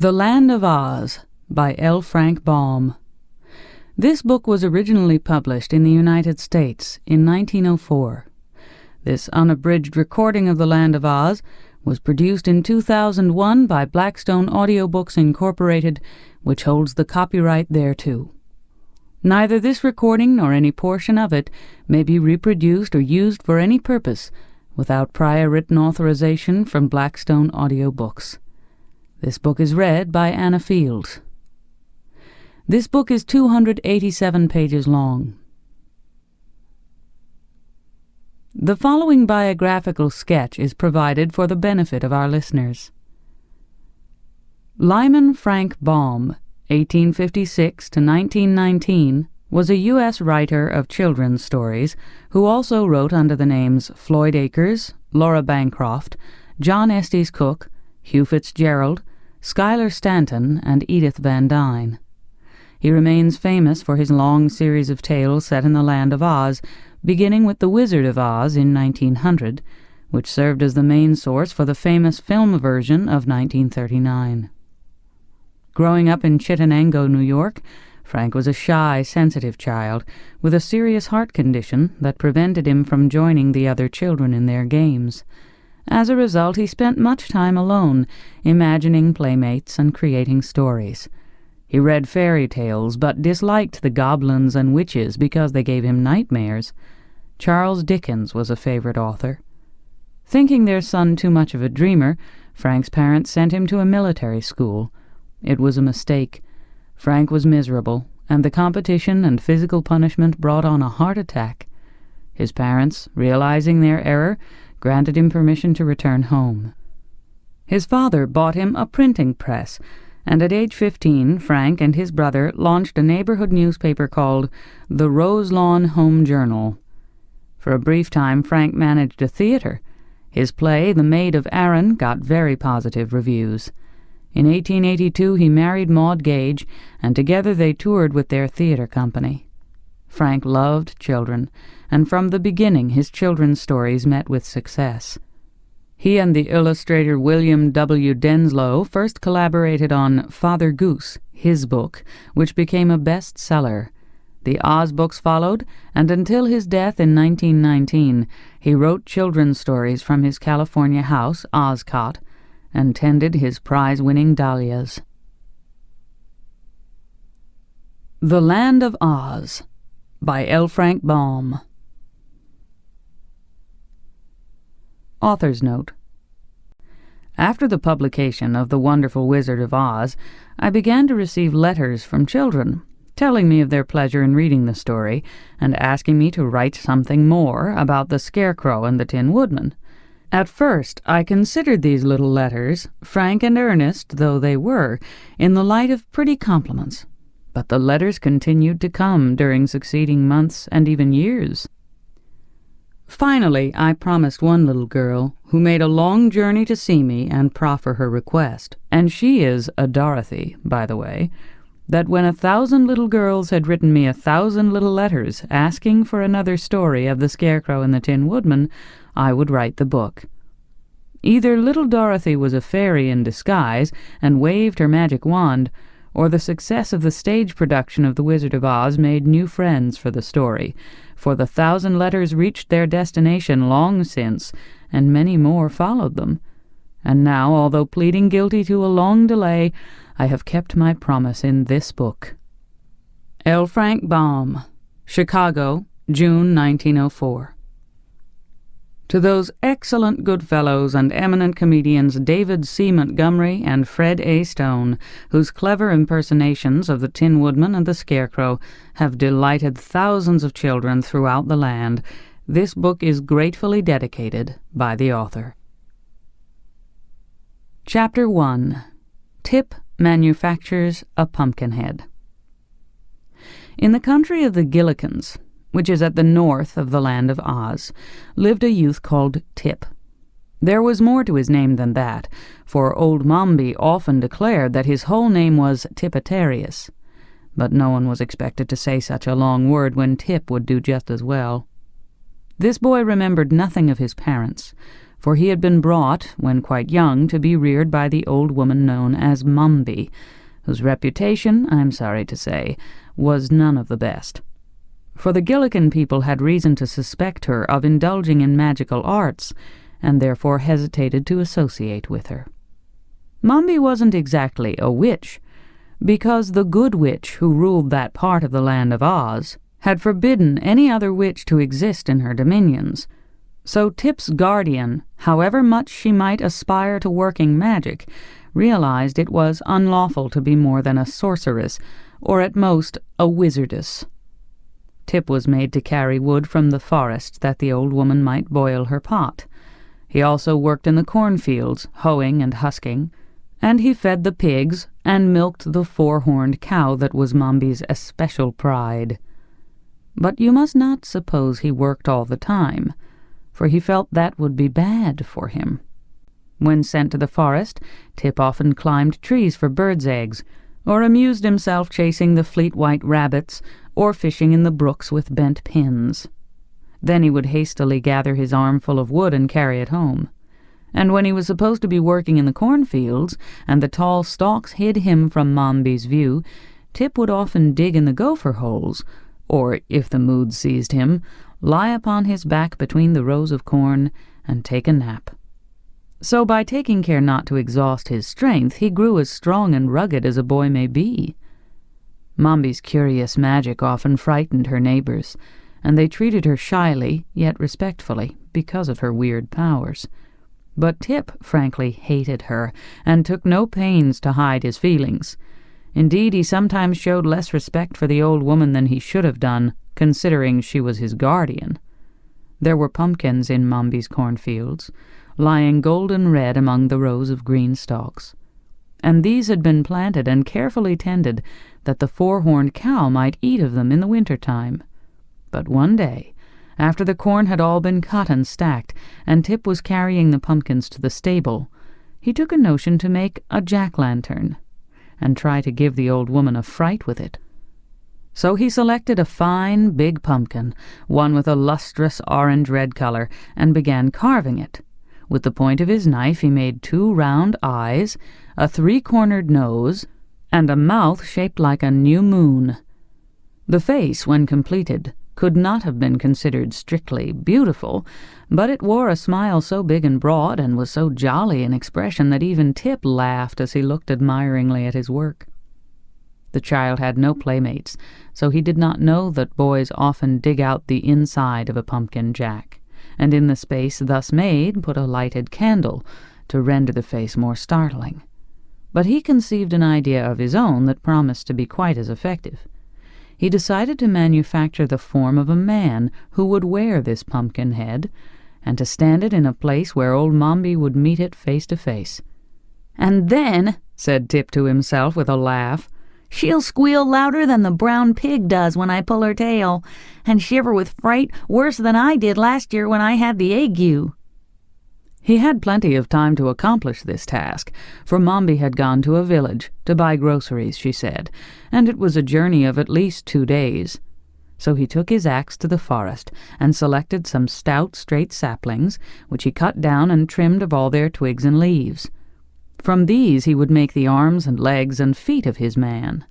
The Land of Oz by L. Frank Baum. This book was originally published in the United States in 1904. This unabridged recording of The Land of Oz was produced in 2001 by Blackstone Audiobooks Incorporated, which holds the copyright thereto. Neither this recording nor any portion of it may be reproduced or used for any purpose without prior written authorization from Blackstone Audiobooks. This book is read by Anna Fields. This book is 287 pages long. The following biographical sketch is provided for the benefit of our listeners. LYMAN FRANK BAUM, 1856 to 1919, was a U.S. writer of children's stories who also wrote under the names Floyd Akers, Laura Bancroft, John Estes Cook, Hugh Fitzgerald, Schuyler Stanton, and Edith Van Dyne. He remains famous for his long series of tales set in the Land of Oz, beginning with The Wizard of Oz in 1900, which served as the main source for the famous film version of 1939. Growing up in Chittenango, New York, Frank was a shy, sensitive child with a serious heart condition that prevented him from joining the other children in their games. As a result, he spent much time alone, imagining playmates and creating stories. He read fairy tales, but disliked the goblins and witches because they gave him nightmares. Charles Dickens was a favorite author. Thinking their son too much of a dreamer, Frank's parents sent him to a military school. It was a mistake. Frank was miserable, and the competition and physical punishment brought on a heart attack. His parents, realizing their error, granted him permission to return home. His father bought him a printing press, and at age 15, Frank and his brother launched a neighborhood newspaper called the Roselawn Home Journal. For a brief time, Frank managed a theater. His play, The Maid of Arran, got very positive reviews. In 1882, he married Maud Gage, and together they toured with their theater company. Frank loved children, and from the beginning his children's stories met with success. He and the illustrator William W. Denslow first collaborated on Father Goose, his book, which became a bestseller. The Oz books followed, and until his death in 1919, he wrote children's stories from his California house, Oscott, and tended his prize-winning dahlias. The Land of Oz by L. Frank Baum. Author's Note. After the publication of The Wonderful Wizard of Oz, I began to receive letters from children, telling me of their pleasure in reading the story and asking me to write something more about the Scarecrow and the Tin Woodman. At first, I considered these little letters, frank and earnest though they were, in the light of pretty compliments. But the letters continued to come during succeeding months and even years. Finally, I promised one little girl, who made a long journey to see me and proffer her request, and she is a Dorothy, by the way, that when 1,000 little girls had written me 1,000 little letters asking for another story of the Scarecrow and the Tin Woodman, I would write the book. Either little Dorothy was a fairy in disguise and waved her magic wand, or the success of the stage production of The Wizard of Oz made new friends for the story, for the 1,000 letters reached their destination long since, and many more followed them. And now, although pleading guilty to a long delay, I have kept my promise in this book. L. Frank Baum, Chicago, June 1904. To those excellent good fellows and eminent comedians David C. Montgomery and Fred A. Stone, whose clever impersonations of the Tin Woodman and the Scarecrow have delighted thousands of children throughout the land, this book is gratefully dedicated by the author. Chapter 1. Tip manufactures a pumpkinhead. In the country of the Gillikins, which is at the north of the Land of Oz, lived a youth called Tip. There was more to his name than that, for old Mombi often declared that his whole name was Tipitarius. But no one was expected to say such a long word when Tip would do just as well. This boy remembered nothing of his parents, for he had been brought, when quite young, to be reared by the old woman known as Mombi, whose reputation, I'm sorry to say, was none of the best. For the Gillikin people had reason to suspect her of indulging in magical arts, and therefore hesitated to associate with her. Mombi wasn't exactly a witch, because the good witch who ruled that part of the land of Oz had forbidden any other witch to exist in her dominions. So Tip's guardian, however much she might aspire to working magic, realized it was unlawful to be more than a sorceress, or at most a wizardess. Tip was made to carry wood from the forest that the old woman might boil her pot. He also worked in the cornfields, hoeing and husking, and he fed the pigs and milked the four-horned cow that was Mombi's especial pride. But you must not suppose he worked all the time, for he felt that would be bad for him. When sent to the forest, Tip often climbed trees for birds' eggs, or amused himself chasing the fleet white rabbits, or fishing in the brooks with bent pins. Then he would hastily gather his armful of wood and carry it home. And when he was supposed to be working in the cornfields, and the tall stalks hid him from Mombi's view, Tip would often dig in the gopher holes, or, if the mood seized him, lie upon his back between the rows of corn and take a nap. So by taking care not to exhaust his strength, he grew as strong and rugged as a boy may be. Mombi's curious magic often frightened her neighbors, and they treated her shyly, yet respectfully, because of her weird powers. But Tip frankly hated her, and took no pains to hide his feelings. Indeed, he sometimes showed less respect for the old woman than he should have done, considering she was his guardian. There were pumpkins in Mombi's cornfields, lying golden red among the rows of green stalks, and these had been planted and carefully tended that the four-horned cow might eat of them in the winter-time. But one day, after the corn had all been cut and stacked, and Tip was carrying the pumpkins to the stable, he took a notion to make a jack-lantern, and try to give the old woman a fright with it. So he selected a fine, big pumpkin, one with a lustrous orange-red color, and began carving it. With the point of his knife he made 2 round eyes, a 3-cornered nose, and a mouth shaped like a new moon. The face, when completed, could not have been considered strictly beautiful, but it wore a smile so big and broad and was so jolly in expression that even Tip laughed as he looked admiringly at his work. The child had no playmates, so he did not know that boys often dig out the inside of a pumpkin jack, and in the space thus made put a lighted candle to render the face more startling. But he conceived an idea of his own that promised to be quite as effective. He decided to manufacture the form of a man who would wear this pumpkin head, and to stand it in a place where old Mombi would meet it face to face. "And then," said Tip to himself with a laugh, "she'll squeal louder than the brown pig does when I pull her tail, and shiver with fright worse than I did last year when I had the ague." He had plenty of time to accomplish this task, for Mombi had gone to a village to buy groceries, she said, and it was a journey of at least 2 days. So he took his axe to the forest and selected some stout, straight saplings, which he cut down and trimmed of all their twigs and leaves. From these he would make the arms and legs and feet of his man.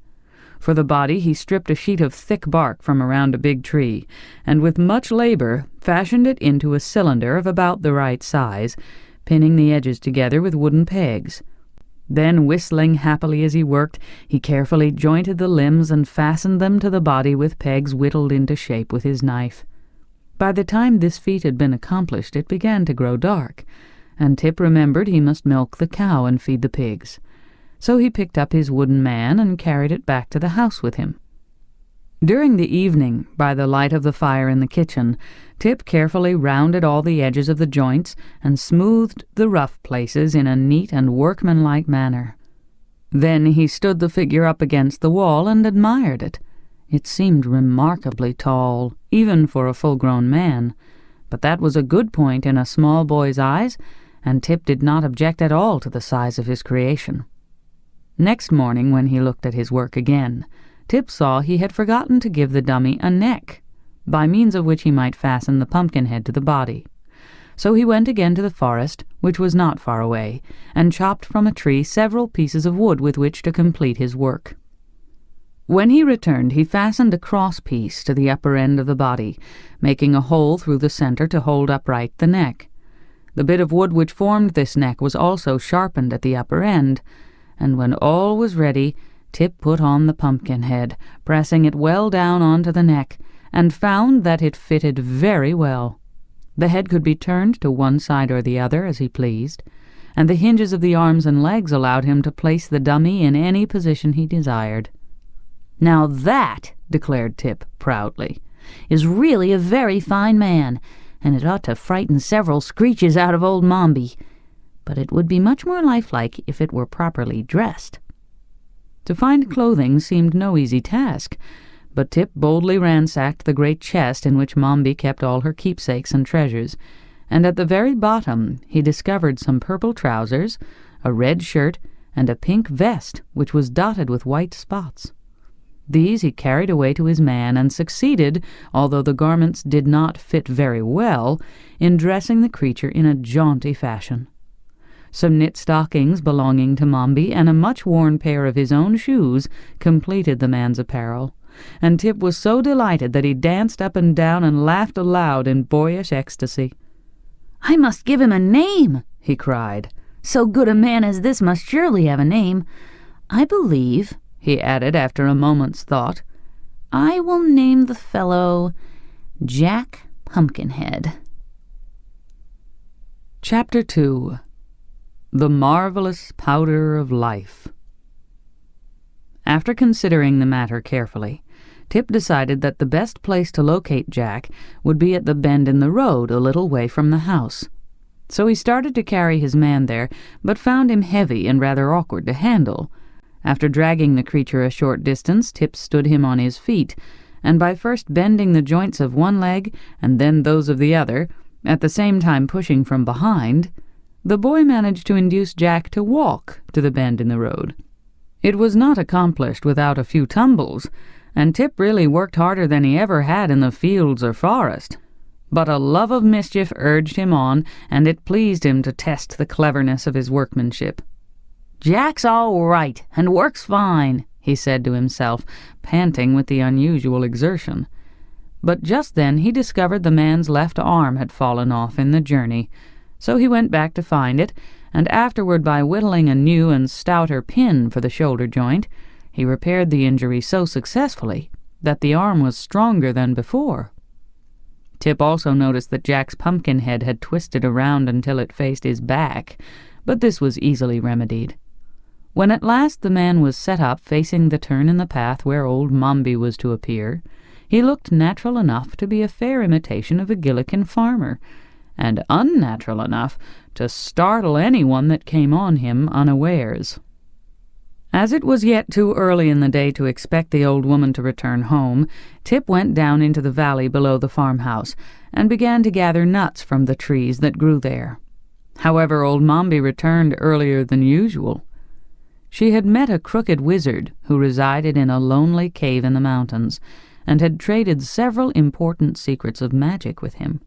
For the body he stripped a sheet of thick bark from around a big tree, and with much labor fashioned it into a cylinder of about the right size, pinning the edges together with wooden pegs. Then, whistling happily as he worked, he carefully jointed the limbs and fastened them to the body with pegs whittled into shape with his knife. By the time this feat had been accomplished, it began to grow dark, and Tip remembered he must milk the cow and feed the pigs. So he picked up his wooden man and carried it back to the house with him. During the evening, by the light of the fire in the kitchen, Tip carefully rounded all the edges of the joints and smoothed the rough places in a neat and workmanlike manner. Then he stood the figure up against the wall and admired it. It seemed remarkably tall, even for a full-grown man, but that was a good point in a small boy's eyes, and Tip did not object at all to the size of his creation. Next morning, when he looked at his work again, Tip saw he had forgotten to give the dummy a neck, by means of which he might fasten the pumpkin head to the body. So he went again to the forest, which was not far away, and chopped from a tree several pieces of wood with which to complete his work. When he returned, he fastened a cross-piece to the upper end of the body, making a hole through the center to hold upright the neck. The bit of wood which formed this neck was also sharpened at the upper end, and when all was ready, Tip put on the pumpkin head, pressing it well down onto the neck, and found that it fitted very well. The head could be turned to one side or the other as he pleased, and the hinges of the arms and legs allowed him to place the dummy in any position he desired. "Now that," declared Tip proudly, "is really a very fine man, and it ought to frighten several screeches out of old Mombi. But it would be much more lifelike if it were properly dressed." To find clothing seemed no easy task, but Tip boldly ransacked the great chest in which Mombi kept all her keepsakes and treasures, and at the very bottom he discovered some purple trousers, a red shirt, and a pink vest which was dotted with white spots. These he carried away to his man, and succeeded, although the garments did not fit very well, in dressing the creature in a jaunty fashion. Some knit stockings belonging to Mombi and a much-worn pair of his own shoes completed the man's apparel, and Tip was so delighted that he danced up and down and laughed aloud in boyish ecstasy. "I must give him a name," he cried. "So good a man as this must surely have a name. I believe," he added after a moment's thought, "I will name the fellow Jack Pumpkinhead." Chapter 2. The Marvelous Powder of Life. After considering the matter carefully, Tip decided that the best place to locate Jack would be at the bend in the road a little way from the house. So he started to carry his man there, but found him heavy and rather awkward to handle. After dragging the creature a short distance, Tip stood him on his feet, and by first bending the joints of one leg and then those of the other, at the same time pushing from behind, the boy managed to induce Jack to walk to the bend in the road. It was not accomplished without a few tumbles, and Tip really worked harder than he ever had in the fields or forest. But a love of mischief urged him on, and it pleased him to test the cleverness of his workmanship. "Jack's all right, and works fine," he said to himself, panting with the unusual exertion. But just then he discovered the man's left arm had fallen off in the journey, so he went back to find it, and afterward by whittling a new and stouter pin for the shoulder joint, he repaired the injury so successfully that the arm was stronger than before. Tip also noticed that Jack's pumpkin head had twisted around until it faced his back, but this was easily remedied. When at last the man was set up facing the turn in the path where old Mombi was to appear, he looked natural enough to be a fair imitation of a Gillikin farmer, and unnatural enough to startle anyone that came on him unawares. As it was yet too early in the day to expect the old woman to return home, Tip went down into the valley below the farmhouse, and began to gather nuts from the trees that grew there. However, old Mombi returned earlier than usual. She had met a crooked wizard who resided in a lonely cave in the mountains, and had traded several important secrets of magic with him.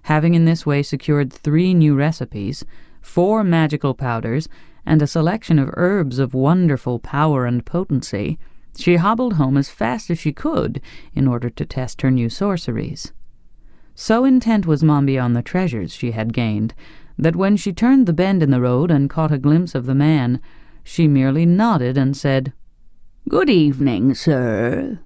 Having in this way secured 3 new recipes, 4 magical powders, and a selection of herbs of wonderful power and potency, she hobbled home as fast as she could in order to test her new sorceries. So intent was Mombi on the treasures she had gained, that when she turned the bend in the road and caught a glimpse of the man, she merely nodded and said, "Good evening, sir."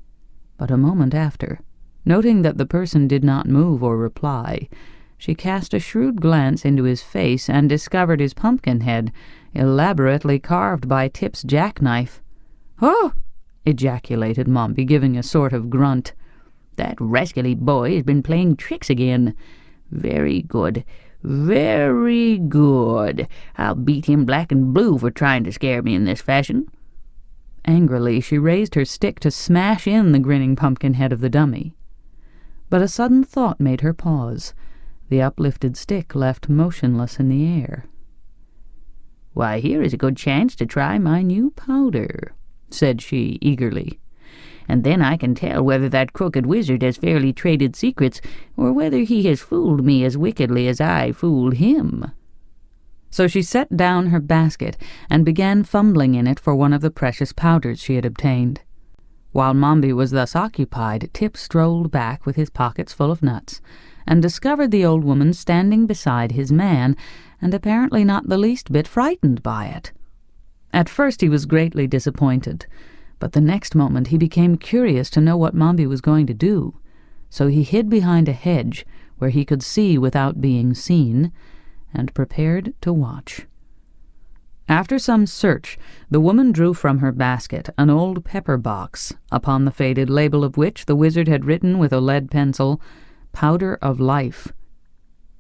But a moment after, noting that the person did not move or reply, she cast a shrewd glance into his face and discovered his pumpkin head, elaborately carved by Tip's jackknife. "Oh!" ejaculated Mombi, giving a sort of grunt. "That rascally boy has been playing tricks again. Very good, very good. I'll beat him black and blue for trying to scare me in this fashion." Angrily, she raised her stick to smash in the grinning pumpkin head of the dummy. But a sudden thought made her pause. The uplifted stick left motionless in the air. "Why, here is a good chance to try my new powder," said she eagerly. and then I can tell whether that crooked wizard has fairly traded secrets, or whether he has fooled me as wickedly as I fooled him." So she set down her basket and began fumbling in it for one of the precious powders she had obtained. While Mombi was thus occupied, Tip strolled back with his pockets full of nuts, and discovered the old woman standing beside his man, and apparently not the least bit frightened by it. At first he was greatly disappointed, but the next moment he became curious to know what Mombi was going to do, so he hid behind a hedge where he could see without being seen, and prepared to watch. After some search, the woman drew from her basket an old pepper box, upon the faded label of which the wizard had written with a lead pencil, "Powder of Life."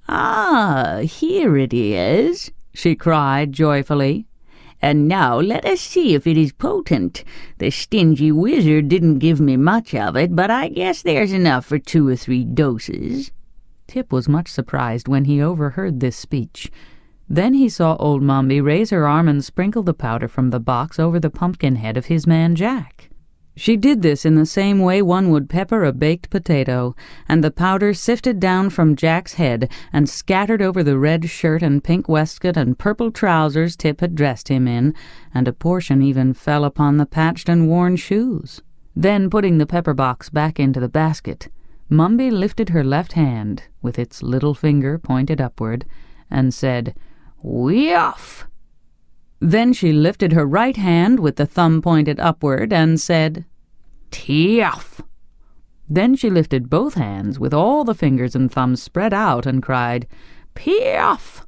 "Ah, here it is," she cried joyfully. "And now let us see if it is potent. The stingy wizard didn't give me much of it, but I guess there's enough for 2 or 3 doses. Tip was much surprised when he overheard this speech. Then he saw old Mombi raise her arm and sprinkle the powder from the box over the pumpkin head of his man Jack. She did this in the same way one would pepper a baked potato, and the powder sifted down from Jack's head and scattered over the red shirt and pink waistcoat and purple trousers Tip had dressed him in, and a portion even fell upon the patched and worn shoes. Then, putting the pepper box back into the basket, Mombi lifted her left hand, with its little finger pointed upward, and said, "Wee-off!" Then she lifted her right hand with the thumb pointed upward and said, "Tee-off!" Then she lifted both hands with all the fingers and thumbs spread out and cried, "Pee-off!"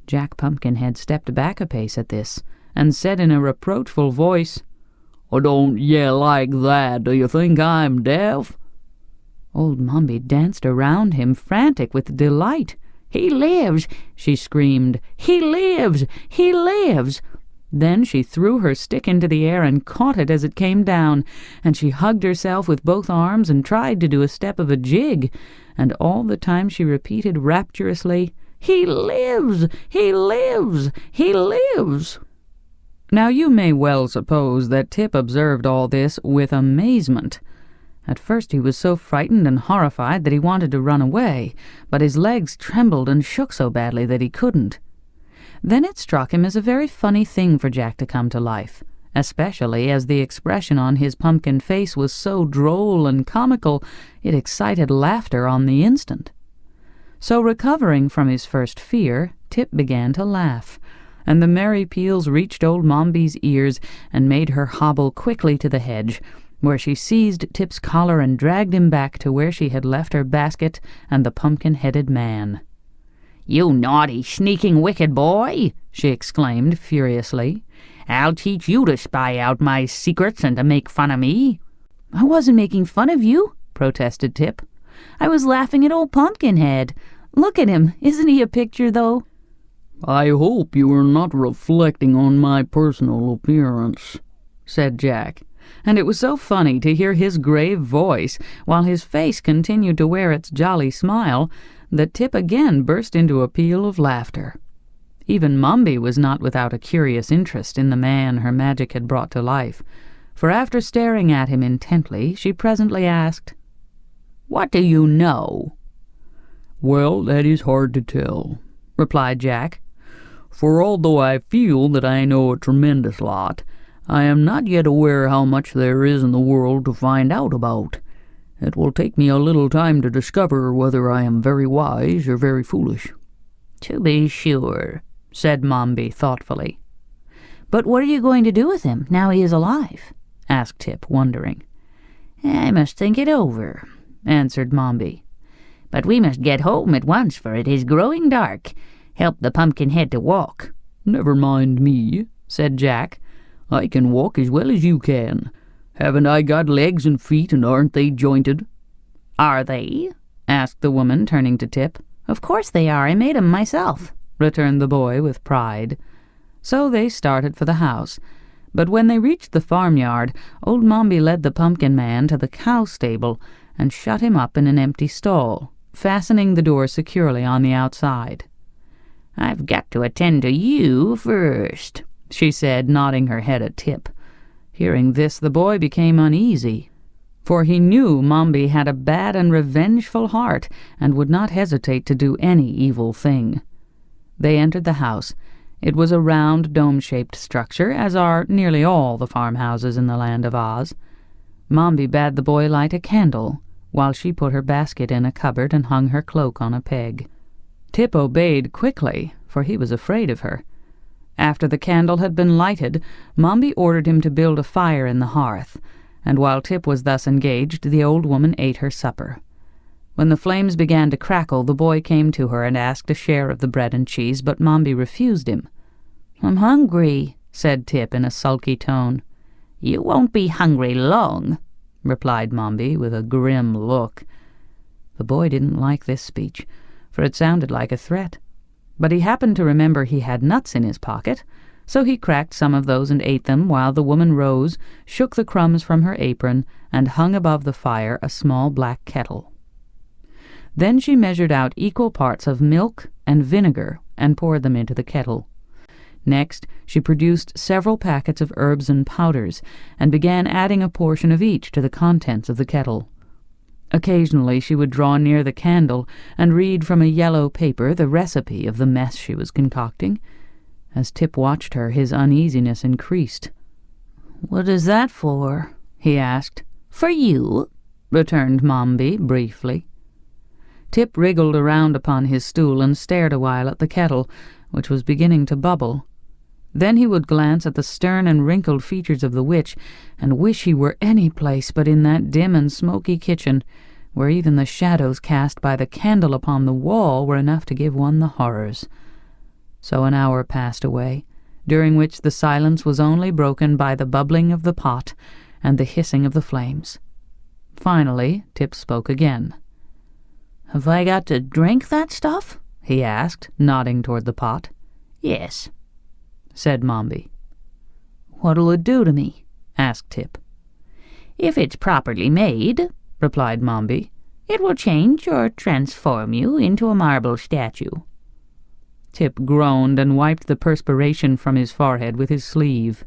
Jack Pumpkinhead stepped back a pace at this and said in a reproachful voice, "Oh, don't yell like that. Do you think I'm deaf?" Old Mombi danced around him, frantic with delight. "He lives!" she screamed. "He lives! He lives!" Then she threw her stick into the air and caught it as it came down, and she hugged herself with both arms and tried to do a step of a jig, and all the time she repeated rapturously, "He lives! He lives! He lives!" Now you may well suppose that Tip observed all this with amazement. At first he was so frightened and horrified that he wanted to run away, but his legs trembled and shook so badly that he couldn't. Then it struck him as a very funny thing for Jack to come to life, especially as the expression on his pumpkin face was so droll and comical it excited laughter on the instant. So recovering from his first fear, Tip began to laugh, and the merry peals reached old Mombi's ears and made her hobble quickly to the hedge, where she seized Tip's collar and dragged him back to where she had left her basket and the pumpkin-headed man. "You naughty, sneaking, wicked boy!" she exclaimed furiously. "I'll teach you to spy out my secrets and to make fun of me." "I wasn't making fun of you," protested Tip. "I was laughing at old Pumpkinhead. Look at him. Isn't he a picture, though?" "I hope you are not reflecting on my personal appearance," said Jack. And it was so funny to hear his grave voice, while his face continued to wear its jolly smile, that Tip again burst into a peal of laughter. Even Mombi was not without a curious interest in the man her magic had brought to life, for after staring at him intently, she presently asked, "What do you know?" "Well, that is hard to tell," replied Jack. "For although I feel that I know a tremendous lot, I am not yet aware how much there is in the world to find out about. It will take me a little time to discover whether I am very wise or very foolish." "To be sure," said Mombi thoughtfully. "But what are you going to do with him, now he is alive?" asked Tip, wondering. "I must think it over," answered Mombi. "But we must get home at once, for it is growing dark. Help the Pumpkinhead to walk." "Never mind me," said Jack. "I can walk as well as you can. Haven't I got legs and feet, and aren't they jointed?" "Are they?" asked the woman, turning to Tip. "Of course they are. I made 'em myself," returned the boy with pride. So they started for the house, but when they reached the farmyard, old Mombi led the pumpkin man to the cow stable and shut him up in an empty stall, fastening the door securely on the outside. "I've got to attend to you first," she said, nodding her head at Tip. Hearing this, the boy became uneasy, for he knew Mombi had a bad and revengeful heart and would not hesitate to do any evil thing. They entered the house. It was a round, dome-shaped structure, as are nearly all the farmhouses in the land of Oz. Mombi bade the boy light a candle, while she put her basket in a cupboard and hung her cloak on a peg. Tip obeyed quickly, for he was afraid of her. After the candle had been lighted, Mombi ordered him to build a fire in the hearth, and while Tip was thus engaged, the old woman ate her supper. When the flames began to crackle, the boy came to her and asked a share of the bread and cheese, but Mombi refused him. "I'm hungry," said Tip in a sulky tone. "You won't be hungry long," replied Mombi with a grim look. The boy didn't like this speech, for it sounded like a threat. But he happened to remember he had nuts in his pocket, so he cracked some of those and ate them while the woman rose, shook the crumbs from her apron, and hung above the fire a small black kettle. Then she measured out equal parts of milk and vinegar and poured them into the kettle. Next, she produced several packets of herbs and powders and began adding a portion of each to the contents of the kettle. Occasionally she would draw near the candle and read from a yellow paper the recipe of the mess she was concocting. As Tip watched her, his uneasiness increased. "What is that for?" he asked. "For you," returned Mombi briefly. Tip wriggled around upon his stool and stared a while at the kettle, which was beginning to bubble. Then he would glance at the stern and wrinkled features of the witch and wish he were any place but in that dim and smoky kitchen, where even the shadows cast by the candle upon the wall were enough to give one the horrors. So an hour passed away, during which the silence was only broken by the bubbling of the pot and the hissing of the flames. Finally, Tip spoke again. "Have I got to drink that stuff?" he asked, nodding toward the pot. "Yes," said Mombi. "What'll it do to me?" asked Tip. "If it's properly made," replied Mombi, "it will change or transform you into a marble statue." Tip groaned and wiped the perspiration from his forehead with his sleeve.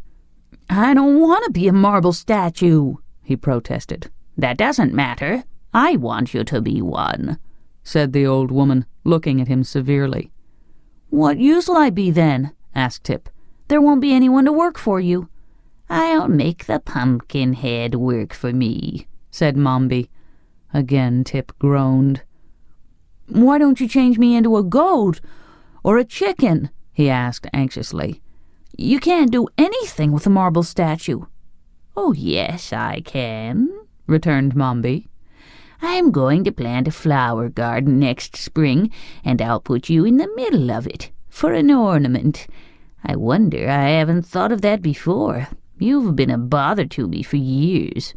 "I don't want to be a marble statue," he protested. "That doesn't matter. I want you to be one," said the old woman, looking at him severely. "What use'll I be then?" asked Tip. "There won't be anyone to work for you." "I'll make the Pumpkinhead work for me," said Mombi. Again Tip groaned. "Why don't you change me into a goat or a chicken?" he asked anxiously. "You can't do anything with a marble statue." "Oh, yes, I can," returned Mombi. "I'm going to plant a flower garden next spring, and I'll put you in the middle of it for an ornament. I wonder I haven't thought of that before. You've been a bother to me for years."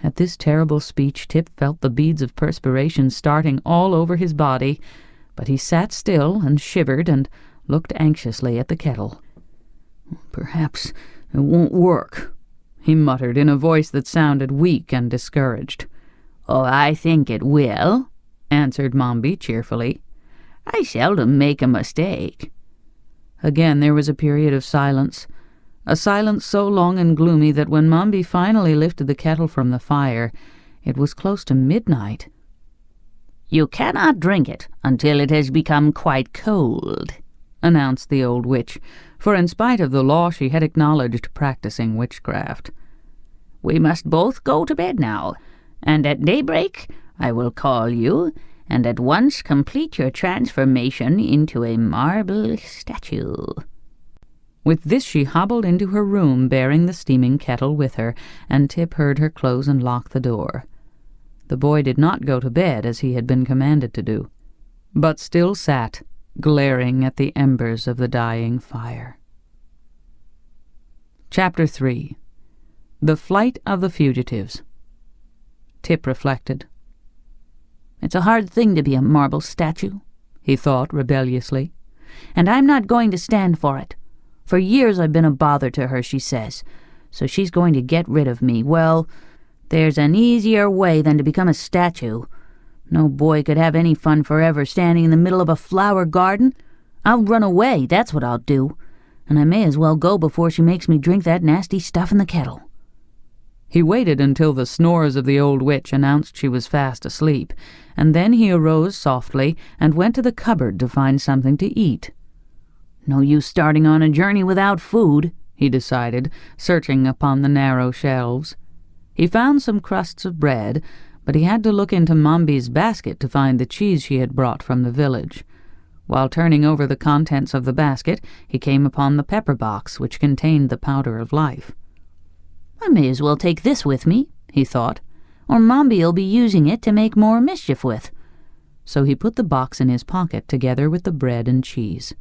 At this terrible speech, Tip felt the beads of perspiration starting all over his body, but he sat still and shivered and looked anxiously at the kettle. "Perhaps it won't work," he muttered in a voice that sounded weak and discouraged. "Oh, I think it will," answered Mombi cheerfully. "I seldom make a mistake." Again there was a period of silence, a silence so long and gloomy that when Mombi finally lifted the kettle from the fire, it was close to midnight. "You cannot drink it until it has become quite cold," announced the old witch, for in spite of the law she had acknowledged practicing witchcraft. "We must both go to bed now, and at daybreak I will call you, and at once complete your transformation into a marble statue." With this she hobbled into her room, bearing the steaming kettle with her, and Tip heard her close and lock the door. The boy did not go to bed as he had been commanded to do, but still sat, glaring at the embers of the dying fire. Chapter 3. The Flight of the Fugitives. Tip reflected. "It's a hard thing to be a marble statue," he thought rebelliously, "and I'm not going to stand for it. For years I've been a bother to her, she says, so she's going to get rid of me. Well, there's an easier way than to become a statue. No boy could have any fun forever standing in the middle of a flower garden. I'll run away, that's what I'll do. and I may as well go before she makes me drink that nasty stuff in the kettle." He waited until the snores of the old witch announced she was fast asleep, and then he arose softly and went to the cupboard to find something to eat. "No use starting on a journey without food," he decided, searching upon the narrow shelves. He found some crusts of bread, but he had to look into Mombi's basket to find the cheese she had brought from the village. While turning over the contents of the basket, he came upon the pepper box, which contained the powder of life. "I may as well take this with me," he thought, "or Mombi'll be using it to make more mischief with." So he put the box in his pocket together with the bread and cheese.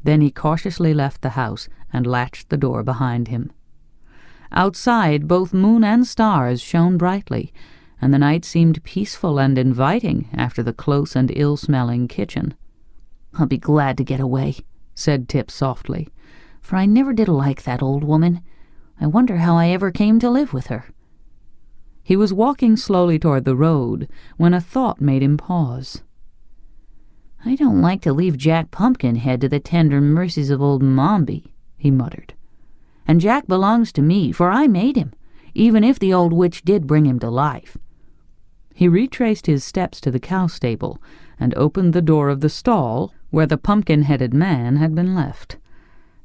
Then he cautiously left the house and latched the door behind him. Outside, both moon and stars shone brightly, and the night seemed peaceful and inviting after the close and ill-smelling kitchen. "I'll be glad to get away," said Tip softly, "for I never did like that old woman. I wonder how I ever came to live with her." He was walking slowly toward the road when a thought made him pause. "I don't like to leave Jack Pumpkinhead to the tender mercies of old Mombi," he muttered. "And Jack belongs to me, for I made him, even if the old witch did bring him to life." He retraced his steps to the cow stable and opened the door of the stall where the pumpkin-headed man had been left.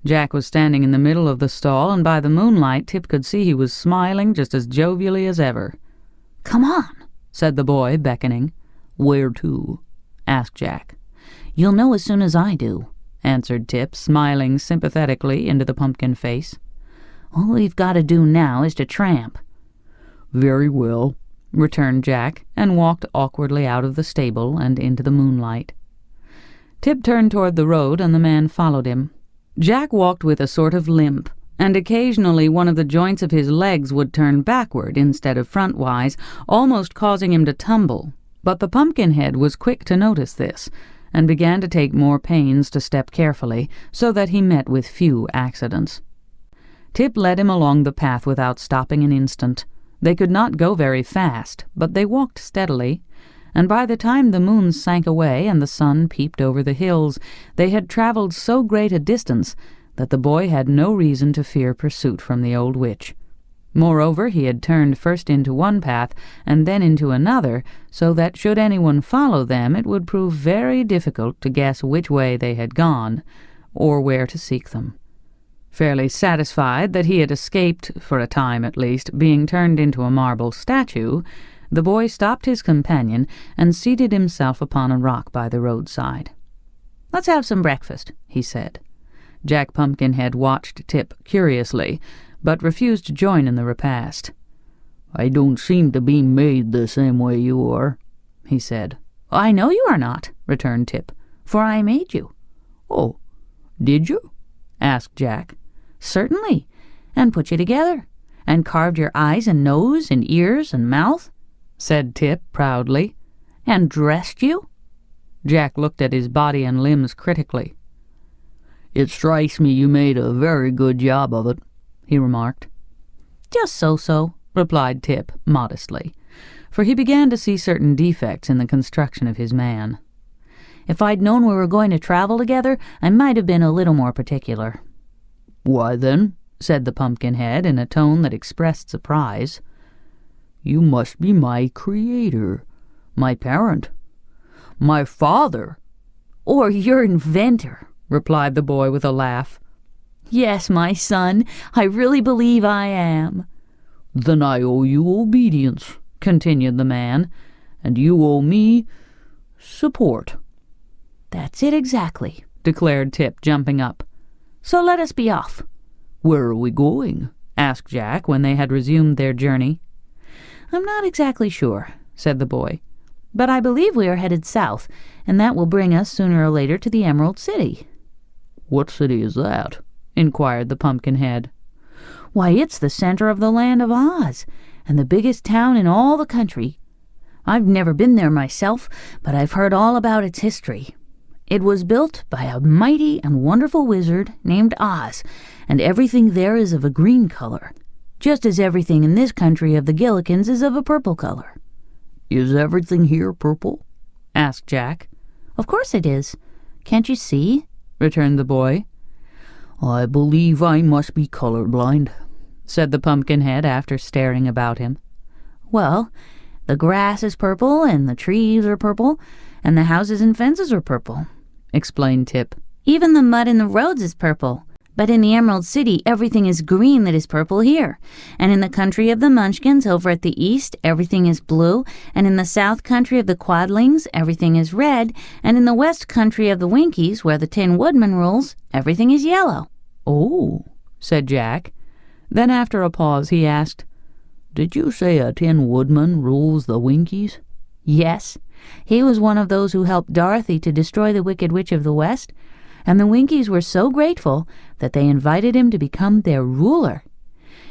Jack was standing in the middle of the stall, and by the moonlight Tip could see he was smiling just as jovially as ever. "Come on," said the boy, beckoning. "Where to?" asked Jack. "You'll know as soon as I do," answered Tip, smiling sympathetically into the pumpkin face. "All we've got to do now is to tramp." "Very well," returned Jack, and walked awkwardly out of the stable and into the moonlight. Tip turned toward the road, and the man followed him. Jack walked with a sort of limp, and occasionally one of the joints of his legs would turn backward instead of frontwise, almost causing him to tumble. But the Pumpkinhead was quick to notice this, and began to take more pains to step carefully, so that he met with few accidents. Tip led him along the path without stopping an instant. They could not go very fast, but they walked steadily, and by the time the moon sank away and the sun peeped over the hills, they had traveled so great a distance that the boy had no reason to fear pursuit from the old witch. Moreover, he had turned first into one path and then into another, so that should anyone follow them, it would prove very difficult to guess which way they had gone, or where to seek them. Fairly satisfied that he had escaped, for a time at least, being turned into a marble statue, the boy stopped his companion and seated himself upon a rock by the roadside. "Let's have some breakfast," he said. Jack Pumpkinhead watched Tip curiously, but refused to join in the repast. "I don't seem to be made the same way you are," he said. "I know you are not," returned Tip, "for I made you." "Oh, did you?" asked Jack. "Certainly, and put you together, and carved your eyes and nose and ears and mouth," said Tip proudly. "And dressed you." Jack looked at his body and limbs critically. "It strikes me you made a very good job of it," he remarked. "Just so," replied Tip modestly, for he began to see certain defects in the construction of his man. "If I'd known we were going to travel together, I might have been a little more particular." "Why then," said the Pumpkinhead in a tone that expressed surprise, "you must be my creator, my parent, my father." "Or your inventor," replied the boy with a laugh. "Yes, my son, I really believe I am." "Then I owe you obedience," continued the man, "and you owe me support." "That's it exactly," declared Tip, jumping up. "So let us be off." "Where are we going?" asked Jack when they had resumed their journey. "I'm not exactly sure," said the boy, "but I believe we are headed south, and that will bring us sooner or later to the Emerald City." "What city is that?" inquired the Pumpkinhead. "Why, it's the center of the land of Oz, and the biggest town in all the country. I've never been there myself, but I've heard all about its history. It was built by a mighty and wonderful wizard named Oz, and everything there is of a green color, just as everything in this country of the Gillikins is of a purple color." "Is everything here purple?" asked Jack. "Of course it is. Can't you see?" returned the boy. "I believe I must be colorblind," said the Pumpkinhead after staring about him. Well, the grass is purple, and the trees are purple, and the houses and fences are purple, explained Tip. Even the mud in the roads is purple. But in the Emerald City, everything is green that is purple here. And in the country of the Munchkins over at the east, everything is blue. And in the south country of the Quadlings, everything is red. And in the west country of the Winkies, where the Tin Woodman rules, everything is yellow. "Oh," said Jack. Then after a pause he asked, "Did you say a Tin Woodman rules the Winkies?" Yes. He was one of those who helped Dorothy to destroy the Wicked Witch of the West. And the Winkies were so grateful that they invited him to become their ruler,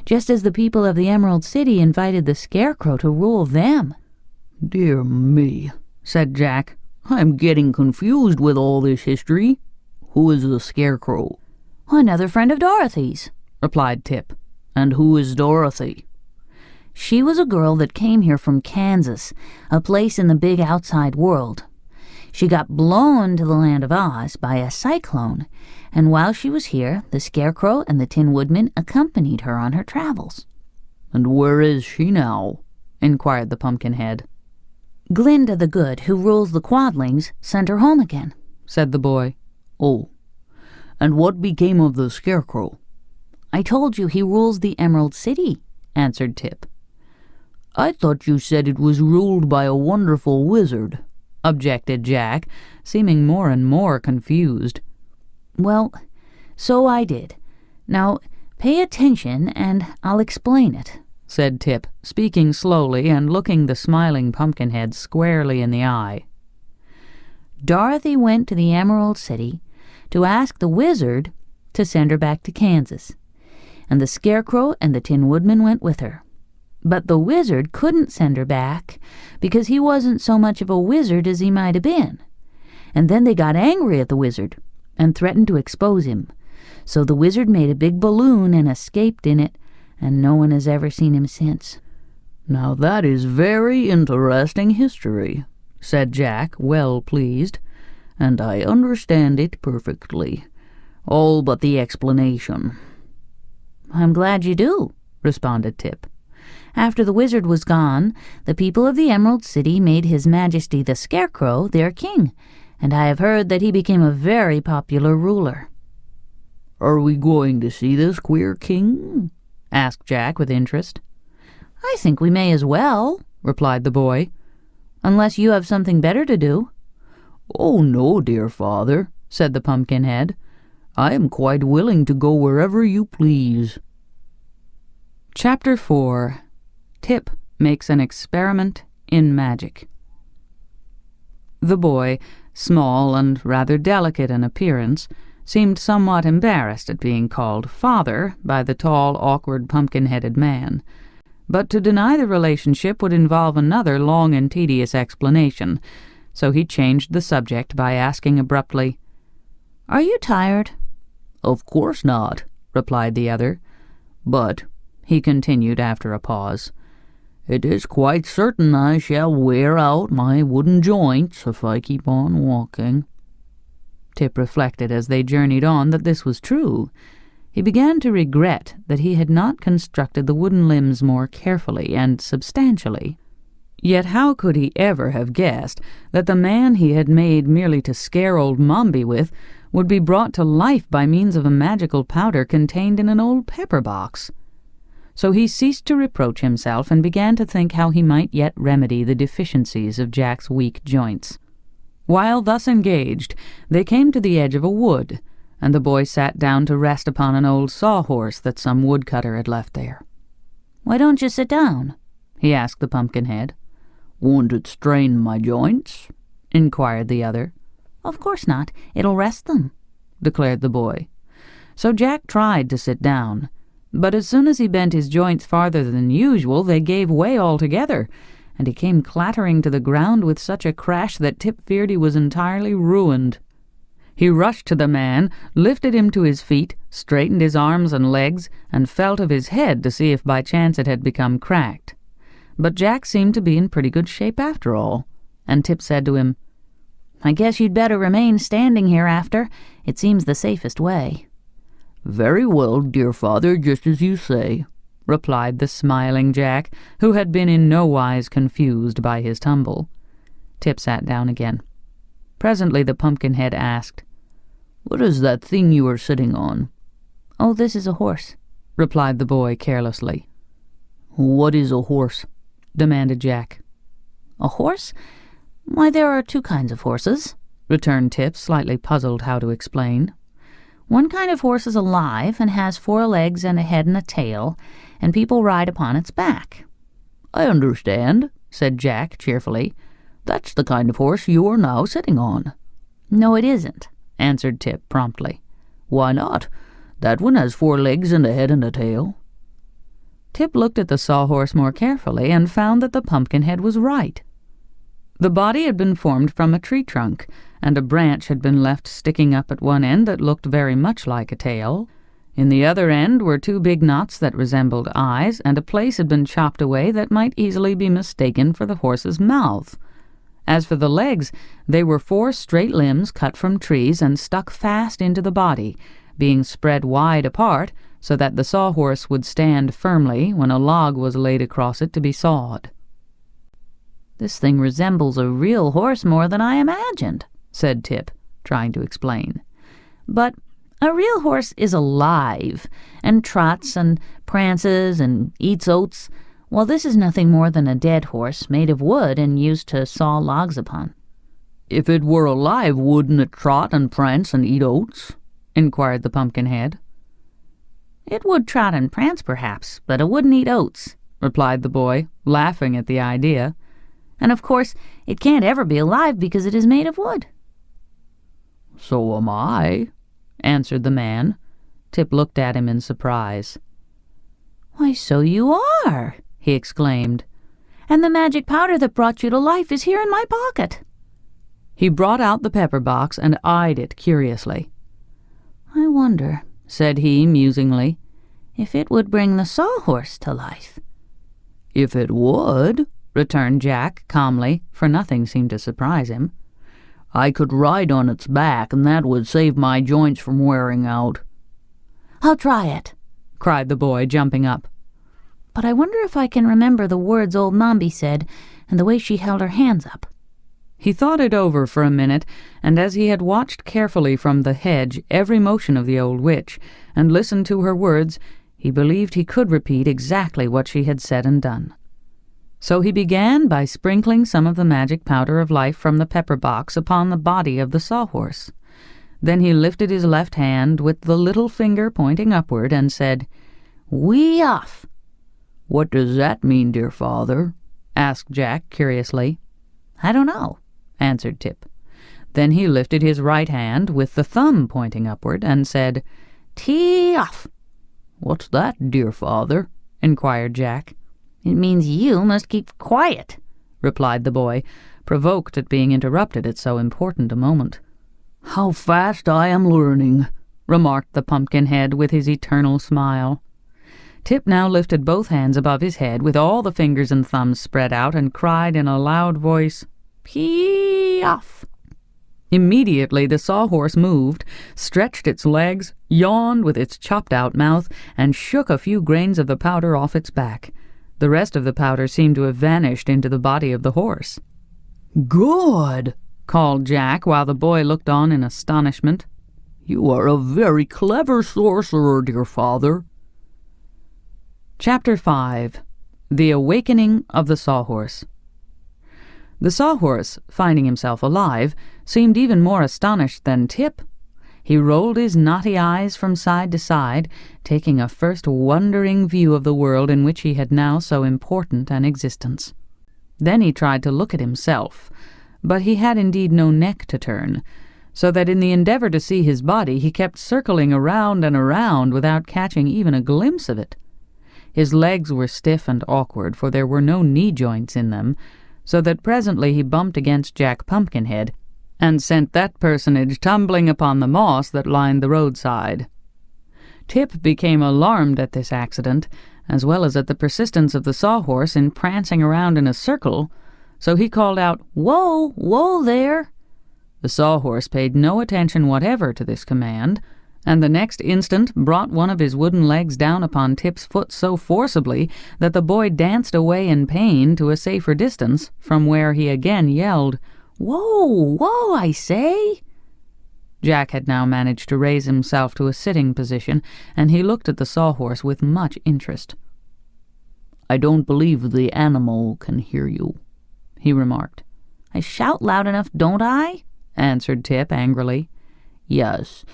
just as the people of the Emerald City invited the Scarecrow to rule them. "Dear me," said Jack. "I'm getting confused with all this history. Who is the Scarecrow?" Another friend of Dorothy's, replied Tip. "And who is Dorothy?" She was a girl that came here from Kansas, a place in the big outside world. She got blown to the land of Oz by a cyclone, and while she was here, the Scarecrow and the Tin Woodman accompanied her on her travels. "And where is she now?" inquired the Pumpkinhead. Glinda the Good, who rules the Quadlings, sent her home again, said the boy. "Oh, and what became of the Scarecrow?" "I told you he rules the Emerald City," answered Tip. "I thought you said it was ruled by a wonderful wizard," objected Jack, seeming more and more confused. "Well, so I did. Now, pay attention and I'll explain it," said Tip, speaking slowly and looking the smiling Pumpkinhead squarely in the eye. Dorothy went to the Emerald City to ask the wizard to send her back to Kansas, and the Scarecrow and the Tin Woodman went with her. But the wizard couldn't send her back because he wasn't so much of a wizard as he might have been. And then they got angry at the wizard and threatened to expose him. So the wizard made a big balloon and escaped in it, and no one has ever seen him since. "Now that is very interesting history," said Jack, well pleased, "and I understand it perfectly. All but the explanation." "I'm glad you do," responded Tip. "After the wizard was gone, the people of the Emerald City made His Majesty the Scarecrow their king, and I have heard that he became a very popular ruler." "Are we going to see this queer king?" asked Jack with interest. "I think we may as well," replied the boy, "unless you have something better to do." "Oh, no, dear father," said the Pumpkinhead. "I am quite willing to go wherever you please." Chapter 4. Tip makes an experiment in magic. The boy, small and rather delicate in appearance, seemed somewhat embarrassed at being called father by the tall, awkward, pumpkin-headed man. But to deny the relationship would involve another long and tedious explanation, so he changed the subject by asking abruptly, "Are you tired?" "Of course not," replied the other. "But," he continued after a pause, "it is quite certain I shall wear out my wooden joints if I keep on walking." Tip reflected as they journeyed on that this was true. He began to regret that he had not constructed the wooden limbs more carefully and substantially. Yet how could he ever have guessed that the man he had made merely to scare old Mombi with would be brought to life by means of a magical powder contained in an old pepper box? So he ceased to reproach himself and began to think how he might yet remedy the deficiencies of Jack's weak joints. While thus engaged, they came to the edge of a wood, and the boy sat down to rest upon an old sawhorse that some woodcutter had left there. "Why don't you sit down?" he asked the Pumpkinhead. "Won't it strain my joints?" inquired the other. "Of course not. It'll rest them," declared the boy. So Jack tried to sit down, but as soon as he bent his joints farther than usual, they gave way altogether, and he came clattering to the ground with such a crash that Tip feared he was entirely ruined. He rushed to the man, lifted him to his feet, straightened his arms and legs, and felt of his head to see if by chance it had become cracked. But Jack seemed to be in pretty good shape after all, and Tip said to him, "I guess you'd better remain standing hereafter. It seems the safest way." "Very well, dear father, just as you say," replied the smiling Jack, who had been in no wise confused by his tumble. Tip sat down again. Presently the Pumpkinhead asked, "What is that thing you are sitting on?" "Oh, this is a horse," replied the boy carelessly. "What is a horse?" demanded Jack. "A horse? Why, there are two kinds of horses," returned Tip, slightly puzzled how to explain. "One kind of horse is alive and has 4 legs and a head and a tail, and people ride upon its back." "I understand," said Jack cheerfully. "That's the kind of horse you are now sitting on." "No, it isn't," answered Tip promptly. "Why not? That one has 4 legs and a head and a tail." Tip looked at the sawhorse more carefully and found that the Pumpkinhead was right. The body had been formed from a tree trunk, and a branch had been left sticking up at one end that looked very much like a tail. In the other end were 2 big knots that resembled eyes, and a place had been chopped away that might easily be mistaken for the horse's mouth. As for the legs, they were 4 straight limbs cut from trees and stuck fast into the body, being spread wide apart so that the sawhorse would stand firmly when a log was laid across it to be sawed. "This thing resembles a real horse more than I imagined," said Tip, trying to explain. "But a real horse is alive, and trots and prances and eats oats, while this is nothing more than a dead horse made of wood and used to saw logs upon." "If it were alive, wouldn't it trot and prance and eat oats?" inquired the Pumpkinhead. "It would trot and prance, perhaps, but it wouldn't eat oats," replied the boy, laughing at the idea. "And of course it can't ever be alive because it is made of wood." "So am I," answered the man. Tip looked at him in surprise. "Why, so you are," he exclaimed. "And the magic powder that brought you to life is here in my pocket." He brought out the pepper box and eyed it curiously. "I wonder," said he musingly, "if it would bring the sawhorse to life." "If it would," returned Jack calmly, for nothing seemed to surprise him. "I could ride on its back, and that would save my joints from wearing out." "I'll try it," cried the boy, jumping up. "But I wonder if I can remember the words old Mombi said and the way she held her hands up." He thought it over for a minute, and as he had watched carefully from the hedge every motion of the old witch, and listened to her words, he believed he could repeat exactly what she had said and done. So he began by sprinkling some of the magic powder of life from the pepper box upon the body of the sawhorse. Then he lifted his left hand with the little finger pointing upward and said, "Wee off." "What does that mean, dear father?" asked Jack curiously. "I don't know," answered Tip. Then he lifted his right hand with the thumb pointing upward and said, "Tee off." "What's that, dear father?" inquired Jack. "It means you must keep quiet," replied the boy, provoked at being interrupted at so important a moment. "How fast I am learning," remarked the Pumpkinhead with his eternal smile. Tip now lifted both hands above his head with all the fingers and thumbs spread out and cried in a loud voice, "Pee off." Immediately the sawhorse moved, stretched its legs, yawned with its chopped-out mouth, and shook a few grains of the powder off its back. The rest of the powder seemed to have vanished into the body of the horse. "Good!" called Jack, while the boy looked on in astonishment. "You are a very clever sorcerer, dear father." Chapter 5. The Awakening of the Sawhorse. The sawhorse, finding himself alive, seemed even more astonished than Tip. He rolled his knotty eyes from side to side, taking a first wondering view of the world in which he had now so important an existence. Then he tried to look at himself, but he had indeed no neck to turn, so that in the endeavor to see his body he kept circling around and around without catching even a glimpse of it. His legs were stiff and awkward, for there were no knee-joints in them, so that presently he bumped against Jack Pumpkinhead, and sent that personage tumbling upon the moss that lined the roadside. Tip became alarmed at this accident, as well as at the persistence of the sawhorse in prancing around in a circle, so he called out, "Whoa, whoa there!" The sawhorse paid no attention whatever to this command, and the next instant brought one of his wooden legs down upon Tip's foot so forcibly that the boy danced away in pain to a safer distance, from where he again yelled, "Whoa, whoa, I say!" Jack had now managed to raise himself to a sitting position, and he looked at the sawhorse with much interest. "I don't believe the animal can hear you," he remarked. "I shout loud enough, don't I?" answered Tip angrily. "Yes,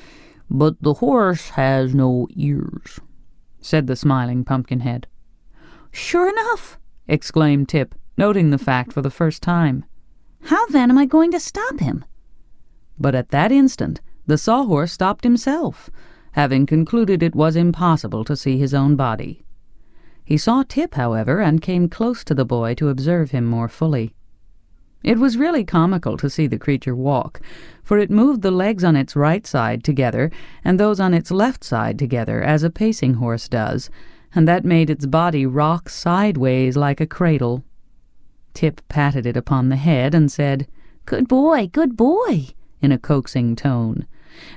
but the horse has no ears," said the smiling Pumpkinhead. "Sure enough!" exclaimed Tip, noting the fact for the first time. "How then am I going to stop him?" But at that instant the sawhorse stopped himself, having concluded it was impossible to see his own body. He saw Tip, however, and came close to the boy to observe him more fully. It was really comical to see the creature walk, for it moved the legs on its right side together and those on its left side together, as a pacing horse does, and that made its body rock sideways like a cradle. Tip patted it upon the head and said, good boy, in a coaxing tone,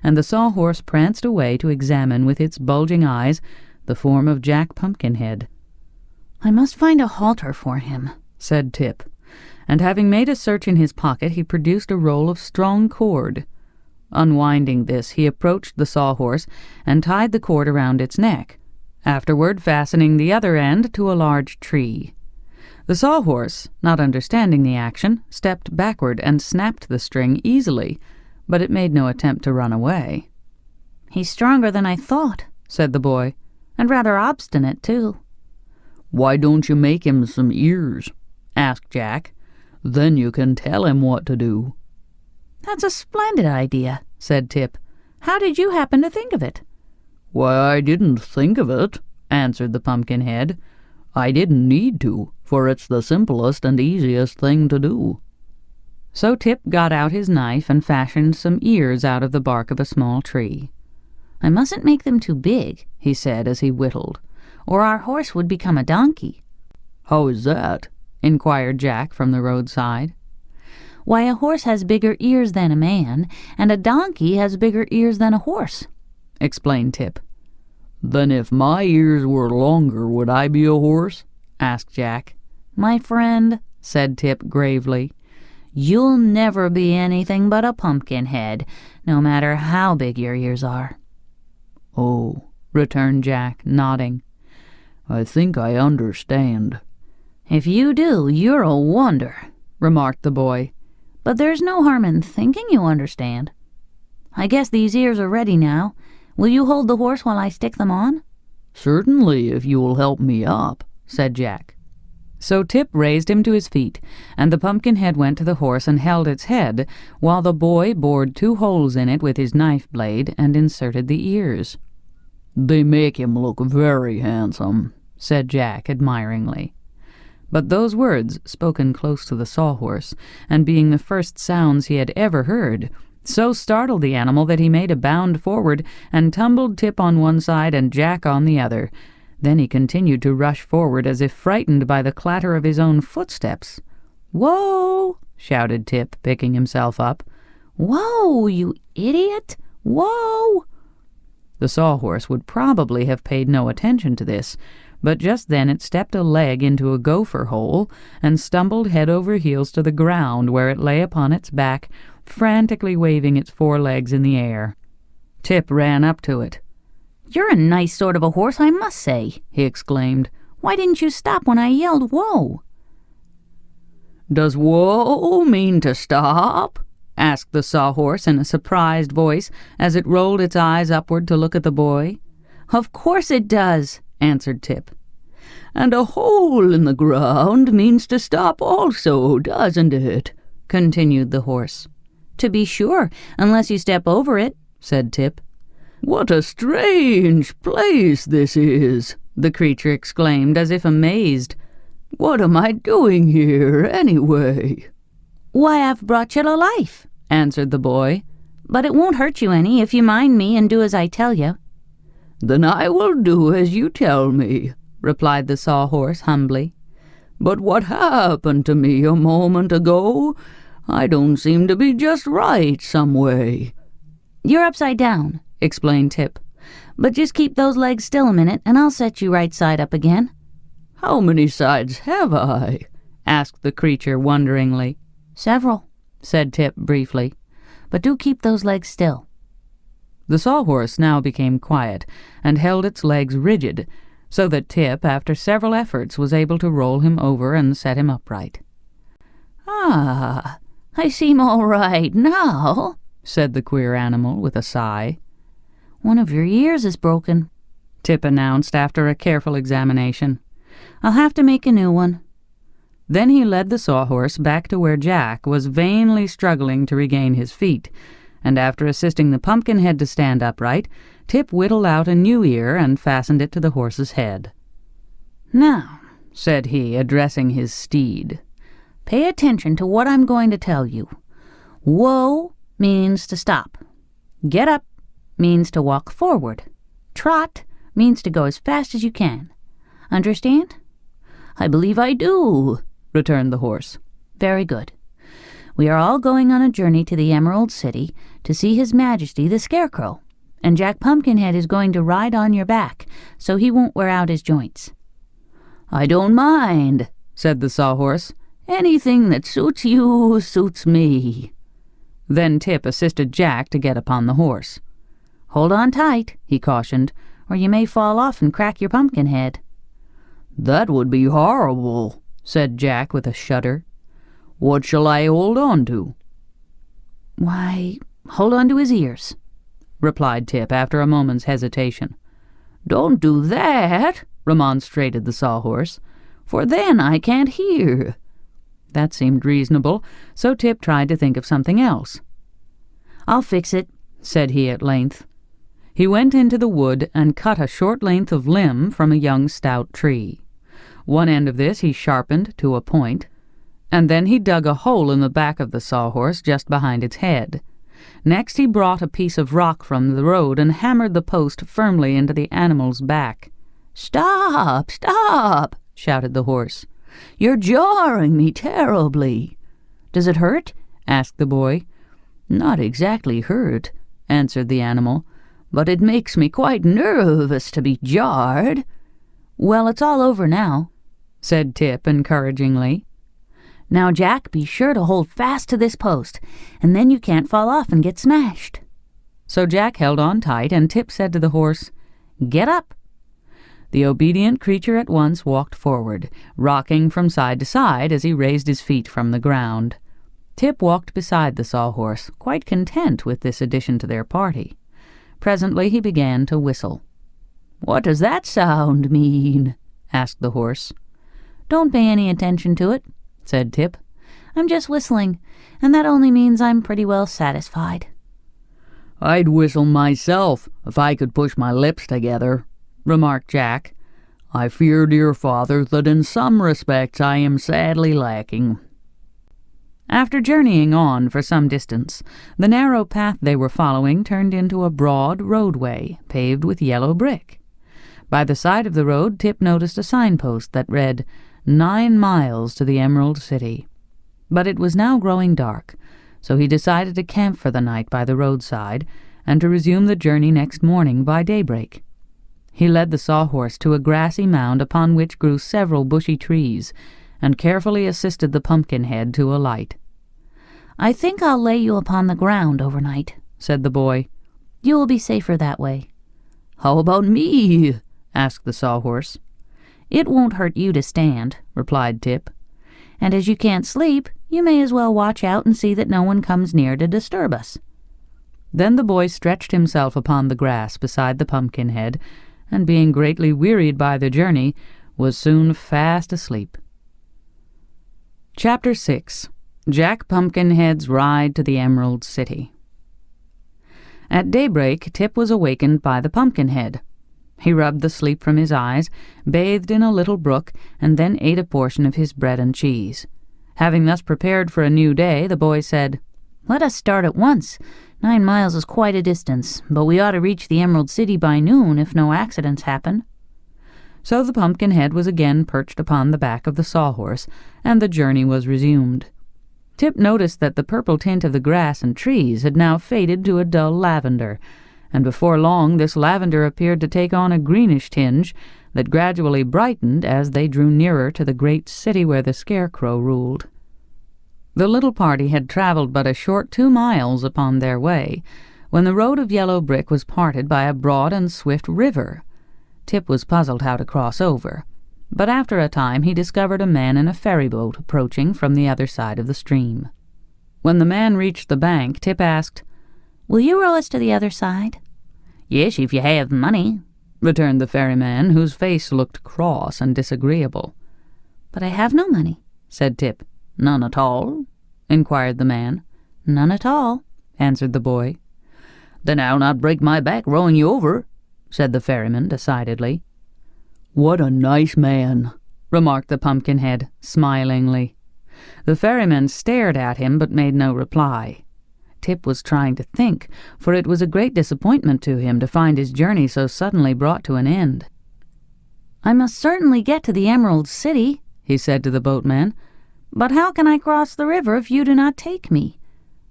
and the sawhorse pranced away to examine with its bulging eyes the form of Jack Pumpkinhead. "I must find a halter for him," said Tip, and having made a search in his pocket, he produced a roll of strong cord. Unwinding this, he approached the sawhorse and tied the cord around its neck, afterward fastening the other end to a large tree. The sawhorse, not understanding the action, stepped backward and snapped the string easily, but it made no attempt to run away. "He's stronger than I thought," said the boy, "and rather obstinate, too." "Why don't you make him some ears?" asked Jack. "Then you can tell him what to do." "That's a splendid idea," said Tip. "How did you happen to think of it?" "Why, I didn't think of it," answered the Pumpkinhead. "I didn't need to, for it's the simplest and easiest thing to do." So Tip got out his knife and fashioned some ears out of the bark of a small tree. "I mustn't make them too big," he said as he whittled, "or our horse would become a donkey." "How is that?" inquired Jack from the roadside. "Why, a horse has bigger ears than a man, and a donkey has bigger ears than a horse," explained Tip. "Then if my ears were longer, would I be a horse?" asked Jack. "My friend," said Tip gravely, "you'll never be anything but a pumpkinhead, no matter how big your ears are." "Oh," returned Jack, nodding. "I think I understand." "If you do, you're a wonder," remarked the boy. "But there's no harm in thinking you understand. I guess these ears are ready now. Will you hold the horse while I stick them on?" "Certainly, if you will help me up," said Jack. So Tip raised him to his feet, and the Pumpkinhead went to the horse and held its head, while the boy bored 2 holes in it with his knife blade and inserted the ears. "They make him look very handsome," said Jack admiringly. But those words, spoken close to the sawhorse, and being the first sounds he had ever heard, so startled the animal that he made a bound forward and tumbled Tip on one side and Jack on the other. Then he continued to rush forward as if frightened by the clatter of his own footsteps. "Whoa!" shouted Tip, picking himself up. "Whoa, you idiot! Whoa!" The sawhorse would probably have paid no attention to this, but just then it stepped a leg into a gopher hole and stumbled head over heels to the ground, where it lay upon its back, frantically waving its 4 legs in the air. Tip ran up to it. "You're a nice sort of a horse, I must say," he exclaimed. "Why didn't you stop when I yelled whoa?" "Does whoa mean to stop?" asked the sawhorse in a surprised voice as it rolled its eyes upward to look at the boy. "Of course it does," answered Tip. "And a hole in the ground means to stop also, doesn't it?" continued the horse. "To be sure, unless you step over it," said Tip. "What a strange place this is," the creature exclaimed, as if amazed. "What am I doing here, anyway?" "Why, I've brought you to life," answered the boy. "But it won't hurt you any if you mind me and do as I tell you." "Then I will do as you tell me," replied the sawhorse humbly. "But what happened to me a moment ago? I don't seem to be just right some way." "You're upside down," explained Tip. "But just keep those legs still a minute, and I'll set you right side up again." "How many sides have I?" asked the creature wonderingly. "Several," said Tip briefly. "But do keep those legs still." The sawhorse now became quiet and held its legs rigid, so that Tip, after several efforts, was able to roll him over and set him upright. "Ah, I seem all right now," said the queer animal with a sigh. "One of your ears is broken," Tip announced after a careful examination. "I'll have to make a new one." Then he led the sawhorse back to where Jack was vainly struggling to regain his feet, and after assisting the Pumpkinhead to stand upright, Tip whittled out a new ear and fastened it to the horse's head. "Now," said he, addressing his steed, "pay attention to what I'm going to tell you. Whoa means to stop. Get up means to walk forward. Trot means to go as fast as you can. Understand?" "I believe I do," returned the horse. "Very good. We are all going on a journey to the Emerald City to see His Majesty the Scarecrow, and Jack Pumpkinhead is going to ride on your back, so he won't wear out his joints." "I don't mind," said the sawhorse. "Anything that suits you suits me." Then Tip assisted Jack to get upon the horse. "Hold on tight," he cautioned, "or you may fall off and crack your pumpkin head." "That would be horrible," said Jack with a shudder. "What shall I hold on to?" "Why, hold on to his ears," replied Tip after a moment's hesitation. "Don't do that," remonstrated the sawhorse, "for then I can't hear." That seemed reasonable, so Tip tried to think of something else. "I'll fix it," said he at length. He went into the wood and cut a short length of limb from a young stout tree. One end of this he sharpened to a point, and then he dug a hole in the back of the sawhorse just behind its head. Next he brought a piece of rock from the road and hammered the post firmly into the animal's back. "Stop, stop," shouted the horse. "You're jarring me terribly." "Does it hurt?" asked the boy. "Not exactly hurt," answered the animal, "but it makes me quite nervous to be jarred." "Well, it's all over now," said Tip encouragingly. "Now, Jack, be sure to hold fast to this post, and then you can't fall off and get smashed." So Jack held on tight, and Tip said to the horse, "Get up." The obedient creature at once walked forward, rocking from side to side as he raised his feet from the ground. Tip walked beside the sawhorse, quite content with this addition to their party. Presently he began to whistle. "What does that sound mean?" asked the horse. "Don't pay any attention to it," said Tip. "I'm just whistling, and that only means I'm pretty well satisfied." "I'd whistle myself if I could push my lips together," remarked Jack. "I fear, dear father, that in some respects I am sadly lacking." After journeying on for some distance, the narrow path they were following turned into a broad roadway paved with yellow brick. By the side of the road Tip noticed a signpost that read, 9 miles to the Emerald City. But it was now growing dark, so he decided to camp for the night by the roadside and to resume the journey next morning by daybreak. He led the sawhorse to a grassy mound upon which grew several bushy trees, and carefully assisted the Pumpkinhead to alight. "I think I'll lay you upon the ground overnight," said the boy. "You will be safer that way." "How about me?" asked the sawhorse. "It won't hurt you to stand," replied Tip. "And as you can't sleep, you may as well watch out and see that no one comes near to disturb us." Then the boy stretched himself upon the grass beside the Pumpkinhead, and being greatly wearied by the journey, was soon fast asleep. Chapter 6. Jack Pumpkinhead's Ride to the Emerald City. At daybreak, Tip was awakened by the Pumpkinhead. He rubbed the sleep from his eyes, bathed in a little brook, and then ate a portion of his bread and cheese. Having thus prepared for a new day, the boy said, "Let us start at once. 9 miles is quite a distance, but we ought to reach the Emerald City by noon if no accidents happen." So the Pumpkinhead was again perched upon the back of the sawhorse, and the journey was resumed. Tip noticed that the purple tint of the grass and trees had now faded to a dull lavender, and before long this lavender appeared to take on a greenish tinge that gradually brightened as they drew nearer to the great city where the Scarecrow ruled. The little party had traveled but a short 2 miles upon their way, when the road of yellow brick was parted by a broad and swift river. Tip was puzzled how to cross over, but after a time he discovered a man in a ferryboat approaching from the other side of the stream. When the man reached the bank, Tip asked, "Will you row us to the other side?" "Yes, if you have money," returned the ferryman, whose face looked cross and disagreeable. "But I have no money," said Tip. "None at all?" inquired the man. "None at all," answered the boy. "Then I'll not break my back rowing you over," said the ferryman decidedly. "What a nice man," remarked the Pumpkinhead, smilingly. The ferryman stared at him but made no reply. Tip was trying to think, for it was a great disappointment to him to find his journey so suddenly brought to an end. "I must certainly get to the Emerald City," he said to the boatman. "But how can I cross the river if you do not take me?"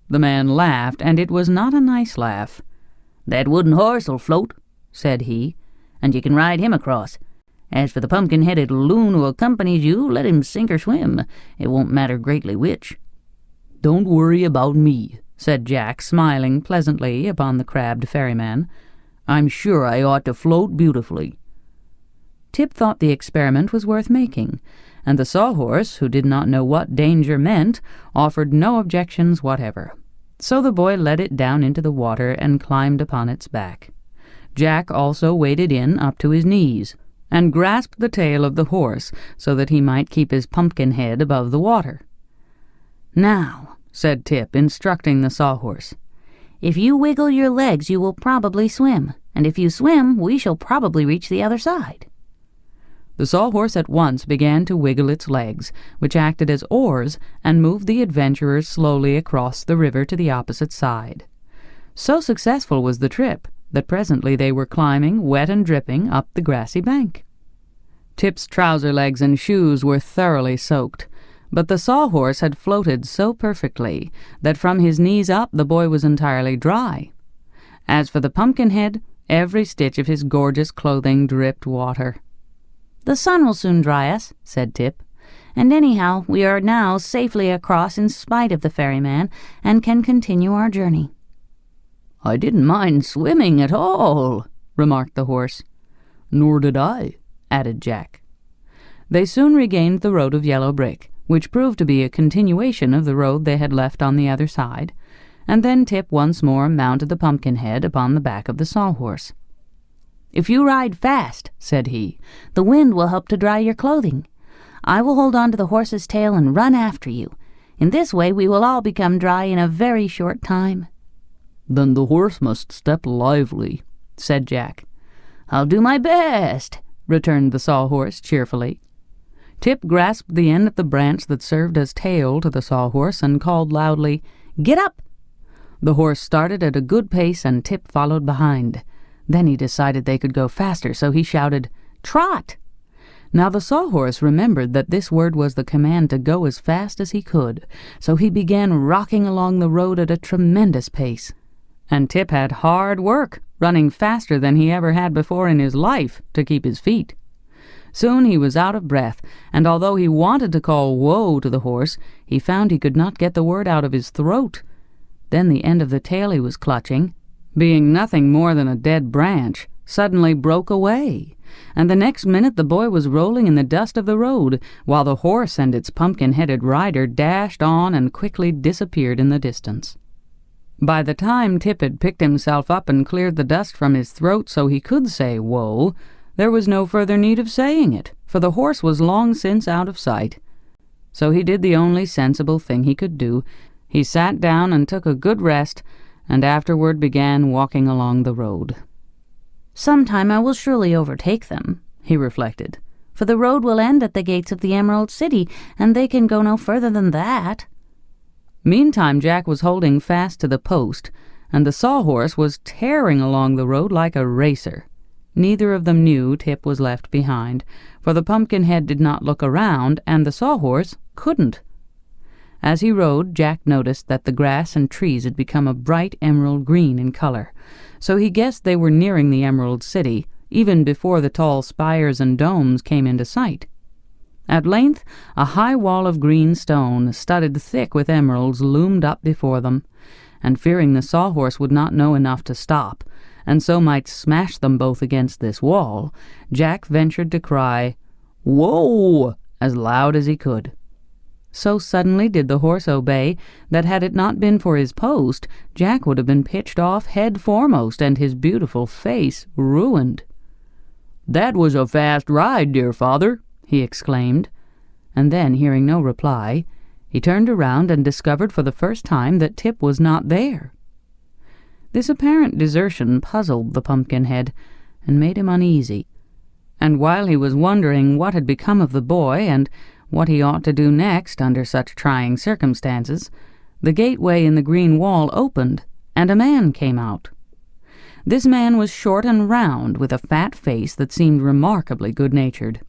The man laughed, and it was not a nice laugh. "That wooden horse'll float," said he, "and you can ride him across. As for the pumpkin-headed loon who accompanies you, let him sink or swim. It won't matter greatly which." "Don't worry about me," said Jack, smiling pleasantly upon the crabbed ferryman. "I'm sure I ought to float beautifully." Tip thought the experiment was worth making, and the Sawhorse, who did not know what danger meant, offered no objections whatever. So the boy led it down into the water and climbed upon its back. Jack also waded in up to his knees, and grasped the tail of the horse so that he might keep his pumpkin head above the water. "Now," said Tip, instructing the Sawhorse, "if you wiggle your legs you will probably swim, and if you swim we shall probably reach the other side." The Sawhorse at once began to wiggle its legs, which acted as oars, and moved the adventurers slowly across the river to the opposite side. So successful was the trip that presently they were climbing, wet and dripping, up the grassy bank. Tip's trouser legs and shoes were thoroughly soaked, but the Sawhorse had floated so perfectly that from his knees up the boy was entirely dry. As for the Pumpkinhead, every stitch of his gorgeous clothing dripped water. "The sun will soon dry us," said Tip, "and anyhow we are now safely across in spite of the ferryman, and can continue our journey." "I didn't mind swimming at all," remarked the horse. "Nor did I," added Jack. They soon regained the road of yellow brick, which proved to be a continuation of the road they had left on the other side, and then Tip once more mounted the Pumpkinhead upon the back of the Sawhorse. "If you ride fast," said he, "the wind will help to dry your clothing. I will hold on to the horse's tail and run after you. In this way we will all become dry in a very short time." "Then the horse must step lively," said Jack. "I'll do my best," returned the Sawhorse cheerfully. Tip grasped the end of the branch that served as tail to the Sawhorse and called loudly, "Get up!" The horse started at a good pace and Tip followed behind. Then he decided they could go faster, so he shouted, "Trot!" Now the Sawhorse remembered that this word was the command to go as fast as he could, so he began rocking along the road at a tremendous pace. And Tip had hard work, running faster than he ever had before in his life, to keep his feet. Soon he was out of breath, and although he wanted to call "whoa" to the horse, he found he could not get the word out of his throat. Then the end of the tail he was clutching, being nothing more than a dead branch, suddenly broke away, and the next minute the boy was rolling in the dust of the road, while the horse and its pumpkin-headed rider dashed on and quickly disappeared in the distance. By the time Tip had picked himself up and cleared the dust from his throat so he could say "whoa," there was no further need of saying it, for the horse was long since out of sight. So he did the only sensible thing he could do. He sat down and took a good rest, and afterward began walking along the road. "Sometime I will surely overtake them," he reflected, "for the road will end at the gates of the Emerald City, and they can go no further than that." Meantime Jack was holding fast to the post, and the Sawhorse was tearing along the road like a racer. Neither of them knew Tip was left behind, for the Pumpkinhead did not look around, and the Sawhorse couldn't. As he rode, Jack noticed that the grass and trees had become a bright emerald green in color, so he guessed they were nearing the Emerald City, even before the tall spires and domes came into sight. At length, a high wall of green stone, studded thick with emeralds, loomed up before them, and fearing the sawhorse would not know enough to stop, and so might smash them both against this wall, Jack ventured to cry, "Whoa!" as loud as he could. So suddenly did the horse obey that had it not been for his post, Jack would have been pitched off head foremost and his beautiful face ruined. "That was a fast ride, dear father," he exclaimed, and then, hearing no reply, he turned around and discovered for the first time that Tip was not there. This apparent desertion puzzled the Pumpkinhead and made him uneasy, and while he was wondering what had become of the boy and what he ought to do next under such trying circumstances, the gateway in the green wall opened, and a man came out. This man was short and round, with a fat face that seemed remarkably good-natured.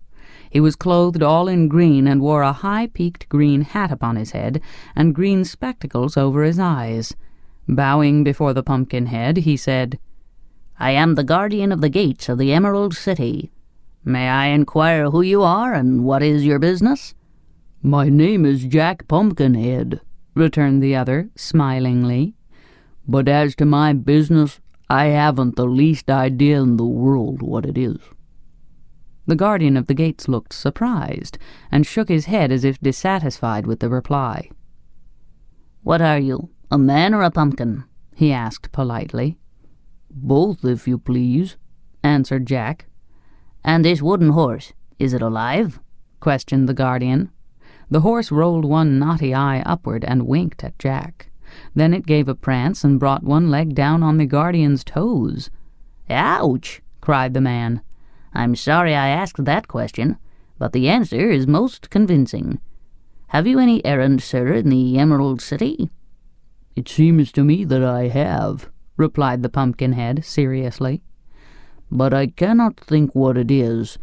He was clothed all in green and wore a high-peaked green hat upon his head and green spectacles over his eyes. Bowing before the Pumpkinhead, he said, "I am the guardian of the gates of the Emerald City. May I inquire who you are and what is your business?" "My name is Jack Pumpkinhead," returned the other, smilingly. "But as to my business, I haven't the least idea in the world what it is." The guardian of the gates looked surprised, and shook his head as if dissatisfied with the reply. "What are you, a man or a pumpkin?" he asked politely. "Both, if you please," answered Jack. "And this wooden horse, is it alive?" questioned the guardian. The horse rolled one naughty eye upward and winked at Jack. Then it gave a prance and brought one leg down on the guardian's toes. "Ouch!" cried the man. "I'm sorry I asked that question, but the answer is most convincing. Have you any errand, sir, in the Emerald City?" "It seems to me that I have," replied the Pumpkinhead seriously. "But I cannot think what it is.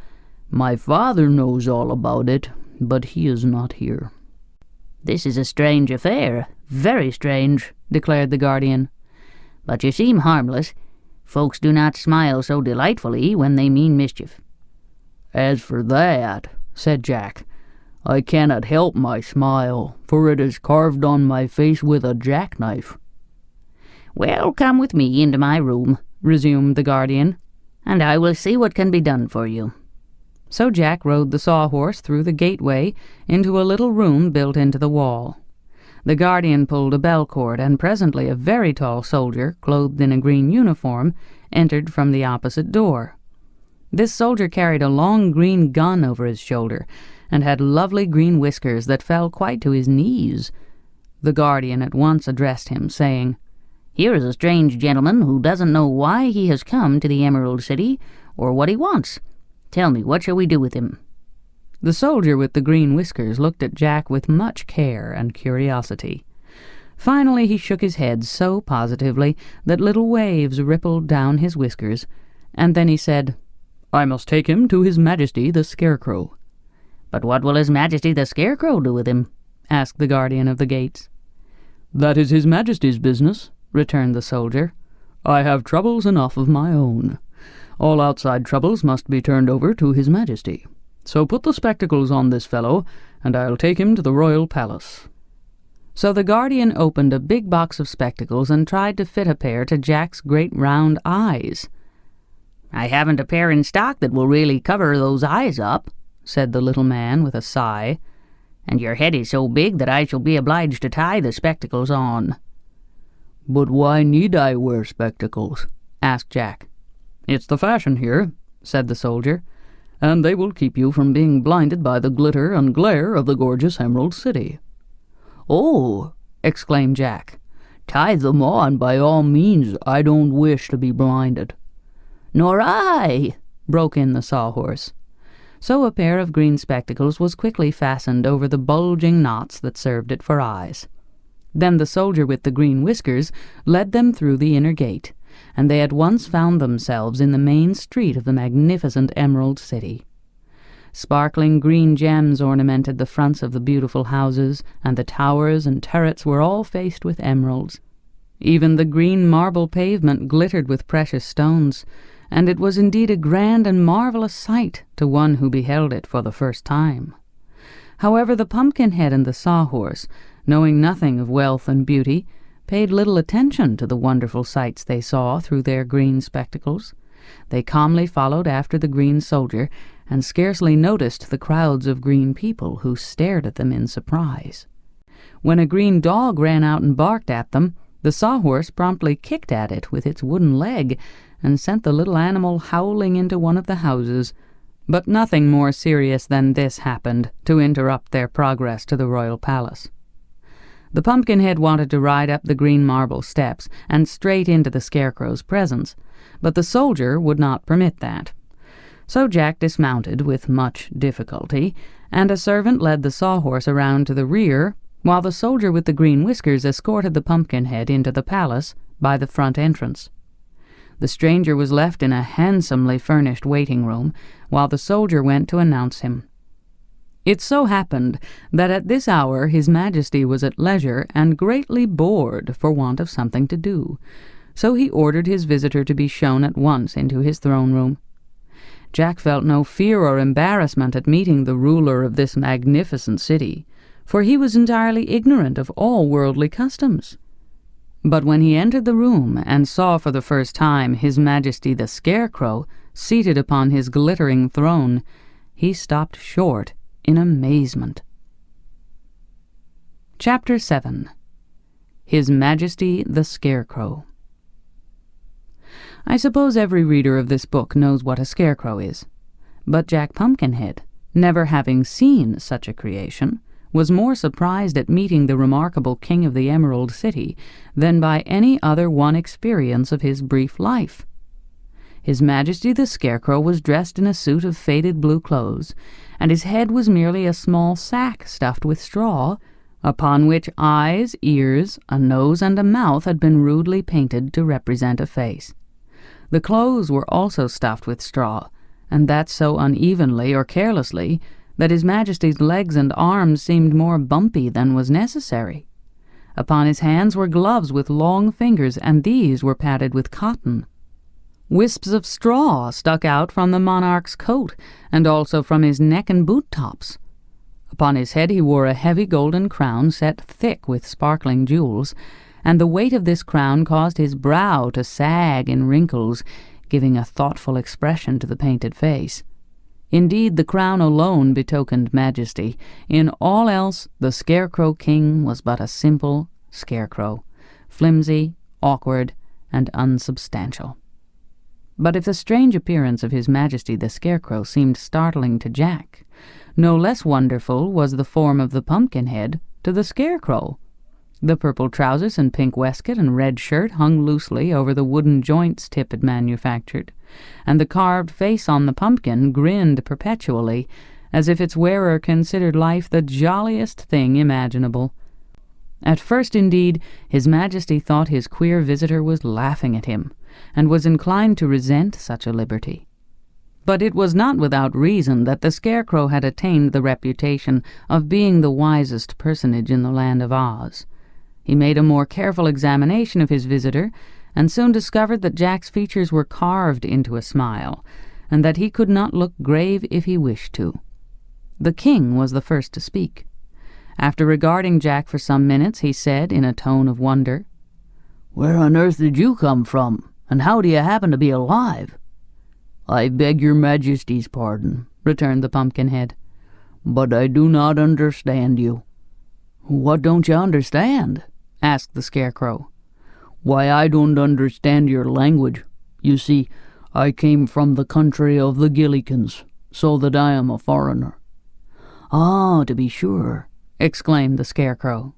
My father knows all about it, but he is not here." "This is a strange affair, very strange," declared the guardian. "But you seem harmless. Folks do not smile so delightfully when they mean mischief." "As for that," said Jack, "I cannot help my smile, for it is carved on my face with a jackknife." "Well, come with me into my room," resumed the guardian, "and I will see what can be done for you." So Jack rode the sawhorse through the gateway into a little room built into the wall. The guardian pulled a bell cord, and presently a very tall soldier, clothed in a green uniform, entered from the opposite door. This soldier carried a long green gun over his shoulder, and had lovely green whiskers that fell quite to his knees. The guardian at once addressed him, saying, "Here is a strange gentleman who doesn't know why he has come to the Emerald City, or what he wants. Tell me, what shall we do with him?" The soldier with the green whiskers looked at Jack with much care and curiosity. Finally he shook his head so positively that little waves rippled down his whiskers, and then he said, "I must take him to His Majesty the Scarecrow." "But what will His Majesty the Scarecrow do with him?" asked the guardian of the gates. "That is His Majesty's business," returned the soldier. "I have troubles enough of my own. All outside troubles must be turned over to His Majesty. So put the spectacles on this fellow, and I'll take him to the royal palace." So the guardian opened a big box of spectacles and tried to fit a pair to Jack's great round eyes. "I haven't a pair in stock that will really cover those eyes up," said the little man with a sigh, "and your head is so big that I shall be obliged to tie the spectacles on." "But why need I wear spectacles?" asked Jack. "It's the fashion here," said the soldier, "and they will keep you from being blinded by the glitter and glare of the gorgeous Emerald City." "Oh!" exclaimed Jack. "Tie them on by all means. I don't wish to be blinded." "Nor I," broke in the sawhorse. So a pair of green spectacles was quickly fastened over the bulging knots that served it for eyes. Then the soldier with the green whiskers led them through the inner gate, and they at once found themselves in the main street of the magnificent Emerald City. Sparkling green gems ornamented the fronts of the beautiful houses, and the towers and turrets were all faced with emeralds. Even the green marble pavement glittered with precious stones, and it was indeed a grand and marvelous sight to one who beheld it for the first time. However, the Pumpkinhead and the Sawhorse, knowing nothing of wealth and beauty, paid little attention to the wonderful sights they saw through their green spectacles. They calmly followed after the green soldier, and scarcely noticed the crowds of green people who stared at them in surprise. When a green dog ran out and barked at them, the Sawhorse promptly kicked at it with its wooden leg, and sent the little animal howling into one of the houses. But nothing more serious than this happened to interrupt their progress to the royal palace. The Pumpkinhead wanted to ride up the green marble steps and straight into the Scarecrow's presence, but the soldier would not permit that. So Jack dismounted with much difficulty, and a servant led the Sawhorse around to the rear, while the soldier with the green whiskers escorted the Pumpkinhead into the palace by the front entrance. The stranger was left in a handsomely furnished waiting room, while the soldier went to announce him. It so happened that at this hour His Majesty was at leisure and greatly bored for want of something to do, so he ordered his visitor to be shown at once into his throne-room. Jack felt no fear or embarrassment at meeting the ruler of this magnificent city, for he was entirely ignorant of all worldly customs. But when he entered the room and saw for the first time His Majesty the Scarecrow seated upon his glittering throne, he stopped short in amazement. Chapter 7. His Majesty the Scarecrow. I suppose every reader of this book knows what a scarecrow is, but Jack Pumpkinhead, never having seen such a creation, was more surprised at meeting the remarkable King of the Emerald City than by any other one experience of his brief life. His Majesty the Scarecrow was dressed in a suit of faded blue clothes, and his head was merely a small sack stuffed with straw, upon which eyes, ears, a nose, and a mouth had been rudely painted to represent a face. The clothes were also stuffed with straw, and that so unevenly or carelessly that His Majesty's legs and arms seemed more bumpy than was necessary. Upon his hands were gloves with long fingers, and these were padded with cotton. Wisps of straw stuck out from the monarch's coat, and also from his neck and boot-tops. Upon his head he wore a heavy golden crown set thick with sparkling jewels, and the weight of this crown caused his brow to sag in wrinkles, giving a thoughtful expression to the painted face. Indeed, the crown alone betokened majesty. In all else, the Scarecrow King was but a simple scarecrow, flimsy, awkward, and unsubstantial. But if the strange appearance of His Majesty the Scarecrow seemed startling to Jack, no less wonderful was the form of the Pumpkinhead to the Scarecrow. The purple trousers and pink waistcoat and red shirt hung loosely over the wooden joints Tip had manufactured, and the carved face on the pumpkin grinned perpetually, as if its wearer considered life the jolliest thing imaginable. At first, indeed, His Majesty thought his queer visitor was laughing at him, and was inclined to resent such a liberty. But it was not without reason that the Scarecrow had attained the reputation of being the wisest personage in the land of Oz. He made a more careful examination of his visitor, and soon discovered that Jack's features were carved into a smile, and that he could not look grave if he wished to. The king was the first to speak. After regarding Jack for some minutes, he said in a tone of wonder, "Where on earth did you come from, and how do you happen to be alive?" "I beg your Majesty's pardon," returned the Pumpkinhead, "but I do not understand you." "What don't you understand?" asked the Scarecrow. "Why, I don't understand your language. You see, I came from the country of the Gillikins, so that I am a foreigner." "Ah, to be sure," exclaimed the Scarecrow.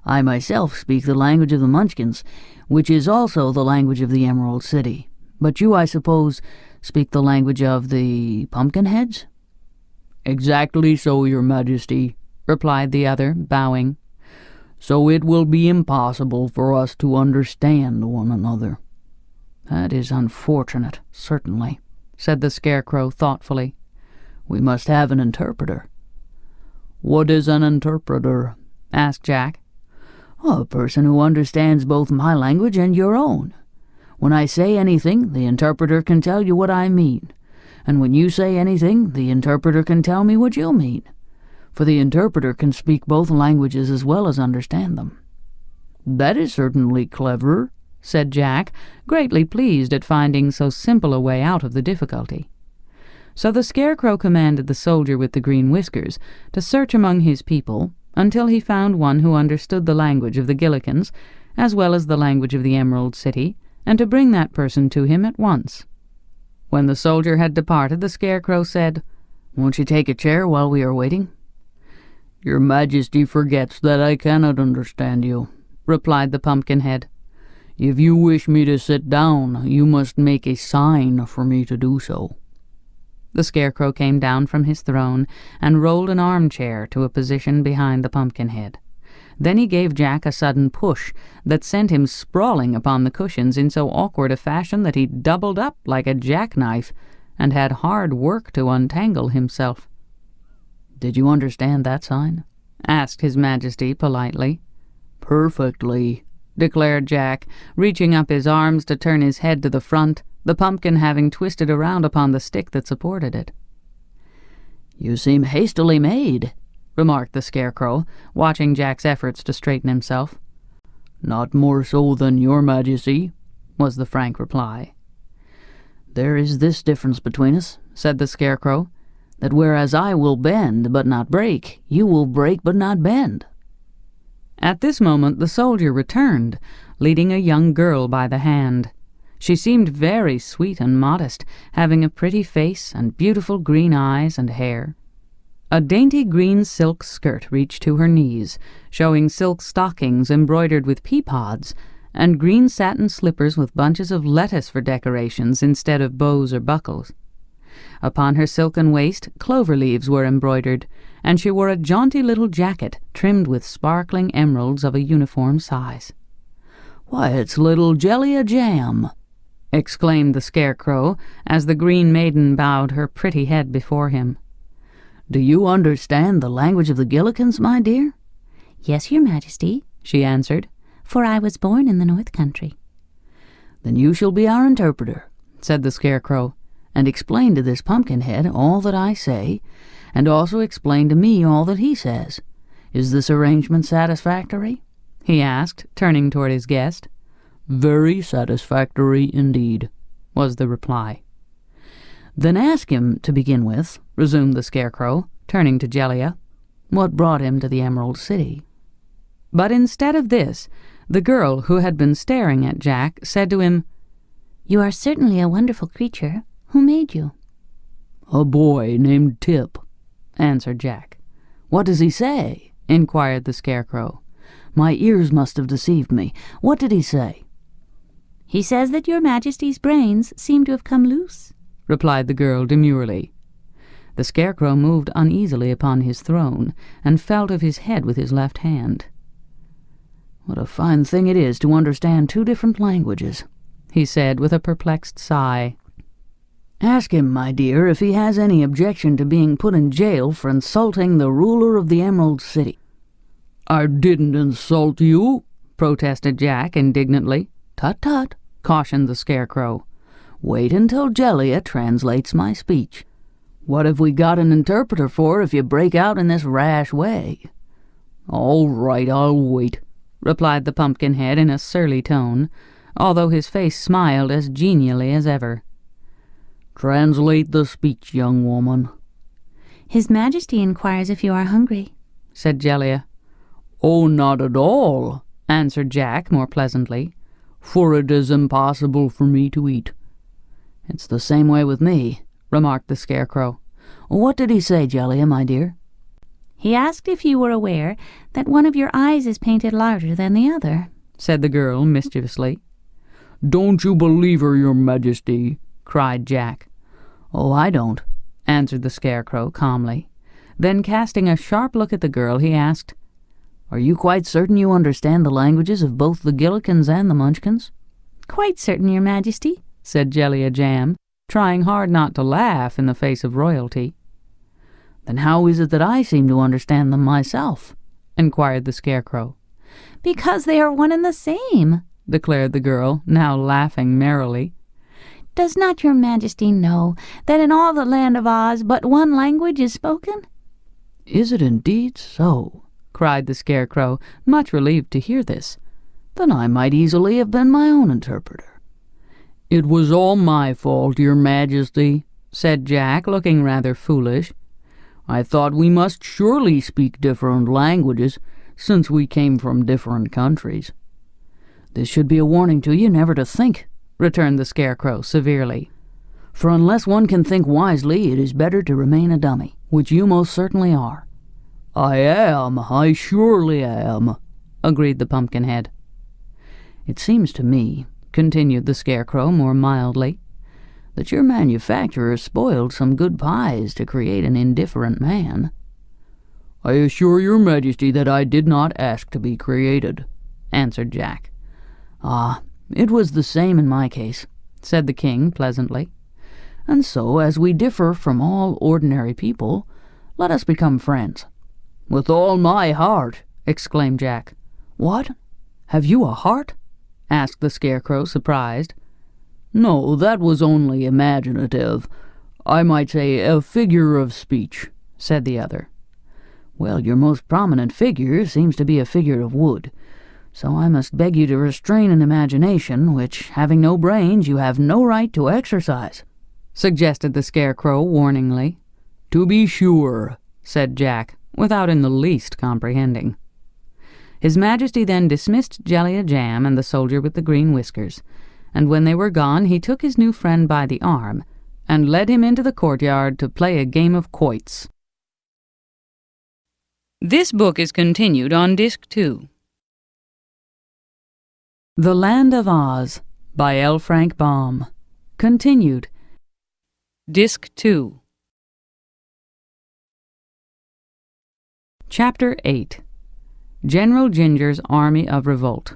"I myself speak the language of the Munchkins, which is also the language of the Emerald City. But you, I suppose, speak the language of the Pumpkinheads?" "Exactly so, your Majesty," replied the other, bowing. "So it will be impossible for us to understand one another." "That is unfortunate, certainly," said the Scarecrow thoughtfully. We must have an interpreter." "What is an interpreter?" asked Jack. "A person who understands both my language and your own. When I say anything, the interpreter can tell you what I mean. And when you say anything, the interpreter can tell me what you mean. For the interpreter can speak both languages as well as understand them." "That is certainly clever," said Jack, greatly pleased at finding so simple a way out of the difficulty. So the Scarecrow commanded the soldier with the green whiskers to search among his people until he found one who understood the language of the Gillikins, as well as the language of the Emerald City, and to bring that person to him at once. When the soldier had departed, the Scarecrow said, "Won't you take a chair while we are waiting?" "Your Majesty forgets that I cannot understand you," replied the Pumpkinhead. "If you wish me to sit down, you must make a sign for me to do so." The Scarecrow came down from his throne and rolled an armchair to a position behind the Pumpkinhead. Then he gave Jack a sudden push that sent him sprawling upon the cushions in so awkward a fashion that he doubled up like a jackknife and had hard work to untangle himself. "Did you understand that sign?" asked His Majesty politely. "Perfectly," declared Jack, reaching up his arms to turn his head to the front, the pumpkin having twisted around upon the stick that supported it. "You seem hastily made," remarked the Scarecrow, watching Jack's efforts to straighten himself. "Not more so than your Majesty," was the frank reply. "There is this difference between us," said the Scarecrow, "that whereas I will bend but not break, you will break but not bend." At this moment the soldier returned, leading a young girl by the hand. She seemed very sweet and modest, having a pretty face and beautiful green eyes and hair. A dainty green silk skirt reached to her knees, showing silk stockings embroidered with pea pods, and green satin slippers with bunches of lettuce for decorations instead of bows or buckles. Upon her silken waist clover leaves were embroidered, and she wore a jaunty little jacket trimmed with sparkling emeralds of a uniform size. "Why, it's little Jellia Jam!" exclaimed the Scarecrow, as the Green Maiden bowed her pretty head before him. "Do you understand the language of the Gillikins, my dear?" "Yes, Your Majesty," she answered, "for I was born in the North Country." "Then you shall be our interpreter," said the Scarecrow, "and explain to this Pumpkinhead all that I say, and also explain to me all that he says. Is this arrangement satisfactory?" he asked, turning toward his guest. "Very satisfactory indeed," was the reply. "Then ask him, to begin with," resumed the Scarecrow, turning to Jellia, "what brought him to the Emerald City." But instead of this, the girl who had been staring at Jack said to him, "You are certainly a wonderful creature. Who made you?" "A boy named Tip," answered Jack. "What does he say?" inquired the Scarecrow. "My ears must have deceived me. What did he say?" "He says that Your Majesty's brains seem to have come loose," replied the girl demurely. The Scarecrow moved uneasily upon his throne and felt of his head with his left hand. "What a fine thing it is to understand two different languages," he said with a perplexed sigh. "Ask him, my dear, if he has any objection to being put in jail for insulting the ruler of the Emerald City." "I didn't insult you," protested Jack indignantly. "Tut, tut," cautioned the Scarecrow. "Wait until Jellia translates my speech. What have we got an interpreter for if you break out in this rash way?" "All right, I'll wait," replied the Pumpkinhead in a surly tone, although his face smiled as genially as ever. "Translate the speech, young woman." "His Majesty inquires if you are hungry," said Jellia. "Oh, not at all," answered Jack more pleasantly, "for it is impossible for me to eat." "It's the same way with me," remarked the Scarecrow. "What did he say, Jellia, my dear?" "He asked if you were aware that one of your eyes is painted larger than the other," said the girl mischievously. "Don't you believe her, Your Majesty," cried Jack. "Oh, I don't," answered the Scarecrow calmly. Then, casting a sharp look at the girl, he asked, "Are you quite certain you understand the languages of both the Gillikins and the Munchkins?" "Quite certain, Your Majesty," said Jellia Jam, trying hard not to laugh in the face of royalty. "Then how is it that I seem to understand them myself?" inquired the Scarecrow. "Because they are one and the same," declared the girl, now laughing merrily. "Does not your Majesty know that in all the land of Oz but one language is spoken?" "Is it indeed so?" cried the Scarecrow, much relieved to hear this. "Then I might easily have been my own interpreter." "It was all my fault, your Majesty," said Jack, looking rather foolish. "I thought we must surely speak different languages, since we came from different countries." "This should be a warning to you never to think," returned the Scarecrow severely. "For unless one can think wisely, it is better to remain a dummy, which you most certainly are." I surely am," agreed the Pumpkinhead. "It seems to me," continued the Scarecrow more mildly, "that your manufacturer spoiled some good pies to create an indifferent man." "I assure your Majesty that I did not ask to be created," answered Jack. "Ah, it was the same in my case," said the king pleasantly. "And so, as we differ from all ordinary people, let us become friends." "With all my heart," exclaimed Jack. "What? Have you a heart?" asked the Scarecrow, surprised. "No, that was only imaginative. I might say a figure of speech," said the other. "Well, your most prominent figure seems to be a figure of wood, so I must beg you to restrain an imagination which, having no brains, you have no right to exercise," suggested the Scarecrow warningly. "To be sure," said Jack, without in the least comprehending. His Majesty then dismissed Jelly-a-Jam and the soldier with the green whiskers, and when they were gone he took his new friend by the arm and led him into the courtyard to play a game of quoits. This book is continued on Disc 2. The Land of Oz by L. Frank Baum. Continued. Disc 2. Chapter 8. General Ginger's Army of Revolt.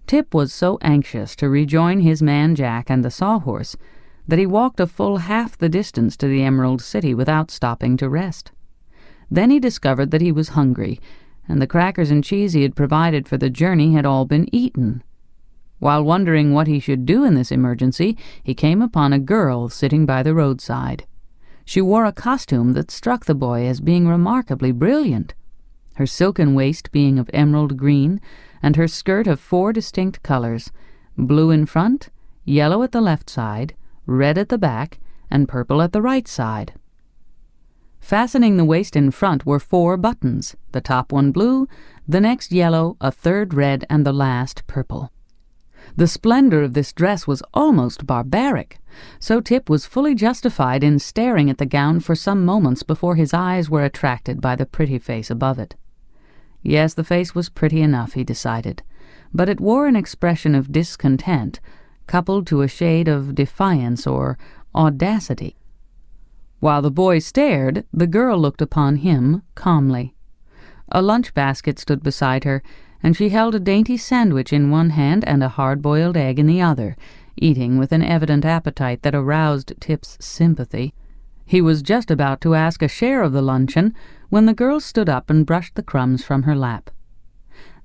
Tip was so anxious to rejoin his man Jack and the Sawhorse that he walked a full half the distance to the Emerald City without stopping to rest. Then he discovered that he was hungry, and the crackers and cheese he had provided for the journey had all been eaten. While wondering what he should do in this emergency, he came upon a girl sitting by the roadside. She wore a costume that struck the boy as being remarkably brilliant, her silken waist being of emerald green, and her skirt of 4 distinct colors, blue in front, yellow at the left side, red at the back, and purple at the right side. Fastening the waist in front were 4 buttons, the top one blue, the next yellow, a third red, and the last purple. The splendor of this dress was almost barbaric, so Tip was fully justified in staring at the gown for some moments before his eyes were attracted by the pretty face above it. Yes, the face was pretty enough, he decided, but it wore an expression of discontent, coupled to a shade of defiance or audacity. While the boy stared, the girl looked upon him calmly. A lunch basket stood beside her, and she held a dainty sandwich in one hand and a hard-boiled egg in the other, eating with an evident appetite that aroused Tip's sympathy. He was just about to ask a share of the luncheon when the girl stood up and brushed the crumbs from her lap.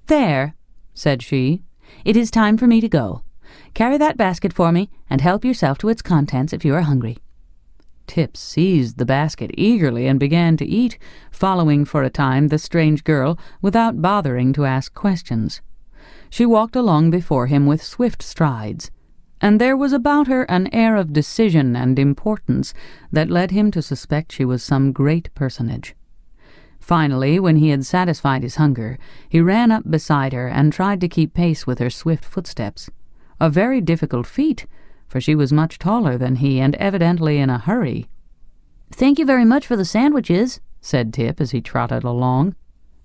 "There," said she, "it is time for me to go. Carry that basket for me, and help yourself to its contents if you are hungry." Tip seized the basket eagerly and began to eat, following for a time the strange girl without bothering to ask questions. She walked along before him with swift strides, and there was about her an air of decision and importance that led him to suspect she was some great personage. Finally, when he had satisfied his hunger, he ran up beside her and tried to keep pace with her swift footsteps. A very difficult feat, for she was much taller than he and evidently in a hurry. "Thank you very much for the sandwiches," said Tip as he trotted along.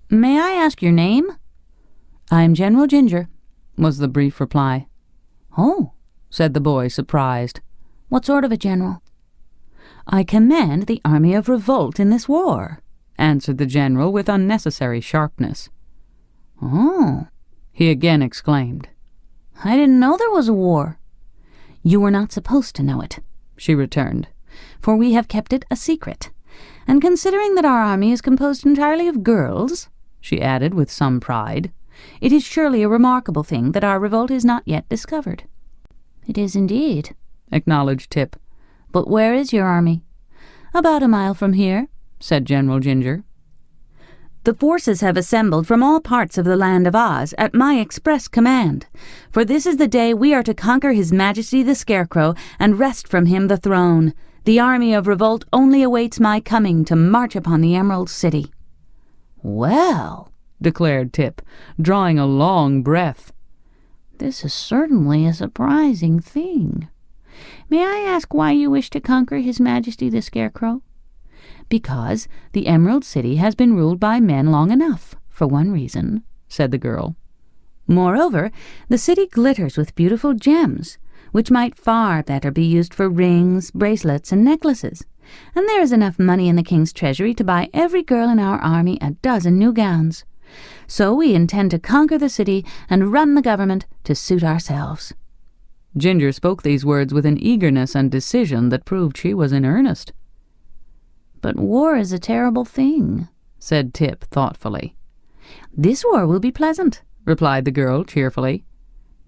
"May I ask your name?" "I'm General Ginger," was the brief reply. "Oh," said the boy, surprised. "What sort of a general?" "I command the Army of Revolt in this war," answered the general with unnecessary sharpness. "Oh," he again exclaimed. "I didn't know there was a war." "You were not supposed to know it," she returned, "for we have kept it a secret, And considering that our army is composed entirely of girls," she added with some pride, "it is surely a remarkable thing that our revolt is not yet discovered." "It is indeed," acknowledged Tip. "But where is your army?" "About a mile from here," said General Ginger. "The forces have assembled from all parts of the land of Oz at my express command, for this is the day we are to conquer His Majesty the Scarecrow and wrest from him the throne. The army of revolt only awaits my coming to march upon the Emerald City." "Well," declared Tip, drawing a long breath, "this is certainly a surprising thing. May I ask why you wish to conquer His Majesty the Scarecrow?" "Because the Emerald City has been ruled by men long enough, for one reason," said the girl. "Moreover, the city glitters with beautiful gems, which might far better be used for rings, bracelets, and necklaces, and there is enough money in the king's treasury to buy every girl in our army a dozen new gowns. So we intend to conquer the city and run the government to suit ourselves." Ginger spoke these words with an eagerness and decision that proved she was in earnest. "But war is a terrible thing," said Tip thoughtfully. "This war will be pleasant," replied the girl cheerfully.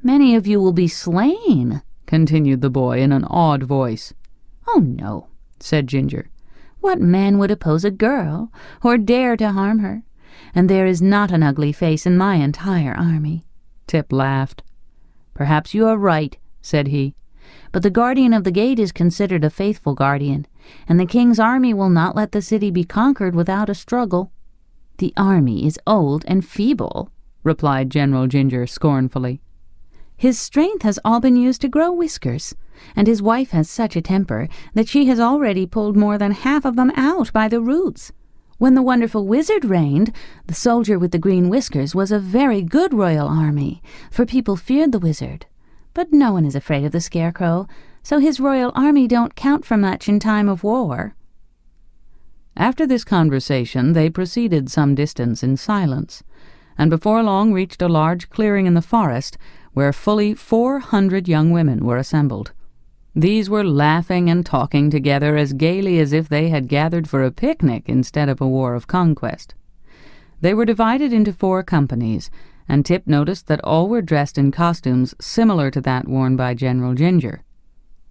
"Many of you will be slain," continued the boy in an awed voice. "Oh, no," said Ginger. "What man would oppose a girl or dare to harm her? And there is not an ugly face in my entire army." Tip laughed. "Perhaps you are right," said he. "But the guardian of the gate is considered a faithful guardian, and the king's army will not let the city be conquered without a struggle." "The army is old and feeble," replied General Ginger scornfully. "His strength has all been used to grow whiskers, and his wife has such a temper that she has already pulled more than half of them out by the roots. When the wonderful wizard reigned, the soldier with the green whiskers was a very good royal army, for people feared the wizard. But no one is afraid of the Scarecrow, so his royal army don't count for much in time of war." After this conversation they proceeded some distance in silence, and before long reached a large clearing in the forest where fully 400 young women were assembled. These were laughing and talking together as gaily as if they had gathered for a picnic instead of a war of conquest. They were divided into 4 companies, and Tip noticed that all were dressed in costumes similar to that worn by General Ginger.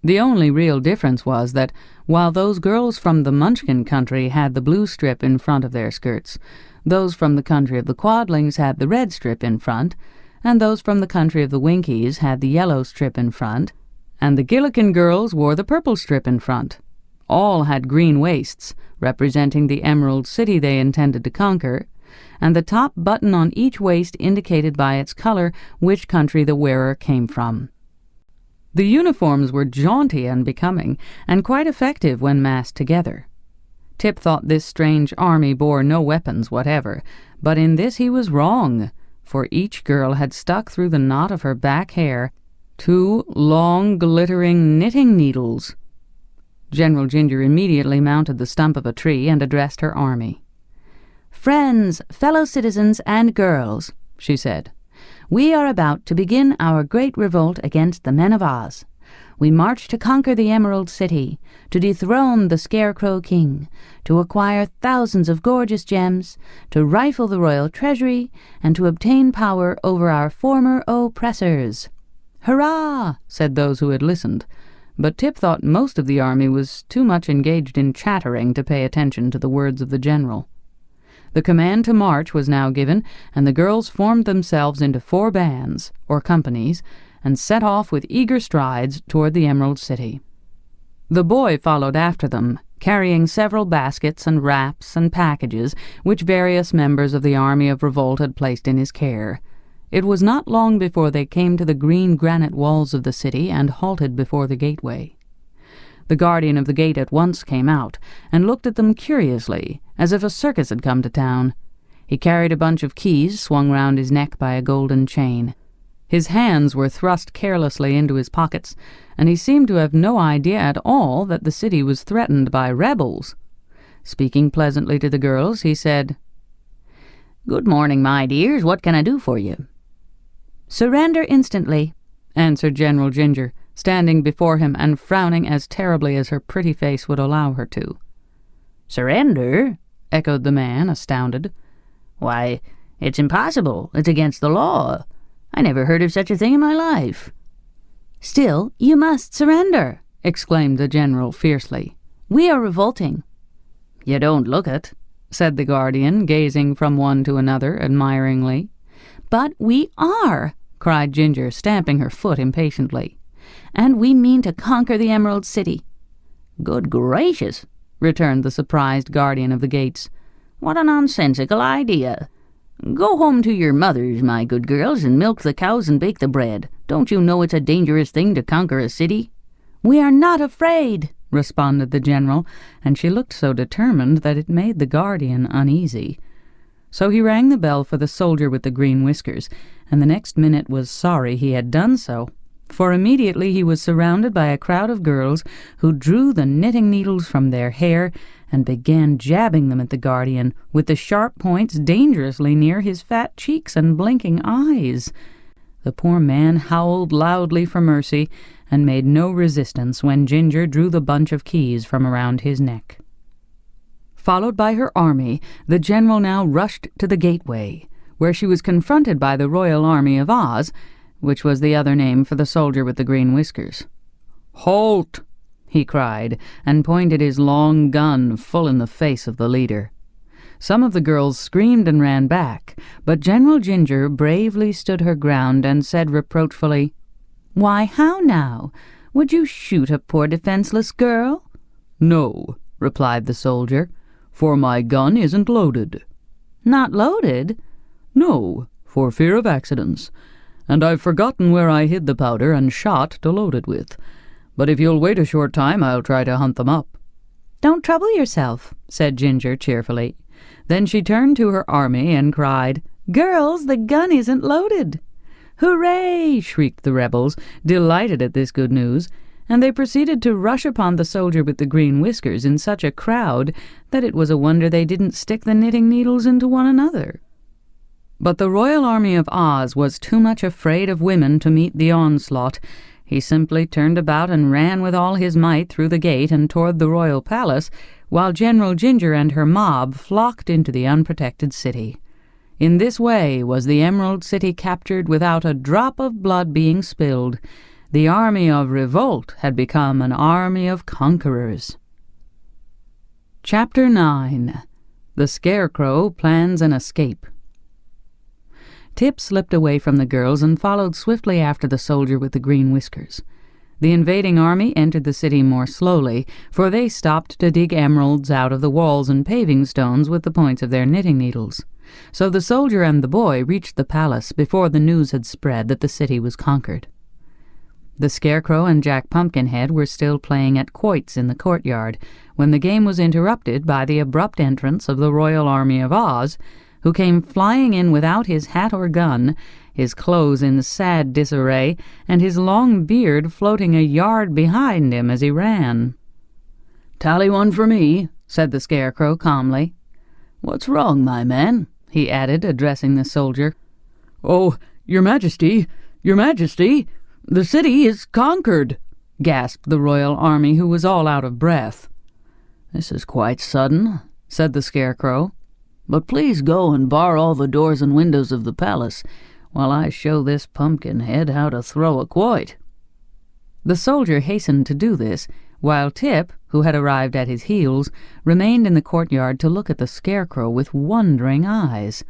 The only real difference was that, while those girls from the Munchkin country had the blue strip in front of their skirts, those from the country of the Quadlings had the red strip in front, and those from the country of the Winkies had the yellow strip in front, and the Gillikin girls wore the purple strip in front. All had green waists, representing the Emerald City they intended to conquer, and the top button on each waist indicated by its color which country the wearer came from. The uniforms were jaunty and becoming, and quite effective when massed together. Tip thought this strange army bore no weapons whatever, but in this he was wrong, for each girl had stuck through the knot of her back hair 2 long, glittering knitting needles. General Ginger immediately mounted the stump of a tree and addressed her army. "Friends, fellow citizens, and girls," she said, "we are about to begin our great revolt against the men of Oz. We march to conquer the Emerald City, to dethrone the Scarecrow King, to acquire thousands of gorgeous gems, to rifle the royal treasury, and to obtain power over our former oppressors." "Hurrah!" said those who had listened, but Tip thought most of the army was too much engaged in chattering to pay attention to the words of the general. The command to march was now given, and the girls formed themselves into 4 bands, or companies, and set off with eager strides toward the Emerald City. The boy followed after them, carrying several baskets and wraps and packages which various members of the army of revolt had placed in his care. It was not long before they came to the green granite walls of the city and halted before the gateway. The guardian of the gate at once came out and looked at them curiously, as if a circus had come to town. He carried a bunch of keys swung round his neck by a golden chain. His hands were thrust carelessly into his pockets, and he seemed to have no idea at all that the city was threatened by rebels. Speaking pleasantly to the girls, he said, "Good morning, my dears. What can I do for you?" "Surrender instantly," answered General Ginger, standing before him and frowning as terribly as her pretty face would allow her to. "Surrender?" echoed the man, astounded. "Why, it's impossible. It's against the law. I never heard of such a thing in my life." "Still, you must surrender," exclaimed the general fiercely. "We are revolting." "You don't look it," said the guardian, gazing from one to another admiringly. "But we are," cried Ginger, stamping her foot impatiently. "And we mean to conquer the Emerald City." "Good gracious," returned the surprised guardian of the gates. "What a nonsensical idea. Go home to your mothers, my good girls, and milk the cows and bake the bread. Don't you know it's a dangerous thing to conquer a city?" "We are not afraid," responded the general, and she looked so determined that it made the guardian uneasy. So he rang the bell for the soldier with the green whiskers, and the next minute was sorry he had done so, for immediately he was surrounded by a crowd of girls who drew the knitting needles from their hair and began jabbing them at the guardian, with the sharp points dangerously near his fat cheeks and blinking eyes. The poor man howled loudly for mercy and made no resistance when Ginger drew the bunch of keys from around his neck. Followed by her army, the general now rushed to the gateway, where she was confronted by the Royal Army of Oz, which was the other name for the soldier with the green whiskers. "Halt!" he cried, and pointed his long gun full in the face of the leader. Some of the girls screamed and ran back, but General Ginger bravely stood her ground and said reproachfully, "Why, how now? Would you shoot a poor defenseless girl?" "No," replied the soldier, "for my gun isn't loaded." "Not loaded?" "No, for fear of accidents, and I've forgotten where I hid the powder and shot to load it with. But if you'll wait a short time, I'll try to hunt them up." "Don't trouble yourself," said Ginger cheerfully. Then she turned to her army and cried, "Girls, the gun isn't loaded." "Hooray!" shrieked the rebels, delighted at this good news, and they proceeded to rush upon the soldier with the green whiskers in such a crowd that it was a wonder they didn't stick the knitting needles into one another. But the Royal Army of Oz was too much afraid of women to meet the onslaught. He simply turned about and ran with all his might through the gate and toward the royal palace, while General Ginger and her mob flocked into the unprotected city. In this way was the Emerald City captured without a drop of blood being spilled. The army of revolt had become an army of conquerors. Chapter 9. The Scarecrow Plans an Escape. Tip slipped away from the girls and followed swiftly after the soldier with the green whiskers. The invading army entered the city more slowly, for they stopped to dig emeralds out of the walls and paving stones with the points of their knitting needles. So the soldier and the boy reached the palace before the news had spread that the city was conquered. The Scarecrow and Jack Pumpkinhead were still playing at quoits in the courtyard when the game was interrupted by the abrupt entrance of the Royal Army of Oz, who came flying in without his hat or gun, his clothes in sad disarray, and his long beard floating a yard behind him as he ran. "Tally one for me," said the Scarecrow calmly. "What's wrong, my man?" he added, addressing the soldier. "Oh, Your Majesty, the city is conquered," gasped the royal army, who was all out of breath. "This is quite sudden," said the Scarecrow. "But please go and bar all the doors and windows of the palace, while I show this Pumpkinhead how to throw a quoit." The soldier hastened to do this, while Tip, who had arrived at his heels, remained in the courtyard to look at the Scarecrow with wondering eyes.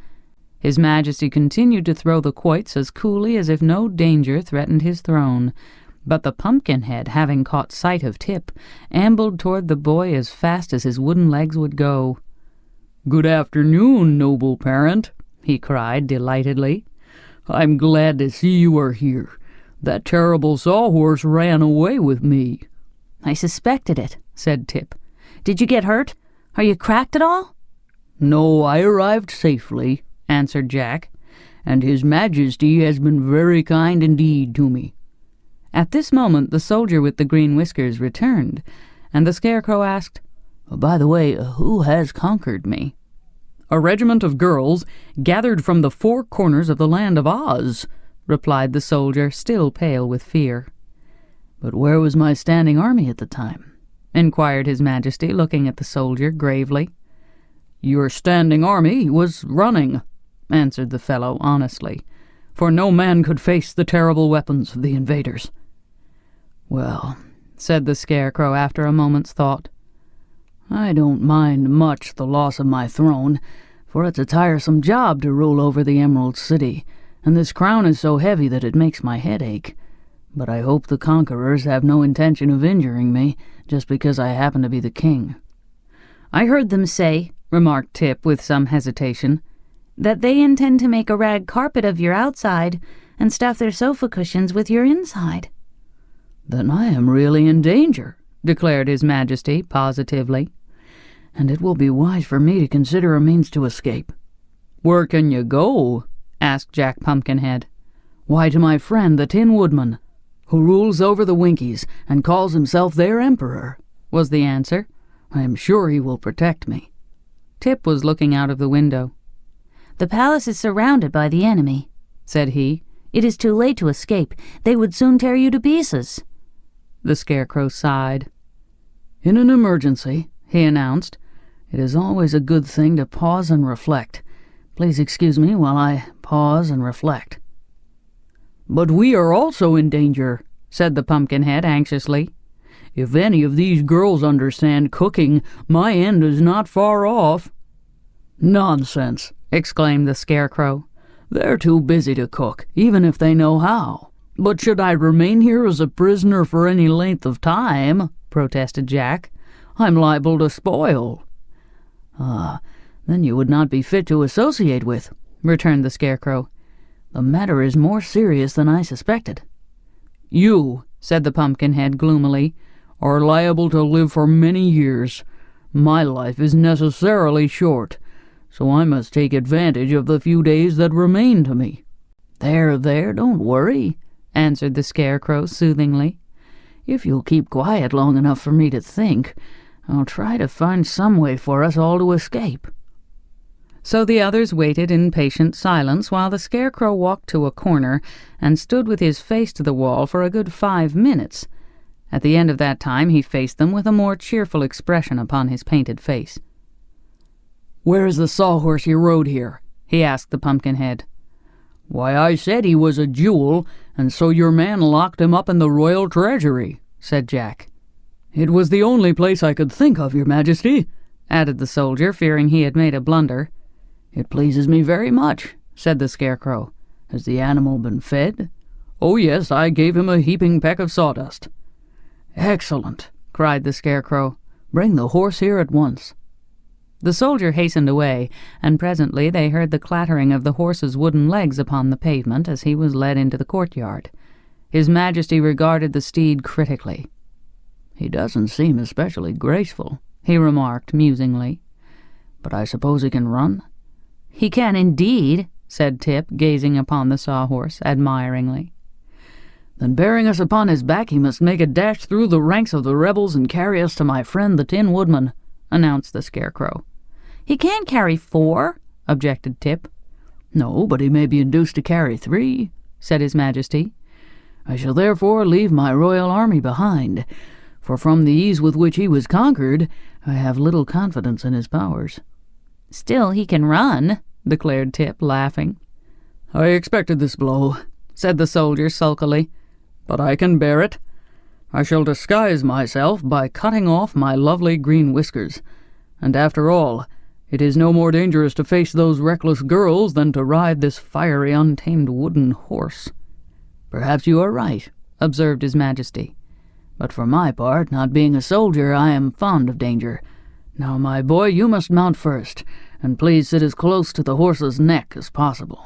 His Majesty continued to throw the quoits as coolly as if no danger threatened his throne, but the Pumpkinhead, having caught sight of Tip, ambled toward the boy as fast as his wooden legs would go. "Good afternoon, noble parent," he cried delightedly. "I'm glad to see you are here. That terrible sawhorse ran away with me." "I suspected it," said Tip. "Did you get hurt? Are you cracked at all?" "No, I arrived safely," answered Jack, "and His Majesty has been very kind indeed to me." At this moment the soldier with the green whiskers returned, and the Scarecrow asked, "By the way, who has conquered me?" "A regiment of girls gathered from the four corners of the land of Oz," replied the soldier, still pale with fear. "But where was my standing army at the time?" inquired His Majesty, looking at the soldier gravely. "Your standing army was running," answered the fellow honestly, "for no man could face the terrible weapons of the invaders." "Well," said the Scarecrow after a moment's thought, "I don't mind much the loss of my throne, for it's a tiresome job to rule over the Emerald City, and this crown is so heavy that it makes my head ache. But I hope the conquerors have no intention of injuring me, just because I happen to be the king." "I heard them say," remarked Tip with some hesitation, "that they intend to make a rag carpet of your outside and stuff their sofa cushions with your inside." "Then I am really in danger," declared His Majesty positively, "and it will be wise for me to consider a means to escape." "Where can you go?" asked Jack Pumpkinhead. "Why, to my friend the Tin Woodman, who rules over the Winkies and calls himself their emperor," was the answer. "I am sure he will protect me." Tip was looking out of the window. "The palace is surrounded by the enemy," said he. "It is too late to escape. They would soon tear you to pieces." The Scarecrow sighed. "In an emergency," he announced, "it is always a good thing to pause and reflect. Please excuse me while I pause and reflect." "But we are also in danger," said the Pumpkinhead anxiously. "If any of these girls understand cooking, my end is not far off." "Nonsense," exclaimed the Scarecrow. "They're too busy to cook, even if they know how." "But should I remain here as a prisoner for any length of time," protested Jack, "I'm liable to spoil." "Ah, then you would not be fit to associate with," returned the Scarecrow. "The matter is more serious than I suspected." "You," said the Pumpkinhead gloomily, "are liable to live for many years. My life is necessarily short, so I must take advantage of the few days that remain to me." There, don't worry," answered the Scarecrow soothingly. "If you'll keep quiet long enough for me to think, I'll try to find some way for us all to escape." So the others waited in patient silence while the Scarecrow walked to a corner and stood with his face to the wall for a good 5 minutes. At the end of that time he faced them with a more cheerful expression upon his painted face. "Where is the sawhorse you rode here?" he asked the Pumpkinhead. "Why, I said he was a jewel, and so your man locked him up in the royal treasury," said Jack. "It was the only place I could think of, Your Majesty," added the soldier, fearing he had made a blunder. "It pleases me very much," said the Scarecrow. "Has the animal been fed?" "Oh, yes, I gave him a heaping peck of sawdust." "Excellent," cried the Scarecrow. "Bring the horse here at once." The soldier hastened away, and presently they heard the clattering of the horse's wooden legs upon the pavement as he was led into the courtyard. His Majesty regarded the steed critically. "He doesn't seem especially graceful," he remarked musingly. "But I suppose he can run?" "He can indeed," said Tip, gazing upon the sawhorse admiringly. "Then bearing us upon his back, he must make a dash through the ranks of the rebels and carry us to my friend the Tin Woodman," announced the Scarecrow. "He can't carry 4, objected Tip. "No, but he may be induced to carry 3, said His Majesty. "I shall therefore leave my royal army behind, for from the ease with which he was conquered, I have little confidence in his powers." "Still, he can run," declared Tip, laughing. "I expected this blow," said the soldier sulkily, "but I can bear it. I shall disguise myself by cutting off my lovely green whiskers, and after all, it is no more dangerous to face those reckless girls than to ride this fiery, untamed wooden horse." "Perhaps you are right," observed His Majesty. "But for my part, not being a soldier, I am fond of danger. Now, my boy, you must mount first, and please sit as close to the horse's neck as possible."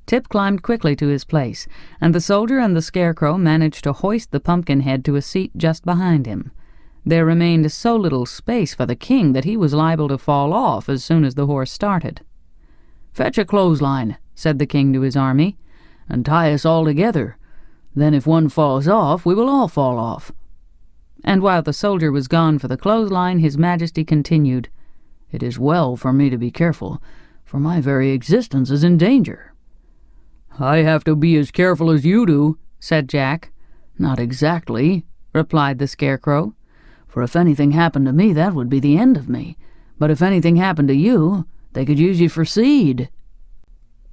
Tip climbed quickly to his place, and the soldier and the Scarecrow managed to hoist the Pumpkinhead to a seat just behind him. There remained so little space for the king that he was liable to fall off as soon as the horse started. "Fetch a clothesline," said the king to his army, "and tie us all together. Then if one falls off, we will all fall off." And while the soldier was gone for the clothesline, His Majesty continued, "It is well for me to be careful, for my very existence is in danger." "I have to be as careful as you do," said Jack. "Not exactly," replied the Scarecrow, for if anything happened to me, that would be the end of me. But if anything happened to you, they could use you for seed."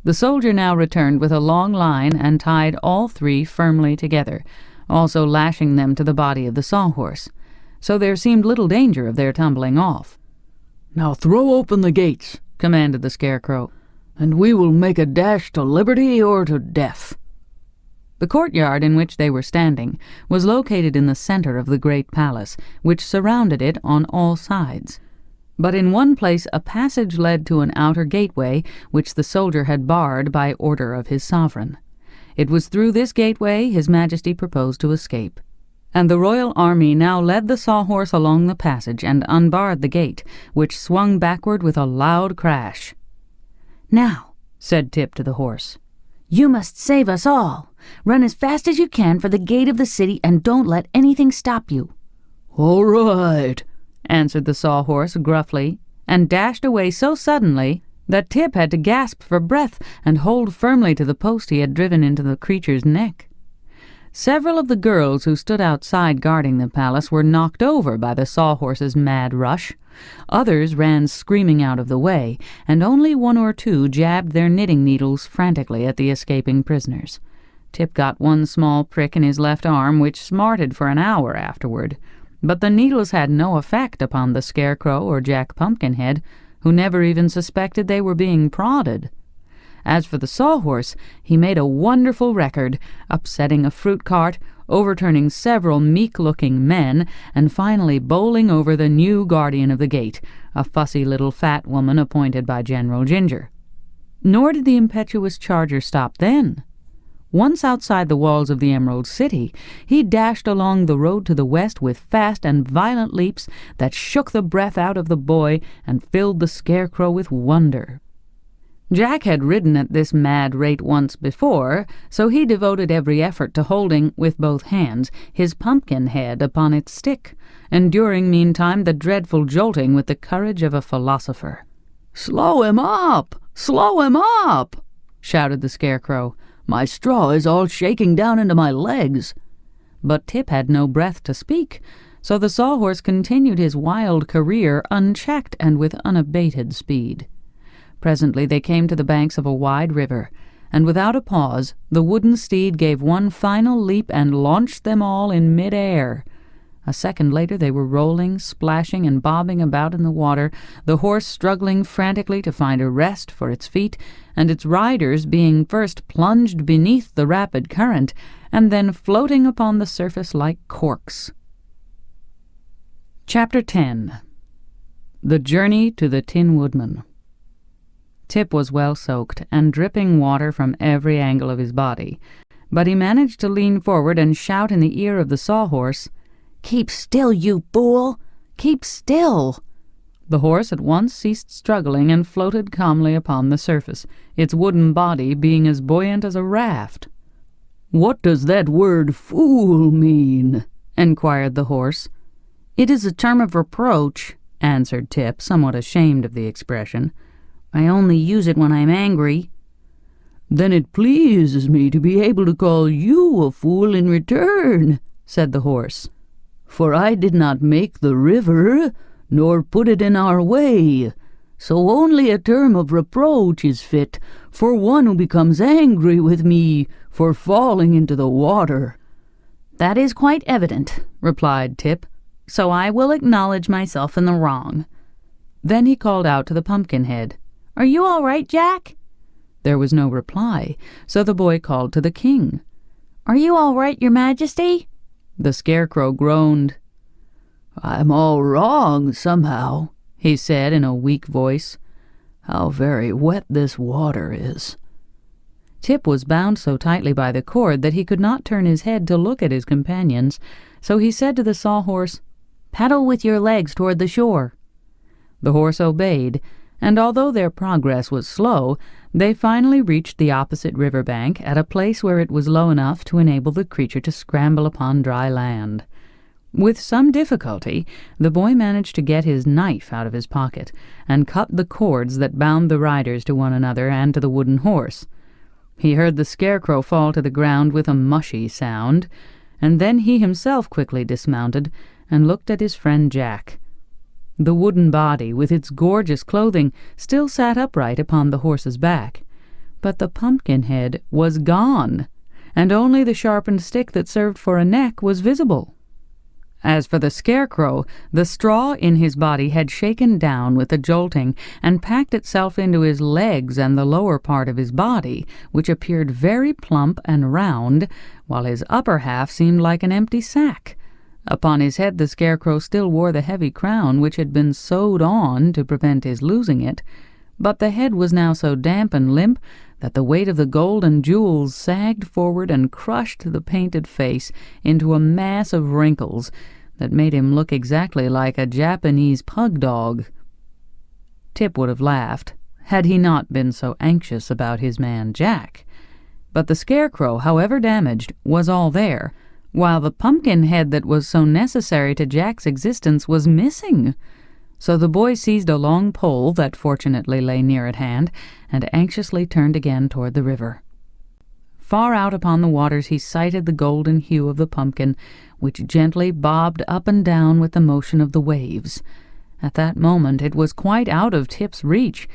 The soldier now returned with a long line and tied all three firmly together, also lashing them to the body of the sawhorse, so there seemed little danger of their tumbling off. "Now throw open the gates," commanded the Scarecrow, "and we will make a dash to liberty or to death." The courtyard in which they were standing was located in the center of the great palace, which surrounded it on all sides. But in one place a passage led to an outer gateway which the soldier had barred by order of his sovereign. It was through this gateway His Majesty proposed to escape, and the royal army now led the sawhorse along the passage and unbarred the gate, which swung backward with a loud crash. "Now," said Tip to the horse, "you must save us all. Run as fast as you can for the gate of the city and don't let anything stop you." "All right," answered the sawhorse gruffly, and dashed away so suddenly that Tip had to gasp for breath and hold firmly to the post he had driven into the creature's neck. Several of the girls who stood outside guarding the palace were knocked over by the sawhorse's mad rush. Others ran screaming out of the way, and only one or two jabbed their knitting needles frantically at the escaping prisoners. Tip got one small prick in his left arm, which smarted for an hour afterward, but the needles had no effect upon the Scarecrow or Jack Pumpkinhead, who never even suspected they were being prodded. As for the sawhorse, he made a wonderful record, upsetting a fruit cart, overturning several meek-looking men, and finally bowling over the new guardian of the gate, a fussy little fat woman appointed by General Ginger. Nor did the impetuous charger stop then. Once outside the walls of the Emerald City, he dashed along the road to the west with fast and violent leaps that shook the breath out of the boy and filled the Scarecrow with wonder. Jack had ridden at this mad rate once before, so he devoted every effort to holding, with both hands, his pumpkin head upon its stick, enduring meantime the dreadful jolting with the courage of a philosopher. "Slow him up! Slow him up!" shouted the Scarecrow. "My straw is all shaking down into my legs." But Tip had no breath to speak, so the sawhorse continued his wild career unchecked and with unabated speed. Presently they came to the banks of a wide river, and without a pause the wooden steed gave one final leap and launched them all in mid-air. A second later they were rolling, splashing, and bobbing about in the water, the horse struggling frantically to find a rest for its feet, and its riders being first plunged beneath the rapid current, and then floating upon the surface like corks. Chapter 10. The Journey to the Tin Woodman. Tip was well soaked, and dripping water from every angle of his body, but he managed to lean forward and shout in the ear of the sawhorse, "Keep still, you fool! Keep still!" The horse at once ceased struggling and floated calmly upon the surface, its wooden body being as buoyant as a raft. "What does that word fool mean?" inquired the horse. "It is a term of reproach," answered Tip, somewhat ashamed of the expression. "I only use it when I'm angry." "Then it pleases me to be able to call you a fool in return," said the horse. "For I did not make the river, nor put it in our way, so only a term of reproach is fit for one who becomes angry with me for falling into the water." "That is quite evident," replied Tip, "so I will acknowledge myself in the wrong." Then he called out to the Pumpkinhead, "Are you all right, Jack?" There was no reply, so the boy called to the king. "Are you all right, Your Majesty?" The Scarecrow groaned. "I'm all wrong somehow," he said in a weak voice. "How very wet this water is." Tip was bound so tightly by the cord that he could not turn his head to look at his companions, so he said to the sawhorse, "Paddle with your legs toward the shore." The horse obeyed, and although their progress was slow, they finally reached the opposite river bank at a place where it was low enough to enable the creature to scramble upon dry land. With some difficulty, the boy managed to get his knife out of his pocket and cut the cords that bound the riders to one another and to the wooden horse. He heard the Scarecrow fall to the ground with a mushy sound, and then he himself quickly dismounted and looked at his friend Jack. The wooden body, with its gorgeous clothing, still sat upright upon the horse's back, but the Pumpkinhead was gone, and only the sharpened stick that served for a neck was visible. As for the Scarecrow, the straw in his body had shaken down with a jolting and packed itself into his legs and the lower part of his body, which appeared very plump and round, while his upper half seemed like an empty sack. Upon his head the Scarecrow still wore the heavy crown which had been sewed on to prevent his losing it, but the head was now so damp and limp that the weight of the gold and jewels sagged forward and crushed the painted face into a mass of wrinkles that made him look exactly like a Japanese pug dog. Tip would have laughed had he not been so anxious about his man Jack. But the Scarecrow, however damaged, was all there, while the Pumpkinhead that was so necessary to Jack's existence was missing. So the boy seized a long pole that fortunately lay near at hand and anxiously turned again toward the river. Far out upon the waters he sighted the golden hue of the pumpkin, which gently bobbed up and down with the motion of the waves. At that moment it was quite out of Tip's reach,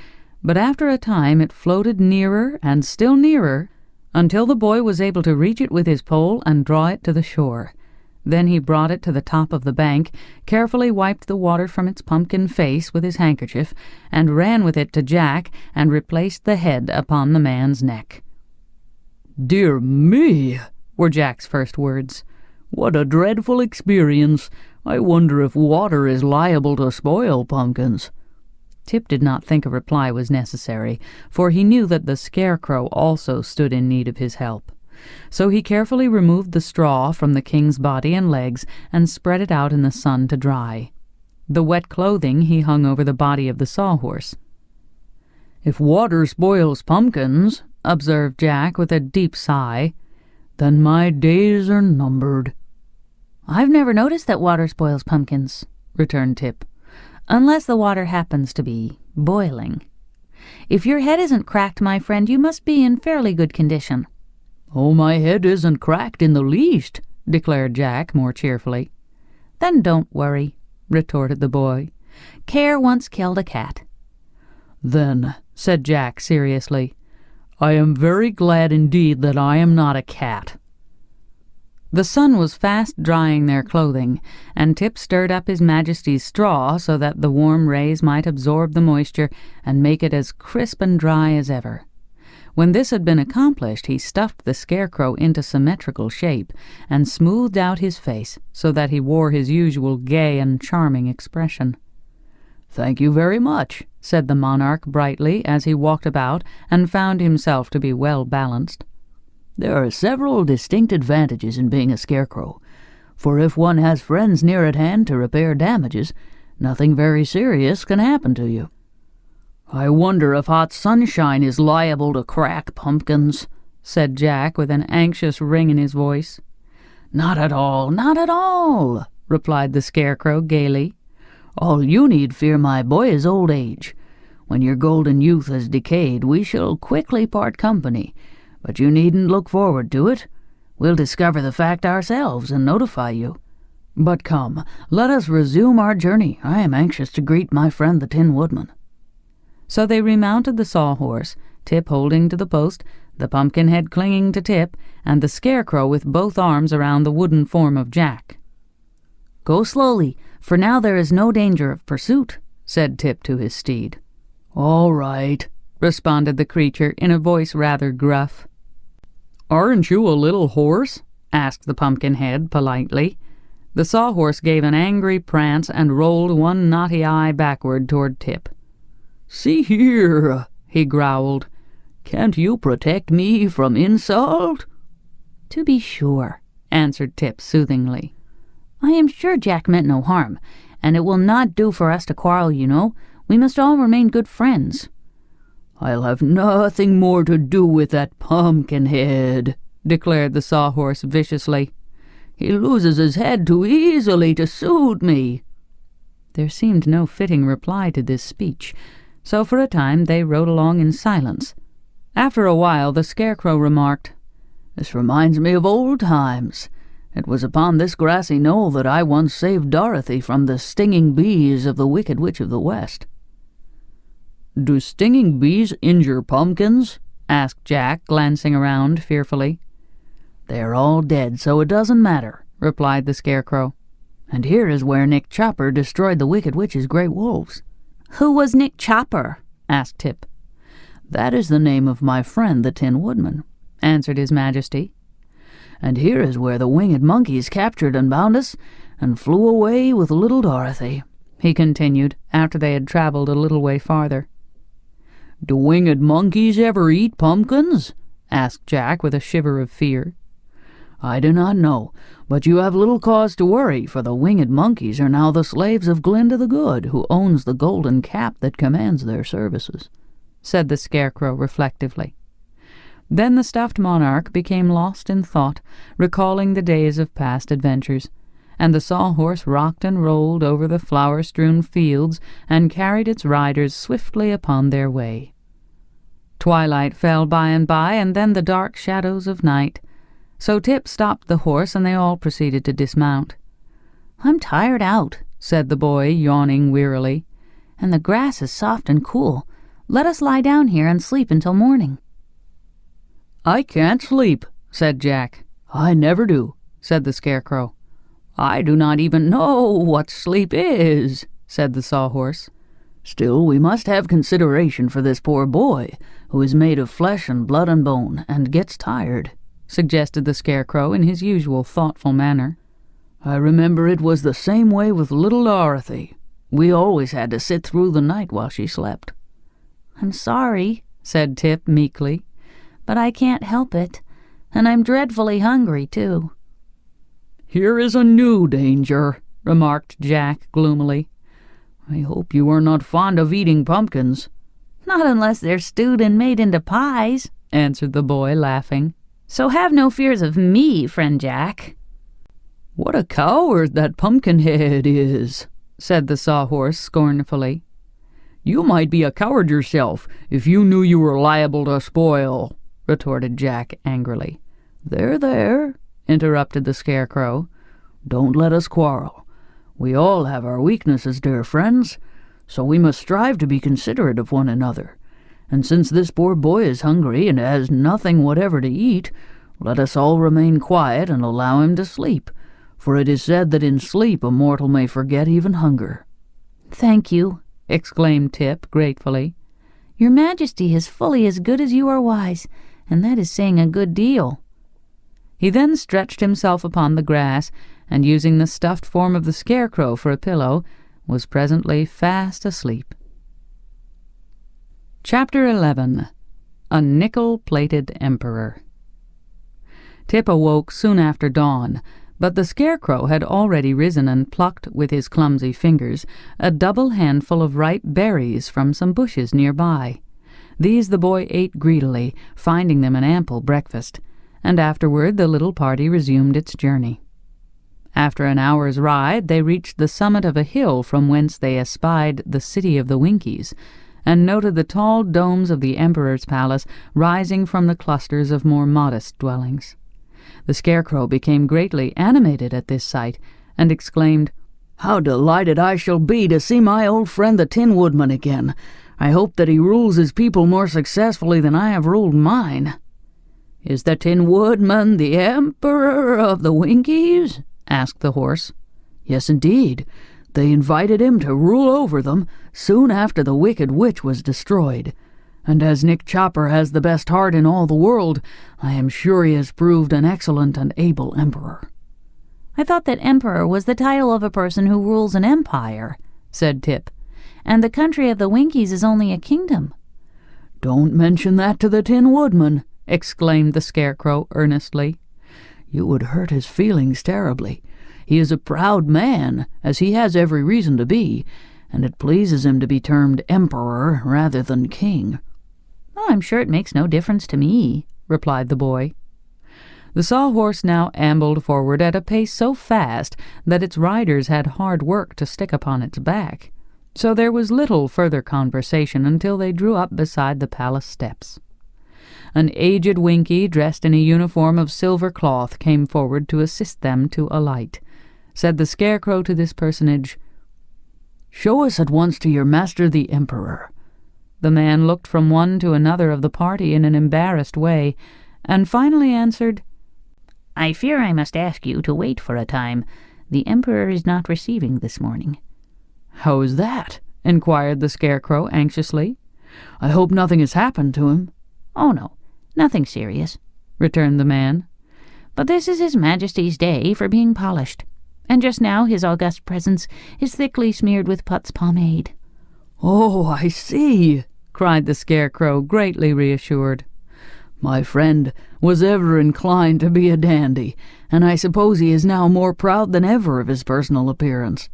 but after a time it floated nearer and still nearer, until the boy was able to reach it with his pole and draw it to the shore. Then he brought it to the top of the bank, carefully wiped the water from its pumpkin face with his handkerchief, and ran with it to Jack and replaced the head upon the man's neck. "Dear me," were Jack's first words. "What a dreadful experience. I wonder if water is liable to spoil pumpkins." Tip did not think a reply was necessary, for he knew that the Scarecrow also stood in need of his help. So he carefully removed the straw from the king's body and legs and spread it out in the sun to dry. The wet clothing he hung over the body of the sawhorse. "If water spoils pumpkins," observed Jack with a deep sigh, "then my days are numbered." "I've never noticed that water spoils pumpkins," returned Tip, "unless the water happens to be boiling. If your head isn't cracked, my friend, you must be in fairly good condition." "Oh, my head isn't cracked in the least," declared Jack more cheerfully. "Then don't worry," retorted the boy. "Care once killed a cat." "Then," said Jack seriously, "I am very glad indeed that I am not a cat." The sun was fast drying their clothing, and Tip stirred up His Majesty's straw so that the warm rays might absorb the moisture and make it as crisp and dry as ever. When this had been accomplished, he stuffed the Scarecrow into symmetrical shape and smoothed out his face so that he wore his usual gay and charming expression. "Thank you very much," said the monarch brightly as he walked about and found himself to be well balanced. "There are several distinct advantages in being a Scarecrow, for if one has friends near at hand to repair damages, nothing very serious can happen to you." "I wonder if hot sunshine is liable to crack pumpkins," said Jack with an anxious ring in his voice. "Not at all, not at all," replied the Scarecrow gaily. "All you need fear, my boy, is old age. When your golden youth has decayed, we shall quickly part company, but you needn't look forward to it. We'll discover the fact ourselves and notify you. But come, let us resume our journey. I am anxious to greet my friend the Tin Woodman." So they remounted the sawhorse, Tip holding to the post, the Pumpkinhead clinging to Tip, and the Scarecrow with both arms around the wooden form of Jack. "Go slowly, for now there is no danger of pursuit," said Tip to his steed. "All right," responded the creature in a voice rather gruff. "Aren't you a little horse?" asked the Pumpkinhead politely. The sawhorse gave an angry prance and rolled one knotty eye backward toward Tip. "See here," he growled, "can't you protect me from insult?" "To be sure," answered Tip soothingly. "I am sure Jack meant no harm, and it will not do for us to quarrel, you know. We must all remain good friends." "I'll have nothing more to do with that Pumpkinhead," declared the sawhorse viciously. "He loses his head too easily to suit me." There seemed no fitting reply to this speech, so for a time they rode along in silence. After a while the Scarecrow remarked, "This reminds me of old times. It was upon this grassy knoll that I once saved Dorothy from the stinging bees of the Wicked Witch of the West." "Do stinging bees injure pumpkins?" asked Jack, glancing around fearfully. "They're all dead, so it doesn't matter," replied the Scarecrow. "And here is where Nick Chopper destroyed the Wicked Witch's great wolves." "Who was Nick Chopper?" asked Tip. "That is the name of my friend the Tin Woodman," answered His Majesty. "And here is where the winged monkeys captured and bound us, and flew away with little Dorothy," he continued, after they had traveled a little way farther. "Do winged monkeys ever eat pumpkins?" asked Jack with a shiver of fear. "I do not know, but you have little cause to worry, for the winged monkeys are now the slaves of Glinda the Good, who owns the golden cap that commands their services," said the Scarecrow reflectively. Then the stuffed monarch became lost in thought, recalling the days of past adventures, and the sawhorse rocked and rolled over the flower-strewn fields and carried its riders swiftly upon their way. Twilight fell by, and then the dark shadows of night. So Tip stopped the horse, and they all proceeded to dismount. "I'm tired out," said the boy, yawning wearily, "and the grass is soft and cool. Let us lie down here and sleep until morning." "I can't sleep," said Jack. "I never do," said the Scarecrow. "I do not even know what sleep is," said the Sawhorse. "Still, we must have consideration for this poor boy, who is made of flesh and blood and bone, and gets tired," suggested the Scarecrow in his usual thoughtful manner. "I remember it was the same way with little Dorothy. We always had to sit through the night while she slept." "I'm sorry," said Tip meekly, "but I can't help it, and I'm dreadfully hungry, too." "Here is a new danger," remarked Jack gloomily. "I hope you are not fond of eating pumpkins." "Not unless they're stewed and made into pies," answered the boy, laughing. "So have no fears of me, friend Jack." "What a coward that Pumpkinhead is," said the Sawhorse scornfully. "You might be a coward yourself if you knew you were liable to spoil," retorted Jack angrily. There, interrupted the Scarecrow. "Don't let us quarrel. We all have our weaknesses, dear friends, so we must strive to be considerate of one another. And since this poor boy is hungry and has nothing whatever to eat, let us all remain quiet and allow him to sleep, for it is said that in sleep a mortal may forget even hunger." "Thank you," exclaimed Tip gratefully. "Your Majesty is fully as good as you are wise, and that is saying a good deal." He then stretched himself upon the grass, and using the stuffed form of the Scarecrow for a pillow, was presently fast asleep. Chapter 11. A Nickel-Plated Emperor. Tip awoke soon after dawn, but the Scarecrow had already risen and plucked, with his clumsy fingers, a double handful of ripe berries from some bushes nearby. These the boy ate greedily, finding them an ample breakfast, and afterward the little party resumed its journey. After an hour's ride, they reached the summit of a hill from whence they espied the city of the Winkies, and noted the tall domes of the Emperor's palace rising from the clusters of more modest dwellings. The Scarecrow became greatly animated at this sight, and exclaimed, "How delighted I shall be to see my old friend the Tin Woodman again! I hope that he rules his people more successfully than I have ruled mine." "Is the Tin Woodman the Emperor of the Winkies?" asked the horse. "Yes, indeed. They invited him to rule over them soon after the Wicked Witch was destroyed. And as Nick Chopper has the best heart in all the world, I am sure he has proved an excellent and able emperor." "I thought that emperor was the title of a person who rules an empire," said Tip, "and the country of the Winkies is only a kingdom." "Don't mention that to the Tin Woodman," exclaimed the Scarecrow earnestly. "You would hurt his feelings terribly. He is a proud man, as he has every reason to be, and it pleases him to be termed emperor rather than king." "Oh, I'm sure it makes no difference to me," replied the boy. The Sawhorse now ambled forward at a pace so fast that its riders had hard work to stick upon its back, so there was little further conversation until they drew up beside the palace steps. an aged Winkie dressed in a uniform of silver cloth came forward to assist them to alight. Said the Scarecrow to this personage, "Show us at once to your master the Emperor." The man looked from one to another of the party in an embarrassed way, and finally answered, "I fear I must ask you to wait for a time. The Emperor is not receiving this morning." "How is that?" inquired the Scarecrow anxiously. "I hope nothing has happened to him." "Oh, no, nothing serious," returned the man. "But this is His Majesty's day for being polished, and just now his august presence is thickly smeared with Putz pomade." "Oh, I see," cried the Scarecrow, greatly reassured. "My friend was ever inclined to be a dandy, and I suppose he is now more proud than ever of his personal appearance."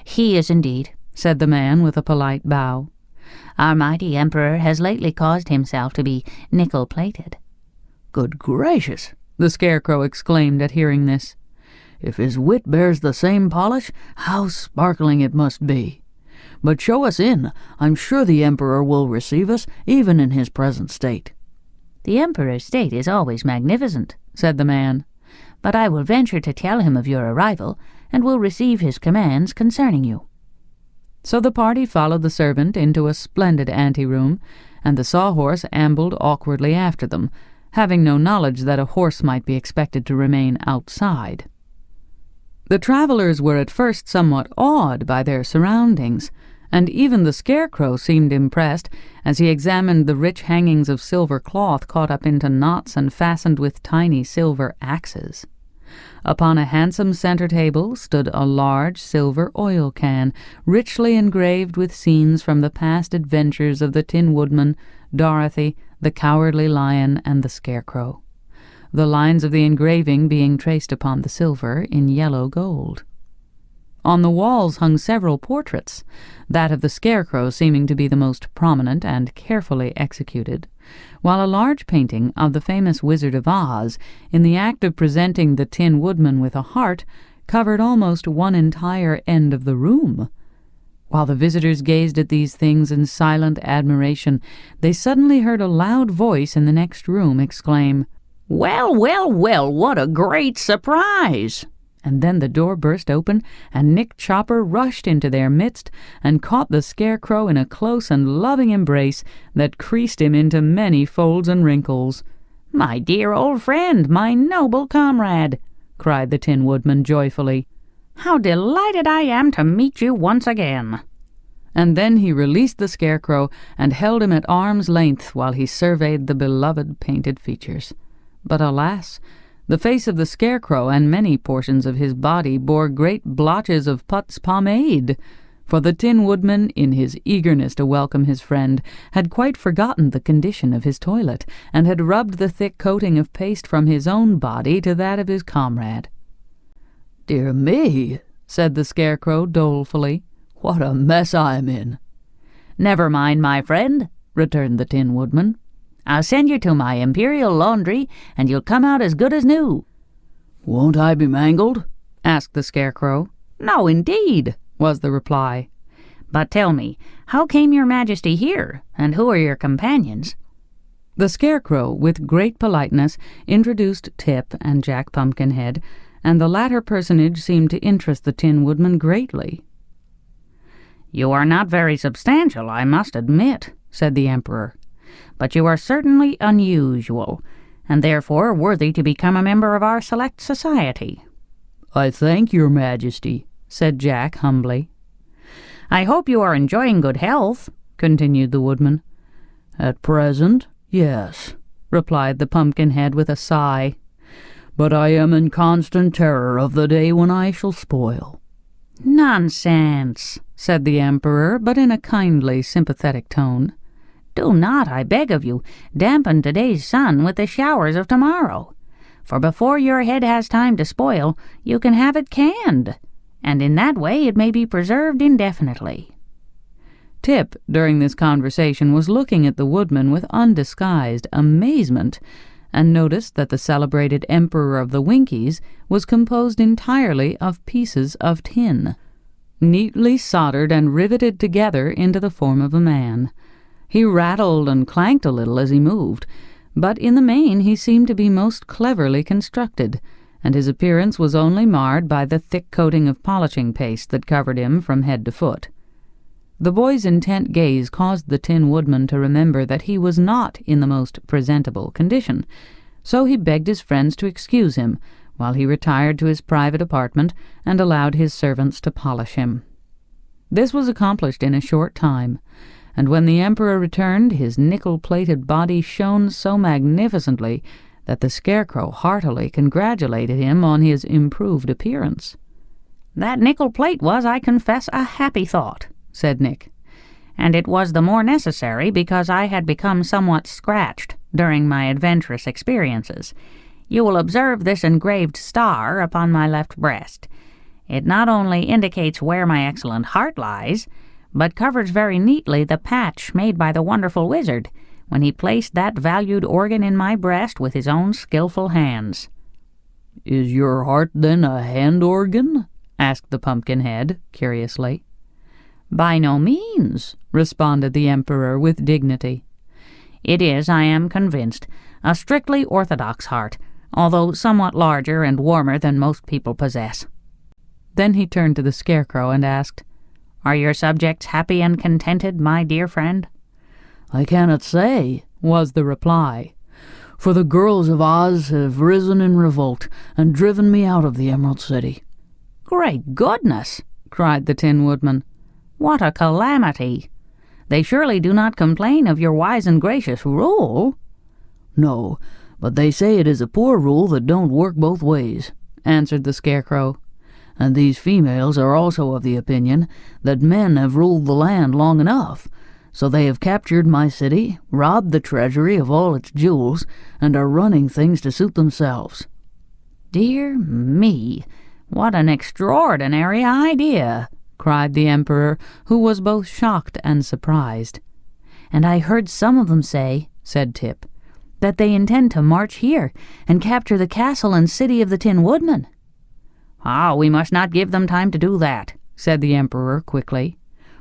"He is indeed," said the man with a polite bow. "Our mighty Emperor has lately caused himself to be nickel-plated." "Good gracious!" the Scarecrow exclaimed at hearing this. "If his wit bears the same polish, how sparkling it must be! But show us in. I'm sure the Emperor will receive us, even in his present state." "The Emperor's state is always magnificent," said the man. "But I will venture to tell him of your arrival, and will receive his commands concerning you." So the party followed the servant into a splendid anteroom, and the Sawhorse ambled awkwardly after them, having no knowledge that a horse might be expected to remain outside. The travelers were at first somewhat awed by their surroundings, and even the Scarecrow seemed impressed as he examined the rich hangings of silver cloth caught up into knots and fastened with tiny silver axes. Upon a handsome center table stood a large silver oil can, richly engraved with scenes from the past adventures of the Tin Woodman, Dorothy, the Cowardly Lion, and the Scarecrow, the lines of the engraving being traced upon the silver in yellow gold. On the walls hung several portraits, that of the Scarecrow seeming to be the most prominent and carefully executed, while a large painting of the famous Wizard of Oz, in the act of presenting the Tin Woodman with a heart, covered almost one entire end of the room. While the visitors gazed at these things in silent admiration, they suddenly heard a loud voice in the next room exclaim, "Well, well, well, what a great surprise!" And then the door burst open, and Nick Chopper rushed into their midst and caught the Scarecrow in a close and loving embrace that creased him into many folds and wrinkles. "My dear old friend, my noble comrade!" cried the Tin Woodman joyfully. "How delighted I am to meet you once again!" And then he released the Scarecrow and held him at arm's length while he surveyed the beloved painted features. But alas! The face of the Scarecrow and many portions of his body bore great blotches of Putz pomade, for the Tin Woodman, in his eagerness to welcome his friend, had quite forgotten the condition of his toilet, and had rubbed the thick coating of paste from his own body to that of his comrade. "Dear me," said the Scarecrow dolefully, "what a mess I'm in." "Never mind, my friend," returned the Tin Woodman. "I'll send you to my imperial laundry, and you'll come out as good as new." "Won't I be mangled?" asked the Scarecrow. "No, indeed," was the reply. "But tell me, how came your Majesty here, and who are your companions?" The Scarecrow, with great politeness, introduced Tip and Jack Pumpkinhead, and the latter personage seemed to interest the Tin Woodman greatly. "You are not very substantial, I must admit," said the Emperor. "But you are certainly unusual, and therefore worthy to become a member of our select society." "I thank your Majesty," said Jack humbly. "I hope you are enjoying good health," continued the Woodman. "At present, yes," replied the Pumpkinhead with a sigh. "But I am in constant terror of the day when I shall spoil." "Nonsense," said the Emperor, but in a kindly, sympathetic tone. "Do not, I beg of you, dampen today's sun with the showers of tomorrow, for before your head has time to spoil, you can have it canned, and in that way it may be preserved indefinitely." Tip, during this conversation, was looking at the Woodman with undisguised amazement, and noticed that the celebrated Emperor of the Winkies was composed entirely of pieces of tin, neatly soldered and riveted together into the form of a man. He rattled and clanked a little as he moved, but in the main he seemed to be most cleverly constructed, and his appearance was only marred by the thick coating of polishing paste that covered him from head to foot. The boy's intent gaze caused the Tin Woodman to remember that he was not in the most presentable condition, so he begged his friends to excuse him, while he retired to his private apartment and allowed his servants to polish him. This was accomplished in a short time, and when the Emperor returned, his nickel-plated body shone so magnificently that the Scarecrow heartily congratulated him on his improved appearance. "That nickel plate was, I confess, a happy thought," said Nick, "and it was the more necessary because I had become somewhat scratched during my adventurous experiences. You will observe this engraved star upon my left breast. It not only indicates where my excellent heart lies, but covers very neatly the patch made by the wonderful wizard when he placed that valued organ in my breast with his own skillful hands." "Is your heart, then, a hand organ?" asked the Pumpkinhead, curiously. "By no means," responded the Emperor with dignity. "It is, I am convinced, a strictly orthodox heart, although somewhat larger and warmer than most people possess." Then he turned to the Scarecrow and asked, "Are your subjects happy and contented, my dear friend?" "I cannot say," was the reply, "for the girls of Oz have risen in revolt and driven me out of the Emerald City." "Great goodness!" cried the Tin Woodman. "What a calamity! They surely do not complain of your wise and gracious rule?" "No, but they say it is a poor rule that don't work both ways," answered the Scarecrow. "And these females are also of the opinion that men have ruled the land long enough, so they have captured my city, robbed the treasury of all its jewels, and are running things to suit themselves." "Dear me, what an extraordinary idea!" cried the Emperor, who was both shocked and surprised. "And I heard some of them say," said Tip, "that they intend to march here and capture the castle and city of the Tin Woodman." "Ah, we must not give them time to do that," said the Emperor quickly.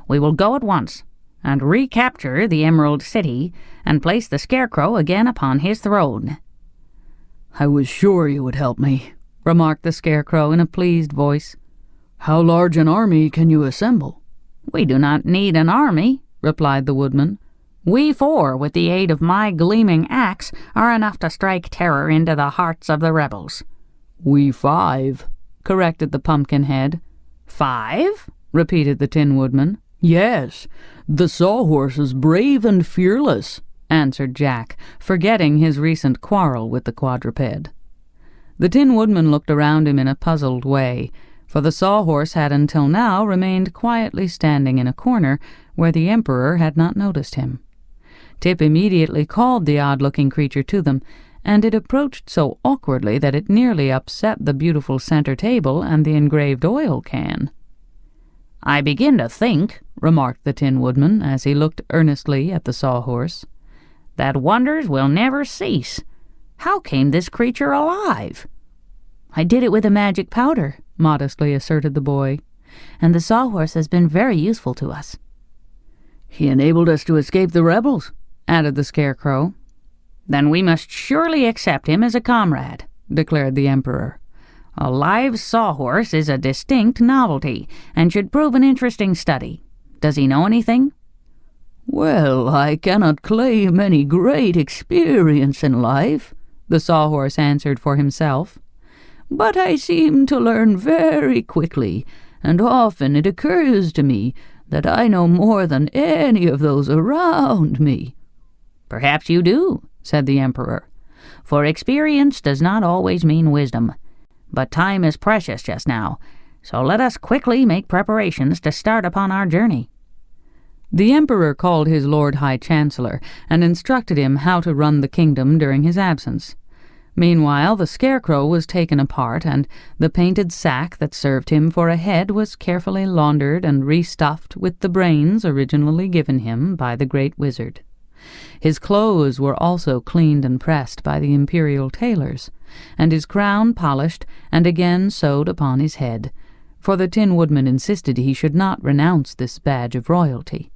"We will go at once and recapture the Emerald City and place the Scarecrow again upon his throne." "I was sure you would help me," remarked the Scarecrow in a pleased voice. "How large an army can you assemble?" "We do not need an army," replied the Woodman. "We four, with the aid of my gleaming axe, are enough to strike terror into the hearts of the rebels." "We 5, corrected the Pumpkinhead. "5?" repeated the Tin Woodman. "Yes, the Sawhorse is brave and fearless," answered Jack, forgetting his recent quarrel with the quadruped. The Tin Woodman looked around him in a puzzled way, for the Sawhorse had until now remained quietly standing in a corner where the Emperor had not noticed him. Tip immediately called the odd-looking creature to them, and it approached so awkwardly that it nearly upset the beautiful center table and the engraved oil can. "I begin to think," remarked the Tin Woodman as he looked earnestly at the Sawhorse, "that wonders will never cease. How came this creature alive?" "I did it with a magic powder," modestly asserted the boy, "and the Sawhorse has been very useful to us." "He enabled us to escape the rebels," added the Scarecrow. "Then we must surely accept him as a comrade," declared the Emperor. "A live Sawhorse is a distinct novelty, and should prove an interesting study. Does he know anything?" "Well, I cannot claim any great experience in life," the Sawhorse answered for himself. "But I seem to learn very quickly, and often it occurs to me that I know more than any of those around me." "Perhaps you do," said the Emperor, "for experience does not always mean wisdom. But time is precious just now, so let us quickly make preparations to start upon our journey." The Emperor called his Lord High Chancellor and instructed him how to run the kingdom during his absence. Meanwhile, the Scarecrow was taken apart, and the painted sack that served him for a head was carefully laundered and restuffed with the brains originally given him by the great wizard. His clothes were also cleaned and pressed by the imperial tailors, and his crown polished and again sewed upon his head, for the Tin Woodman insisted he should not renounce this badge of royalty.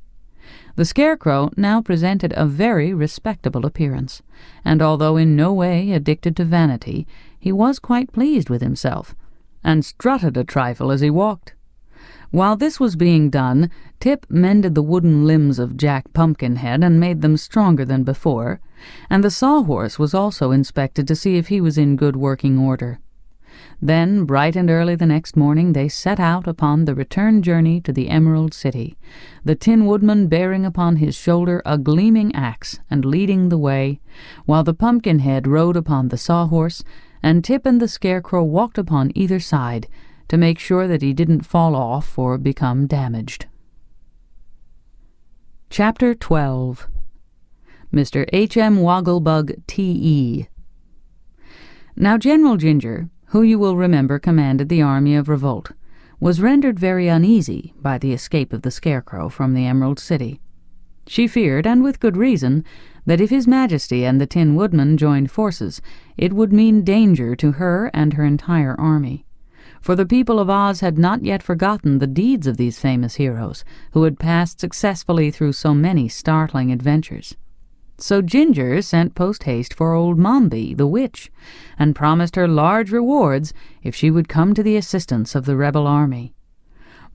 The Scarecrow now presented a very respectable appearance, and although in no way addicted to vanity, he was quite pleased with himself, and strutted a trifle as he walked. While this was being done, Tip mended the wooden limbs of Jack Pumpkinhead and made them stronger than before, and the Sawhorse was also inspected to see if he was in good working order. Then, bright and early the next morning, they set out upon the return journey to the Emerald City, the Tin Woodman bearing upon his shoulder a gleaming axe and leading the way, while the Pumpkinhead rode upon the Sawhorse, and Tip and the Scarecrow walked upon either side, to make sure that he didn't fall off or become damaged. Chapter 12. Mr. H.M. Wogglebug, T.E. Now General Ginger, who you will remember commanded the army of revolt, was rendered very uneasy by the escape of the Scarecrow from the Emerald City. She feared, and with good reason, that if His Majesty and the Tin Woodman joined forces, it would mean danger to her and her entire army. For the people of Oz had not yet forgotten the deeds of these famous heroes, who had passed successfully through so many startling adventures. So Ginger sent post-haste for old Mombi, the witch, and promised her large rewards if she would come to the assistance of the rebel army.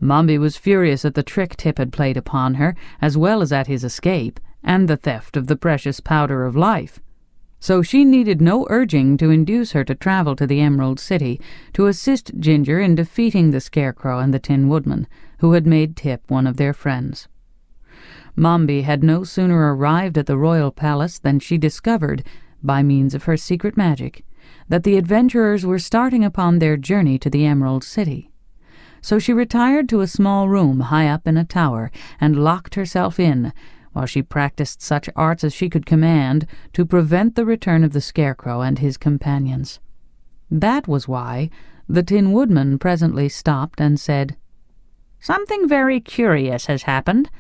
Mombi was furious at the trick Tip had played upon her, as well as at his escape, and the theft of the precious Powder of Life. So she needed no urging to induce her to travel to the Emerald City to assist Ginger in defeating the Scarecrow and the Tin Woodman, who had made Tip one of their friends. Mombi had no sooner arrived at the royal palace than she discovered, by means of her secret magic, that the adventurers were starting upon their journey to the Emerald City. So she retired to a small room high up in a tower and locked herself in, while she practiced such arts as she could command to prevent the return of the Scarecrow and his companions. That was why the Tin Woodman presently stopped and said, "Something very curious has happened.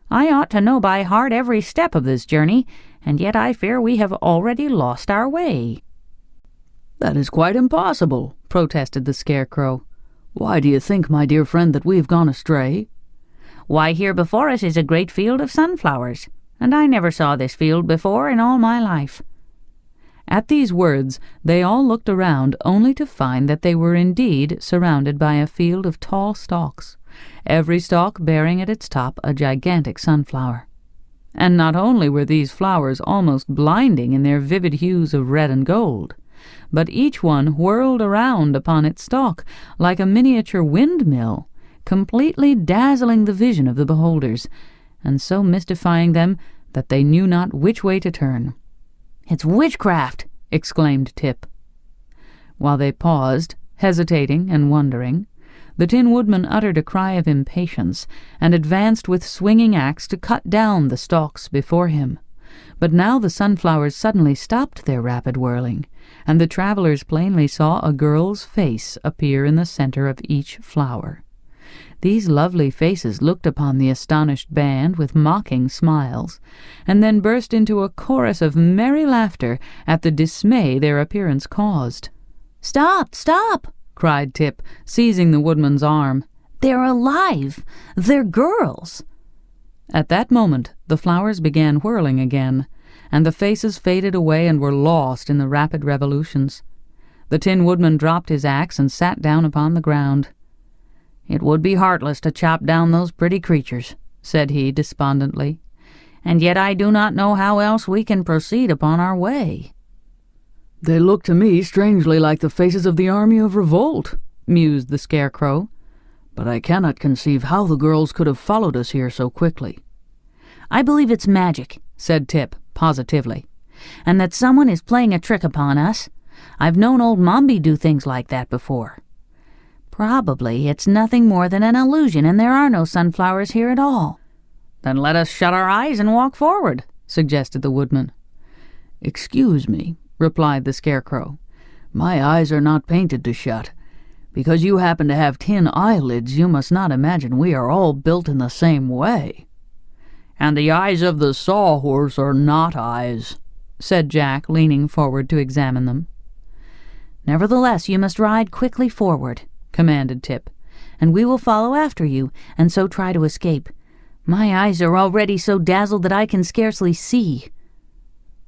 I ought to know by heart every step of this journey, and yet I fear we have already lost our way." "That is quite impossible," protested the Scarecrow. "Why do you think, my dear friend, that we have gone astray?" "Why, here before us is a great field of sunflowers, and I never saw this field before in all my life." At these words they all looked around, only to find that they were indeed surrounded by a field of tall stalks, every stalk bearing at its top a gigantic sunflower. And not only were these flowers almost blinding in their vivid hues of red and gold, but each one whirled around upon its stalk like a miniature windmill, completely dazzling the vision of the beholders, and so mystifying them that they knew not which way to turn. "It's witchcraft!" exclaimed Tip. While they paused, hesitating and wondering, the Tin Woodman uttered a cry of impatience and advanced with swinging axe to cut down the stalks before him. But now the sunflowers suddenly stopped their rapid whirling, and the travelers plainly saw a girl's face appear in the center of each flower. These lovely faces looked upon the astonished band with mocking smiles, and then burst into a chorus of merry laughter at the dismay their appearance caused. "Stop! Stop!" cried Tip, seizing the woodman's arm. "They're alive! They're girls!" At that moment the flowers began whirling again, and the faces faded away and were lost in the rapid revolutions. The Tin Woodman dropped his axe and sat down upon the ground. "It would be heartless to chop down those pretty creatures," said he despondently, "and yet I do not know how else we can proceed upon our way." "They look to me strangely like the faces of the army of revolt," mused the Scarecrow, "but I cannot conceive how the girls could have followed us here so quickly." "I believe it's magic," said Tip positively, "and that someone is playing a trick upon us. I've known old Mombi do things like that before. Probably it's nothing more than an illusion, and there are no sunflowers here at all." "Then let us shut our eyes and walk forward," suggested the woodman. "Excuse me," replied the Scarecrow. "My eyes are not painted to shut. Because you happen to have tin eyelids, you must not imagine we are all built in the same way." "And the eyes of the Sawhorse are not eyes," said Jack, leaning forward to examine them. "Nevertheless, you must ride quickly forward," commanded Tip, "and we will follow after you, and so try to escape. My eyes are already so dazzled that I can scarcely see."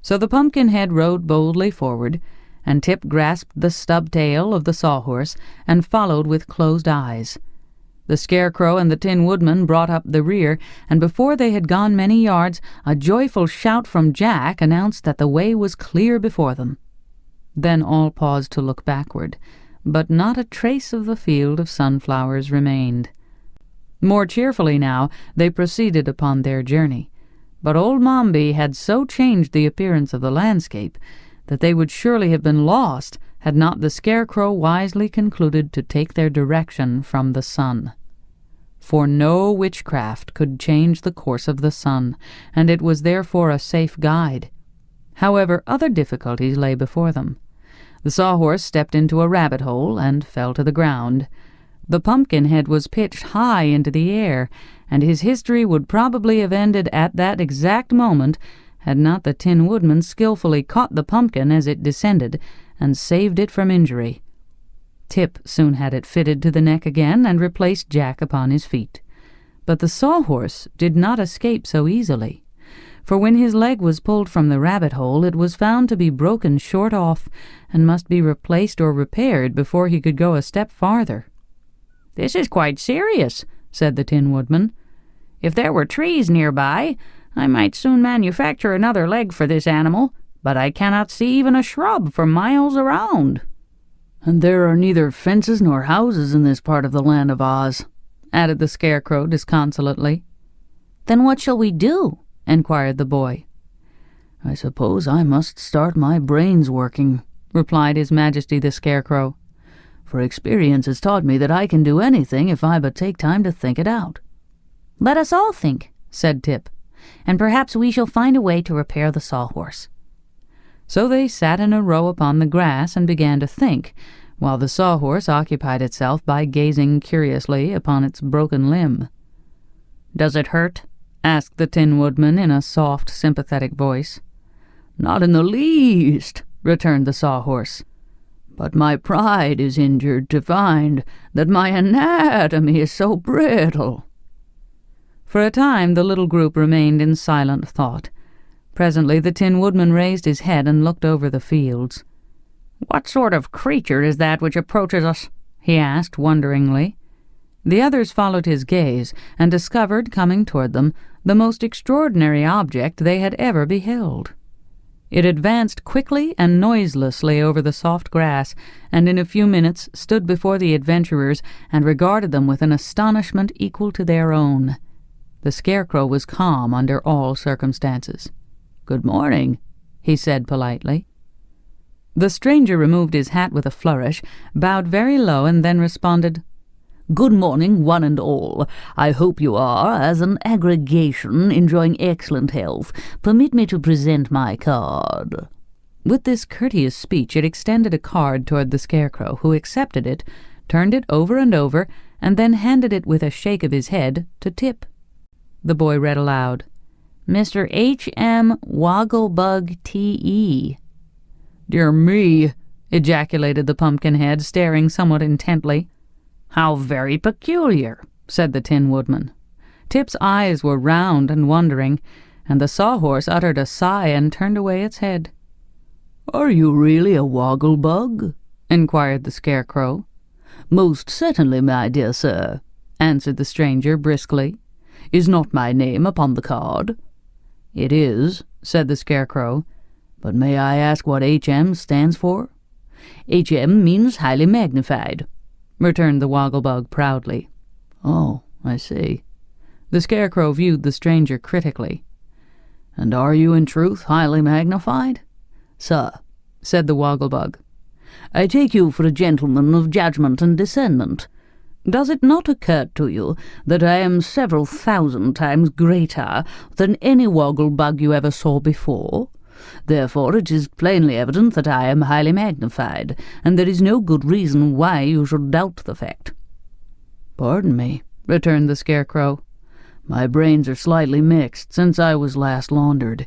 So the Pumpkinhead rode boldly forward, and Tip grasped the stub-tail of the Sawhorse and followed with closed eyes. The Scarecrow and the Tin Woodman brought up the rear, and before they had gone many yards, a joyful shout from Jack announced that the way was clear before them. Then all paused to look backward, but not a trace of the field of sunflowers remained. More cheerfully now, they proceeded upon their journey, but old Mombi had so changed the appearance of the landscape that they would surely have been lost had not the Scarecrow wisely concluded to take their direction from the sun. For no witchcraft could change the course of the sun, and it was therefore a safe guide. However, other difficulties lay before them. The Sawhorse stepped into a rabbit hole and fell to the ground. The Pumpkinhead was pitched high into the air, and his history would probably have ended at that exact moment had not the Tin Woodman skillfully caught the pumpkin as it descended and saved it from injury. Tip soon had it fitted to the neck again and replaced Jack upon his feet. But the Sawhorse did not escape so easily, for when his leg was pulled from the rabbit hole it was found to be broken short off and must be replaced or repaired before he could go a step farther. "This is quite serious," said the Tin Woodman. "If there were trees nearby, I might soon manufacture another leg for this animal, but I cannot see even a shrub for miles around." "And there are neither fences nor houses in this part of the land of Oz," added the Scarecrow disconsolately. "Then what shall we do?" inquired the boy. "I suppose I must start my brains working," replied His Majesty the Scarecrow. "For experience has taught me that I can do anything if I but take time to think it out." "Let us all think," said Tip, "and perhaps we shall find a way to repair the Sawhorse." So they sat in a row upon the grass and began to think, while the Sawhorse occupied itself by gazing curiously upon its broken limb. "Does it hurt?" asked the Tin Woodman in a soft, sympathetic voice. "Not in the least," returned the Sawhorse. "But my pride is injured to find that my anatomy is so brittle." For a time the little group remained in silent thought. Presently the Tin Woodman raised his head and looked over the fields. "What sort of creature is that which approaches us?" he asked wonderingly. The others followed his gaze and discovered, coming toward them, the most extraordinary object they had ever beheld. It advanced quickly and noiselessly over the soft grass, and in a few minutes stood before the adventurers and regarded them with an astonishment equal to their own. The Scarecrow was calm under all circumstances. "Good morning," he said politely. The stranger removed his hat with a flourish, bowed very low, and then responded, "Good morning, one and all. I hope you are, as an aggregation, enjoying excellent health. Permit me to present my card." With this courteous speech it extended a card toward the Scarecrow, who accepted it, turned it over and over, and then handed it with a shake of his head to Tip. The boy read aloud, "Mr. H.M. Wogglebug T.E." "Dear me!" ejaculated the Pumpkinhead, staring somewhat intently. "How very peculiar," said the Tin Woodman. Tip's eyes were round and wondering, and the Sawhorse uttered a sigh and turned away its head. "Are you really a Wogglebug?" inquired the Scarecrow. "Most certainly, my dear sir," answered the stranger briskly. "Is not my name upon the card?" "It is," said the Scarecrow. "But may I ask what H.M. stands for?" "H.M. means highly magnified," returned the Wogglebug proudly. "Oh, I see." The Scarecrow viewed the stranger critically. "And are you in truth highly magnified?" "Sir," said the Wogglebug, "I take you for a gentleman of judgment and discernment. Does it not occur to you that I am several thousand times greater than any Wogglebug you ever saw before? Therefore it is plainly evident that I am highly magnified, and there is no good reason why you should doubt the fact." "Pardon me," returned the Scarecrow. "My brains are slightly mixed since I was last laundered.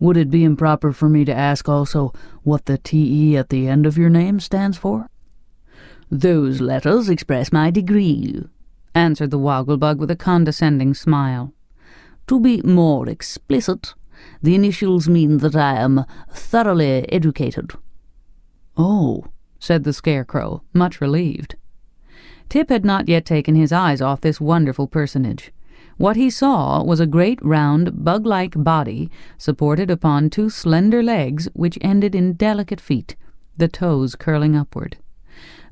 Would it be improper for me to ask also what the T.E. at the end of your name stands for?" "Those letters express my degree," answered the Wogglebug with a condescending smile. To be more explicit, the initials mean that I am thoroughly educated." "Oh," said the Scarecrow, much relieved. Tip had not yet taken his eyes off this wonderful personage. What he saw was a great round, bug-like body supported upon two slender legs which ended in delicate feet, the toes curling upward.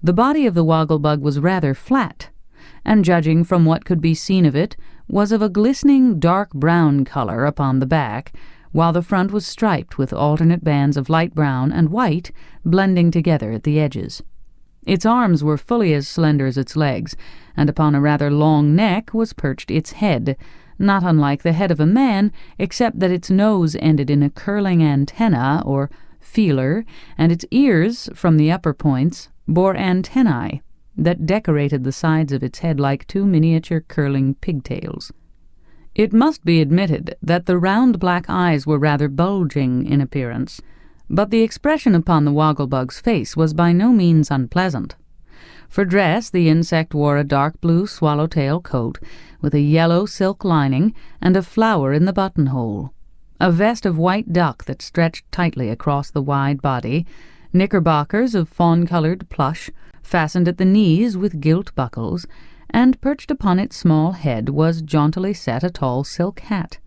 The body of the Woggle-Bug was rather flat, and judging from what could be seen of it, was of a glistening dark brown color upon the back, while the front was striped with alternate bands of light brown and white blending together at the edges. Its arms were fully as slender as its legs, and upon a rather long neck was perched its head, not unlike the head of a man, except that its nose ended in a curling antenna, or feeler, and its ears, from the upper points, bore antennae that decorated the sides of its head like two miniature curling pigtails. It must be admitted that the round black eyes were rather bulging in appearance, but the expression upon the Woggle-Bug's face was by no means unpleasant. For dress, the insect wore a dark blue swallowtail coat with a yellow silk lining and a flower in the buttonhole, a vest of white duck that stretched tightly across the wide body, knickerbockers of fawn-colored plush, fastened at the knees with gilt buckles, and perched upon its small head was jauntily set a tall silk hat.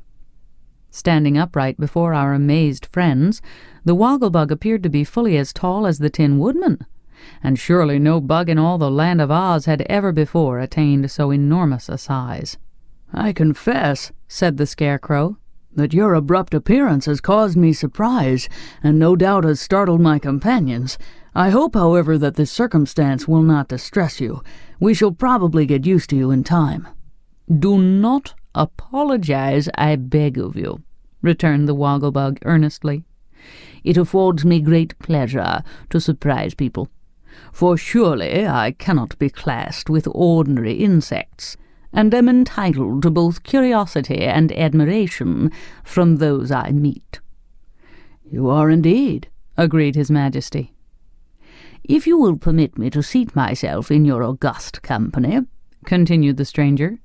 Standing upright before our amazed friends, the Woggle-Bug appeared to be fully as tall as the Tin Woodman, and surely no bug in all the land of Oz had ever before attained so enormous a size. "I confess," said the Scarecrow, "that your abrupt appearance has caused me surprise, and no doubt has startled my companions. I hope, however, that this circumstance will not distress you. We shall probably get used to you in time." "Do not apologize, I beg of you," returned the Woggle-Bug earnestly. "It affords me great pleasure to surprise people, for surely I cannot be classed with ordinary insects, and am entitled to both curiosity and admiration from those I meet." "You are indeed," agreed His Majesty. "If you will permit me to seat myself in your august company," continued the stranger,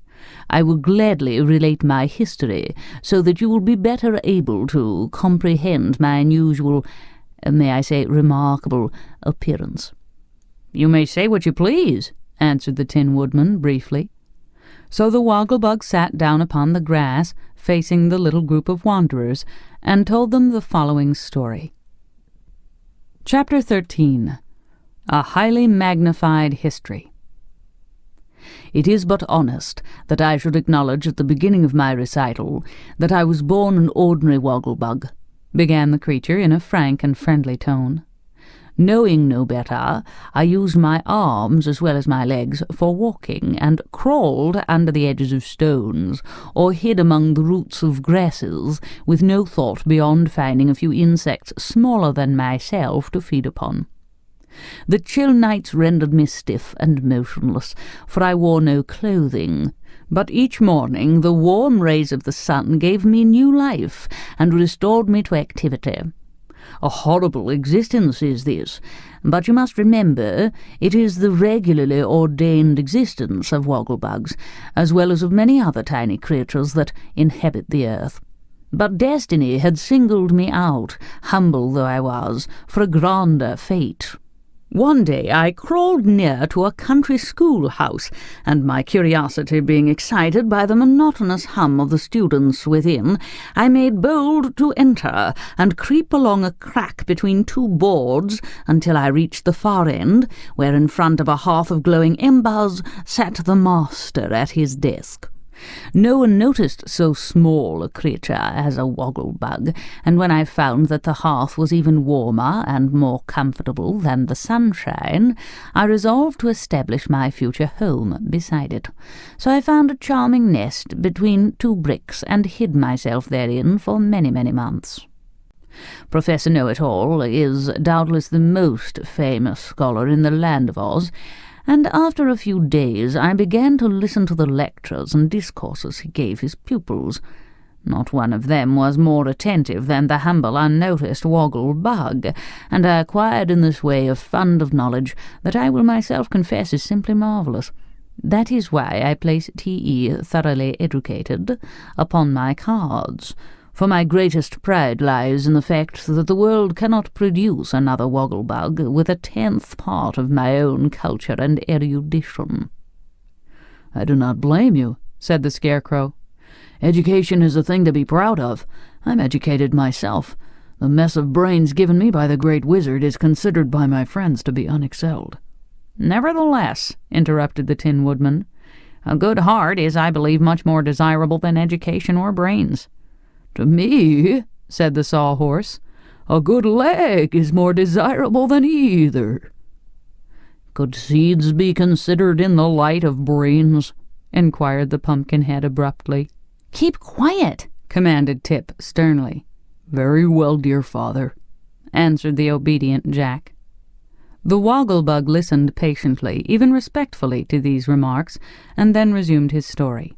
"I will gladly relate my history, so that you will be better able to comprehend my unusual, may I say, remarkable appearance." "You may say what you please," answered the Tin Woodman briefly. So the Woggle-Bug sat down upon the grass, facing the little group of wanderers, and told them the following story. Chapter 13. A Highly Magnified History. It is but honest that I should acknowledge at the beginning of my recital that I was born an ordinary Woggle-Bug, began the creature in a frank and friendly tone. Knowing no better, I used my arms as well as my legs for walking, and crawled under the edges of stones, or hid among the roots of grasses, with no thought beyond finding a few insects smaller than myself to feed upon. The chill nights rendered me stiff and motionless, for I wore no clothing, but each morning the warm rays of the sun gave me new life and restored me to activity. A horrible existence is this, but you must remember it is the regularly ordained existence of Woggle-Bugs, as well as of many other tiny creatures that inhabit the earth. But destiny had singled me out, humble though I was, for a grander fate. One day I crawled near to a country schoolhouse, and my curiosity being excited by the monotonous hum of the students within, I made bold to enter and creep along a crack between two boards until I reached the far end, where in front of a hearth of glowing embers sat the master at his desk. No one noticed so small a creature as a Woggle-Bug, and when I found that the hearth was even warmer and more comfortable than the sunshine, I resolved to establish my future home beside it. So I found a charming nest between two bricks and hid myself therein for many, many months. Professor Know-it-all is doubtless the most famous scholar in the land of Oz, and after a few days I began to listen to the lectures and discourses he gave his pupils. Not one of them was more attentive than the humble, unnoticed Woggle-Bug, and I acquired in this way a fund of knowledge that I will myself confess is simply marvellous. That is why I place T.E. thoroughly educated upon my cards, for my greatest pride lies in the fact that the world cannot produce another Wogglebug with 1/10 part of my own culture and erudition." "I do not blame you," said the Scarecrow. "Education is a thing to be proud of. I'm educated myself. The mess of brains given me by the great wizard is considered by my friends to be unexcelled." "Nevertheless," interrupted the Tin Woodman, "a good heart is, I believe, much more desirable than education or brains." "To me," said the Sawhorse, "a good leg is more desirable than either." "Could seeds be considered in the light of brains?" inquired the Pumpkinhead abruptly. "Keep quiet," commanded Tip sternly. "Very well, dear father," answered the obedient Jack. The Wogglebug listened patiently, even respectfully, to these remarks, and then resumed his story.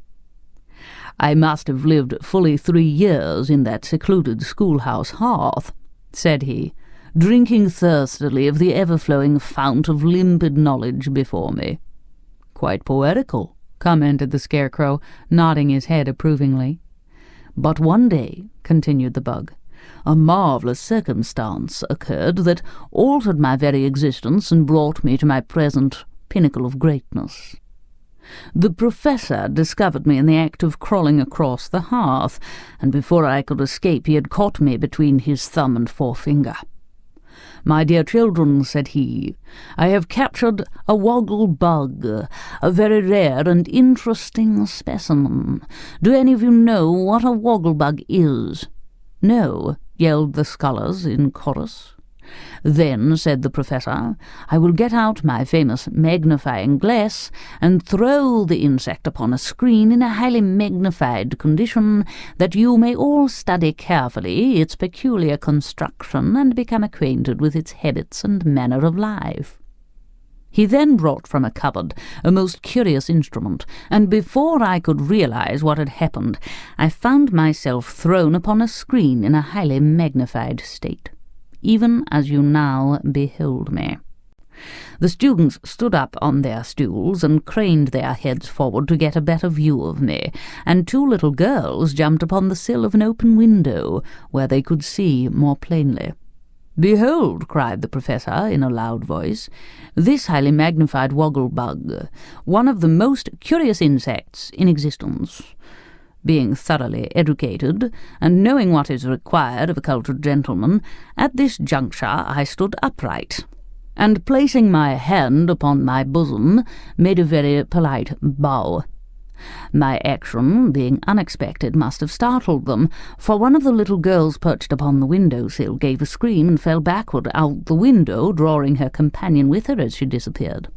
"I must have lived fully 3 years in that secluded schoolhouse hearth," said he, "drinking thirstily of the ever-flowing fount of limpid knowledge before me." "Quite poetical," commented the Scarecrow, nodding his head approvingly. "But one day," continued the Bug, "a marvellous circumstance occurred that altered my very existence and brought me to my present pinnacle of greatness. The Professor discovered me in the act of crawling across the hearth, and before I could escape he had caught me between his thumb and forefinger. 'My dear children,' said he, 'I have captured a Wogglebug, a very rare and interesting specimen. Do any of you know what a Wogglebug is?' 'No,' yelled the scholars in chorus. 'Then,' said the Professor, 'I will get out my famous magnifying glass and throw the insect upon a screen in a highly magnified condition, that you may all study carefully its peculiar construction and become acquainted with its habits and manner of life.' He then brought from a cupboard a most curious instrument, and before I could realize what had happened, I found myself thrown upon a screen in a highly magnified state, even as you now behold me. The students stood up on their stools and craned their heads forward to get a better view of me, and 2 little girls jumped upon the sill of an open window, where they could see more plainly. 'Behold,' cried the Professor in a loud voice, 'this highly magnified Wogglebug, one of the most curious insects in existence.' Being thoroughly educated, and knowing what is required of a cultured gentleman, at this juncture I stood upright, and placing my hand upon my bosom, made a very polite bow. My action, being unexpected, must have startled them, for one of the little girls perched upon the window-sill gave a scream and fell backward out the window, drawing her companion with her as she disappeared.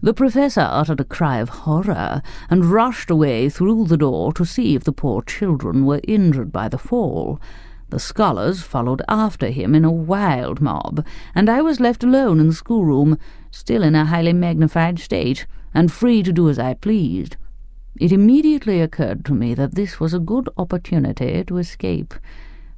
The Professor uttered a cry of horror, and rushed away through the door to see if the poor children were injured by the fall. The scholars followed after him in a wild mob, and I was left alone in the schoolroom, still in a highly magnified state, and free to do as I pleased. It immediately occurred to me that this was a good opportunity to escape.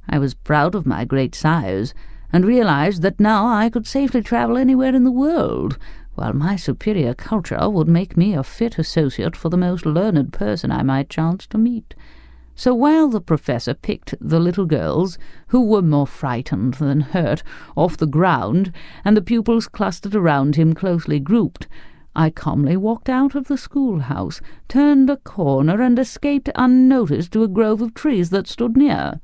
I was proud of my great size, and realized that now I could safely travel anywhere in the world, while my superior culture would make me a fit associate for the most learned person I might chance to meet. So while the Professor picked the little girls, who were more frightened than hurt, off the ground, and the pupils clustered around him closely grouped, I calmly walked out of the schoolhouse, turned a corner, and escaped unnoticed to a grove of trees that stood near."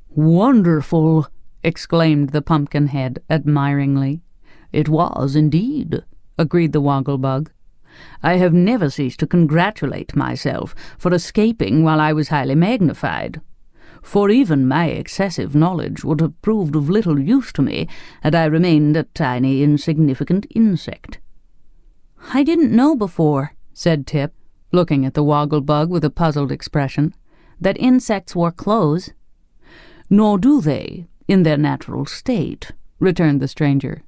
"Wonderful!" exclaimed the Pumpkinhead admiringly. "It was, indeed," agreed the Wogglebug. "I have never ceased to congratulate myself for escaping while I was highly magnified, for even my excessive knowledge would have proved of little use to me had I remained a tiny, insignificant insect." "I didn't know before," said Tip, looking at the Wogglebug with a puzzled expression, "that insects wore clothes." "Nor do they, in their natural state," returned the stranger.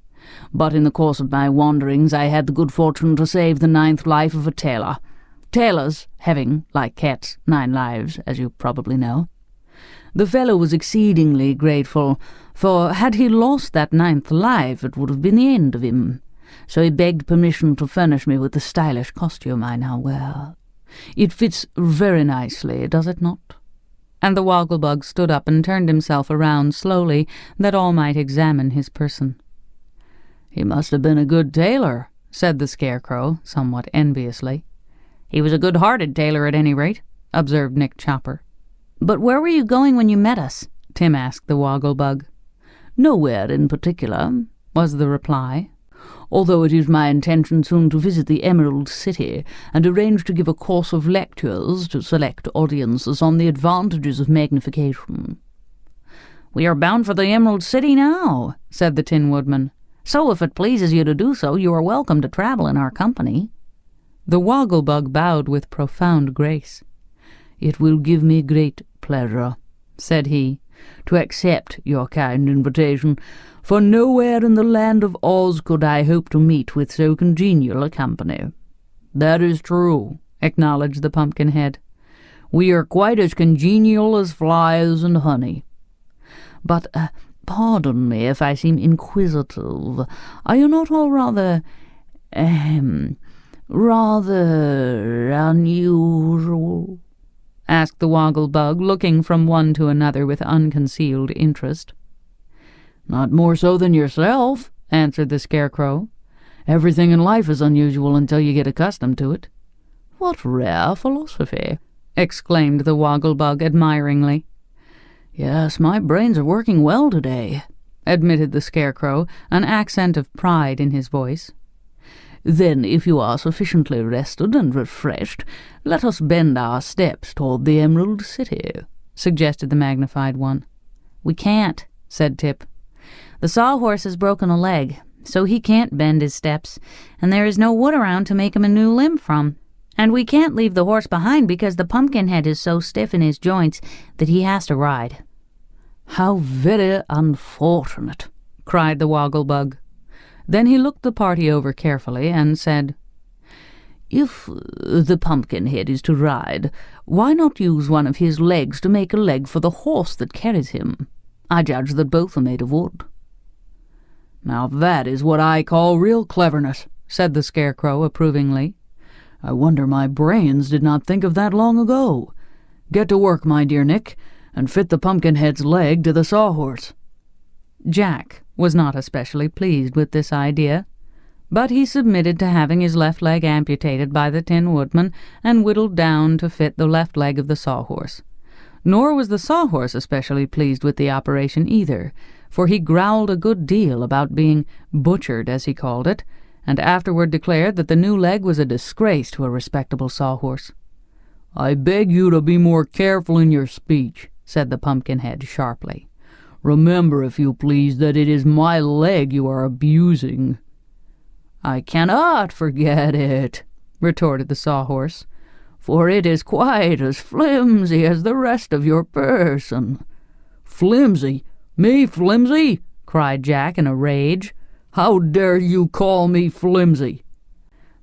"But in the course of my wanderings I had the good fortune to save the 9th life of a tailor. Tailors having, like cats, 9 lives, as you probably know. The fellow was exceedingly grateful, for had he lost that 9th life it would have been the end of him. so he begged permission to furnish me with the stylish costume I now wear. It fits very nicely, does it not?" And the Woggle-Bug stood up and turned himself around slowly, that all might examine his person. "He must have been a good tailor," said the Scarecrow, somewhat enviously. "He was a good-hearted tailor at any rate," observed Nick Chopper. "But where were you going when you met us?" Tim asked the Woggle-Bug. "Nowhere in particular," was the reply, "although it is my intention soon to visit the Emerald City and arrange to give a course of lectures to select audiences on the advantages of magnification." "We are bound for the Emerald City now," said the Tin Woodman. "So if it pleases you to do so, you are welcome to travel in our company." The Woggle-Bug bowed with profound grace. "It will give me great pleasure," said he, "to accept your kind invitation, for nowhere in the land of Oz could I hope to meet with so congenial a company." "That is true," acknowledged the Pumpkinhead. "We are quite as congenial as flies and honey." "But, pardon me if I seem inquisitive. Are you not all rather unusual?" asked the Woggle-Bug, looking from one to another with unconcealed interest. "Not more so than yourself," answered the Scarecrow. "Everything in life is unusual until you get accustomed to it." "What rare philosophy!" exclaimed the Woggle-Bug admiringly. "Yes, my brains are working well today," admitted the Scarecrow, an accent of pride in his voice. "Then, if you are sufficiently rested and refreshed, let us bend our steps toward the Emerald City," suggested the Magnified One. "We can't," said Tip. "The Sawhorse has broken a leg, so he can't bend his steps, and there is no wood around to make him a new limb from. And we can't leave the horse behind because the Pumpkinhead is so stiff in his joints that he has to ride." "How very unfortunate," cried the Woggle-Bug. Then he looked the party over carefully and said, "If the Pumpkinhead is to ride, why not use one of his legs to make a leg for the horse that carries him? I judge that both are made of wood." "Now that is what I call real cleverness," said the Scarecrow approvingly. "I wonder my brains did not think of that long ago. Get to work, my dear Nick, and fit the Pumpkinhead's leg to the Sawhorse." Jack was not especially pleased with this idea, but he submitted to having his left leg amputated by the Tin Woodman and whittled down to fit the left leg of the Sawhorse. Nor was the Sawhorse especially pleased with the operation either, for he growled a good deal about being butchered, as he called it, and afterward declared that the new leg was a disgrace to a respectable Sawhorse. "I beg you to be more careful in your speech," said the Pumpkinhead sharply. "Remember, if you please, that it is my leg you are abusing." "I cannot forget it," retorted the Sawhorse, "for it is quite as flimsy as the rest of your person." "Flimsy? Me flimsy?" cried Jack in a rage. "How dare you call me flimsy?"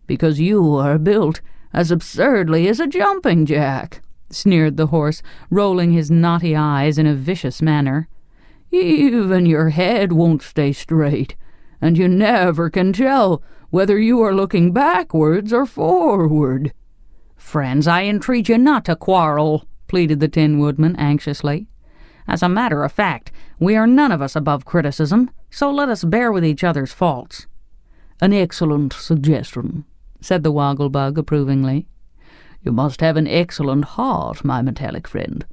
"Because you are built as absurdly as a jumping jack," sneered the horse, rolling his knotty eyes in a vicious manner. "Even your head won't stay straight, and you never can tell whether you are looking backwards or forward." "Friends, I entreat you not to quarrel," pleaded the Tin Woodman anxiously. "As a matter of fact, we are none of us above criticism, so let us bear with each other's faults." "An excellent suggestion," said the Woggle-Bug approvingly. "You must have an excellent heart, my metallic friend."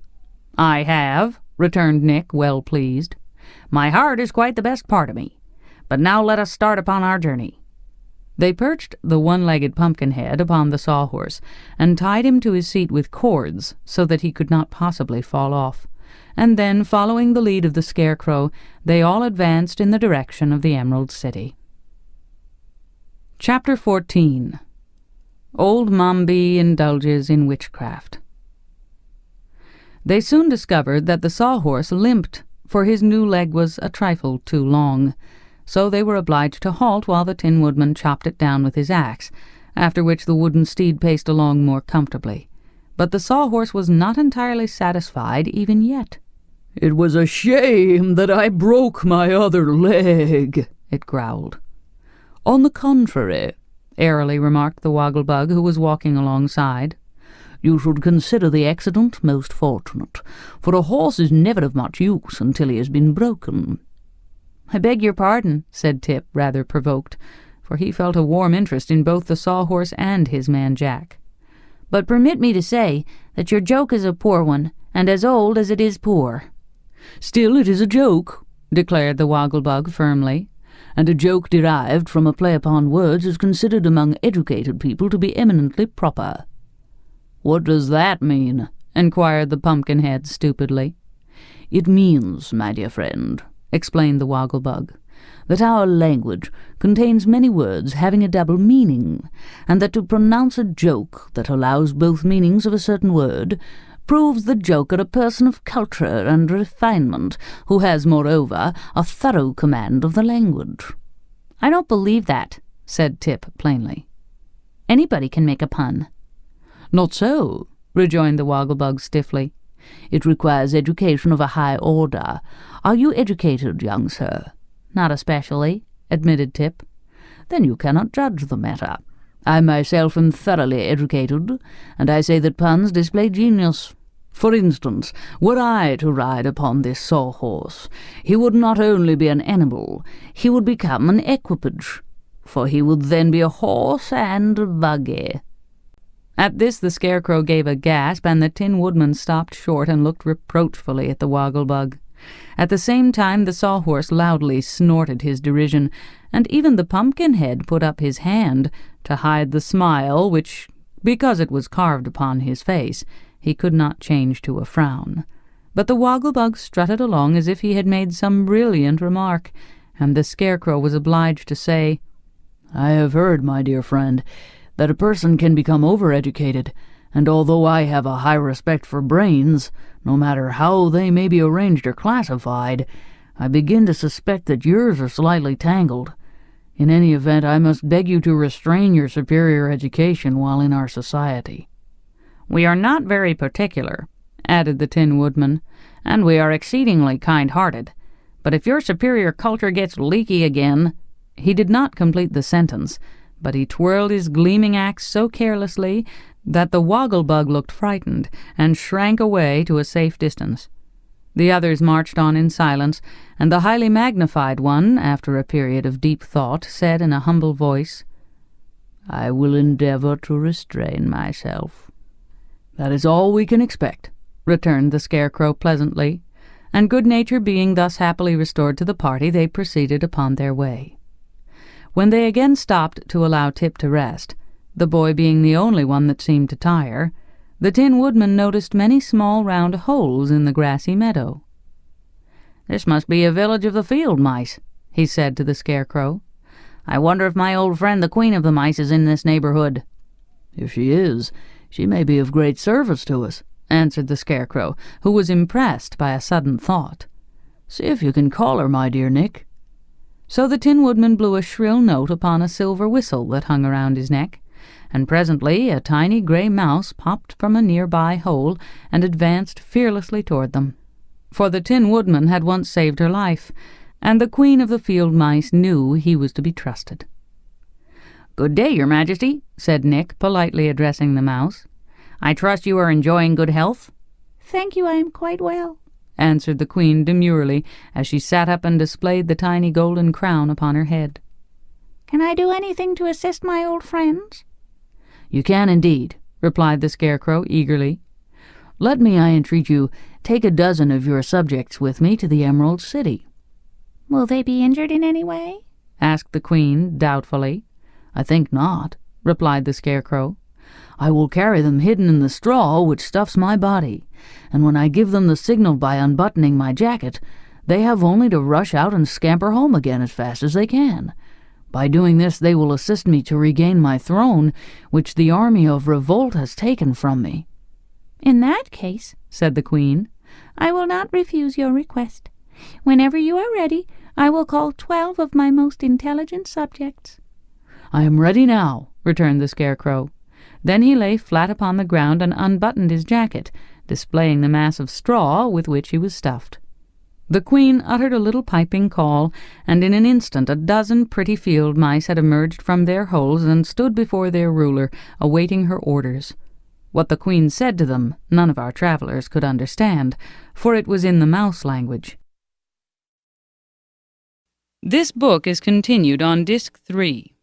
"I have," returned Nick, well pleased. "My heart is quite the best part of me. But now let us start upon our journey." They perched the one-legged Pumpkinhead upon the Sawhorse and tied him to his seat with cords so that he could not possibly fall off, and then, following the lead of the Scarecrow, they all advanced in the direction of the Emerald City. Chapter 14. Old Mombi Indulges in Witchcraft. They soon discovered that the Sawhorse limped, for his new leg was a trifle too long, so they were obliged to halt while the Tin Woodman chopped it down with his axe, after which the wooden steed paced along more comfortably. But the Sawhorse was not entirely satisfied even yet. "It was a shame that I broke my other leg," it growled. "On the contrary," airily remarked the Woggle-Bug, who was walking alongside, "you should consider the accident most fortunate, for a horse is never of much use until he has been broken." "I beg your pardon," said Tip, rather provoked, for he felt a warm interest in both the Sawhorse and his man Jack. "But permit me to say that your joke is a poor one, and as old as it is poor." "Still it is a joke," declared the Woggle-Bug firmly, "and a joke derived from a play upon words is considered among educated people to be eminently proper." "What does that mean?" inquired the Pumpkinhead stupidly. "It means, my dear friend," explained the Woggle-Bug, "that our language contains many words having a double meaning, and that to pronounce a joke that allows both meanings of a certain word proves the joker a person of culture and refinement, who has, moreover, a thorough command of the language." "I don't believe that," said Tip plainly. "Anybody can make a pun." "Not so," rejoined the Woggle-Bug stiffly. "It requires education of a high order. Are you educated, young sir?" "Not especially," admitted Tip. "Then you cannot judge the matter. I myself am thoroughly educated, and I say that puns display genius. For instance, were I to ride upon this Sawhorse, he would not only be an animal, he would become an equipage, for he would then be a horse and a buggy." At this the Scarecrow gave a gasp, and the Tin Woodman stopped short and looked reproachfully at the Woggle-Bug. At the same time the Sawhorse loudly snorted his derision, and even the Pumpkinhead put up his hand to hide the smile which, because it was carved upon his face, he could not change to a frown. But the Woggle-Bug strutted along as if he had made some brilliant remark, and the Scarecrow was obliged to say, "I have heard, my dear friend, that a person can become overeducated, and although I have a high respect for brains, no matter how they may be arranged or classified, I begin to suspect that yours are slightly tangled. In any event, I must beg you to restrain your superior education while in our society." "We are not very particular," added the Tin Woodman, "and we are exceedingly kind-hearted. But if your superior culture gets leaky again—" He did not complete the sentence, but he twirled his gleaming axe so carelessly that the Woggle-Bug looked frightened and shrank away to a safe distance. The others marched on in silence, and the highly magnified one, after a period of deep thought, said in a humble voice, "I will endeavor to restrain myself." "That is all we can expect," returned the Scarecrow pleasantly, and good nature being thus happily restored to the party, they proceeded upon their way. When they again stopped to allow Tip to rest, the boy being the only one that seemed to tire, the Tin Woodman noticed many small round holes in the grassy meadow. "This must be a village of the field mice," he said to the Scarecrow. "I wonder if my old friend the Queen of the Mice is in this neighborhood." "If she is, she may be of great service to us," answered the Scarecrow, who was impressed by a sudden thought. "See if you can call her, my dear Nick." So the Tin Woodman blew a shrill note upon a silver whistle that hung around his neck, and presently a tiny gray mouse popped from a nearby hole and advanced fearlessly toward them. For the Tin Woodman had once saved her life, and the Queen of the Field Mice knew he was to be trusted. "Good day, Your Majesty," said Nick, politely addressing the mouse. "I trust you are enjoying good health?" "Thank you, I am quite well," answered the Queen demurely, as she sat up and displayed the tiny golden crown upon her head. "Can I do anything to assist my old friends?" "You can indeed," replied the Scarecrow eagerly. "Let me, I entreat you, take a dozen of your subjects with me to the Emerald City." "Will they be injured in any way?" asked the Queen doubtfully. "I think not," replied the Scarecrow. "I will carry them hidden in the straw which stuffs my body, and when I give them the signal by unbuttoning my jacket, they have only to rush out and scamper home again as fast as they can. By doing this they will assist me to regain my throne, which the army of revolt has taken from me." "In that case," said the Queen, "I will not refuse your request. Whenever you are ready, I will call 12 of my most intelligent subjects." "I am ready now," returned the Scarecrow. Then he lay flat upon the ground and unbuttoned his jacket, displaying the mass of straw with which he was stuffed. The queen uttered a little piping call, and in an instant 12 pretty field mice had emerged from their holes and stood before their ruler, awaiting her orders. What the queen said to them, none of our travellers could understand, for it was in the mouse language. This book is continued on Disc 3.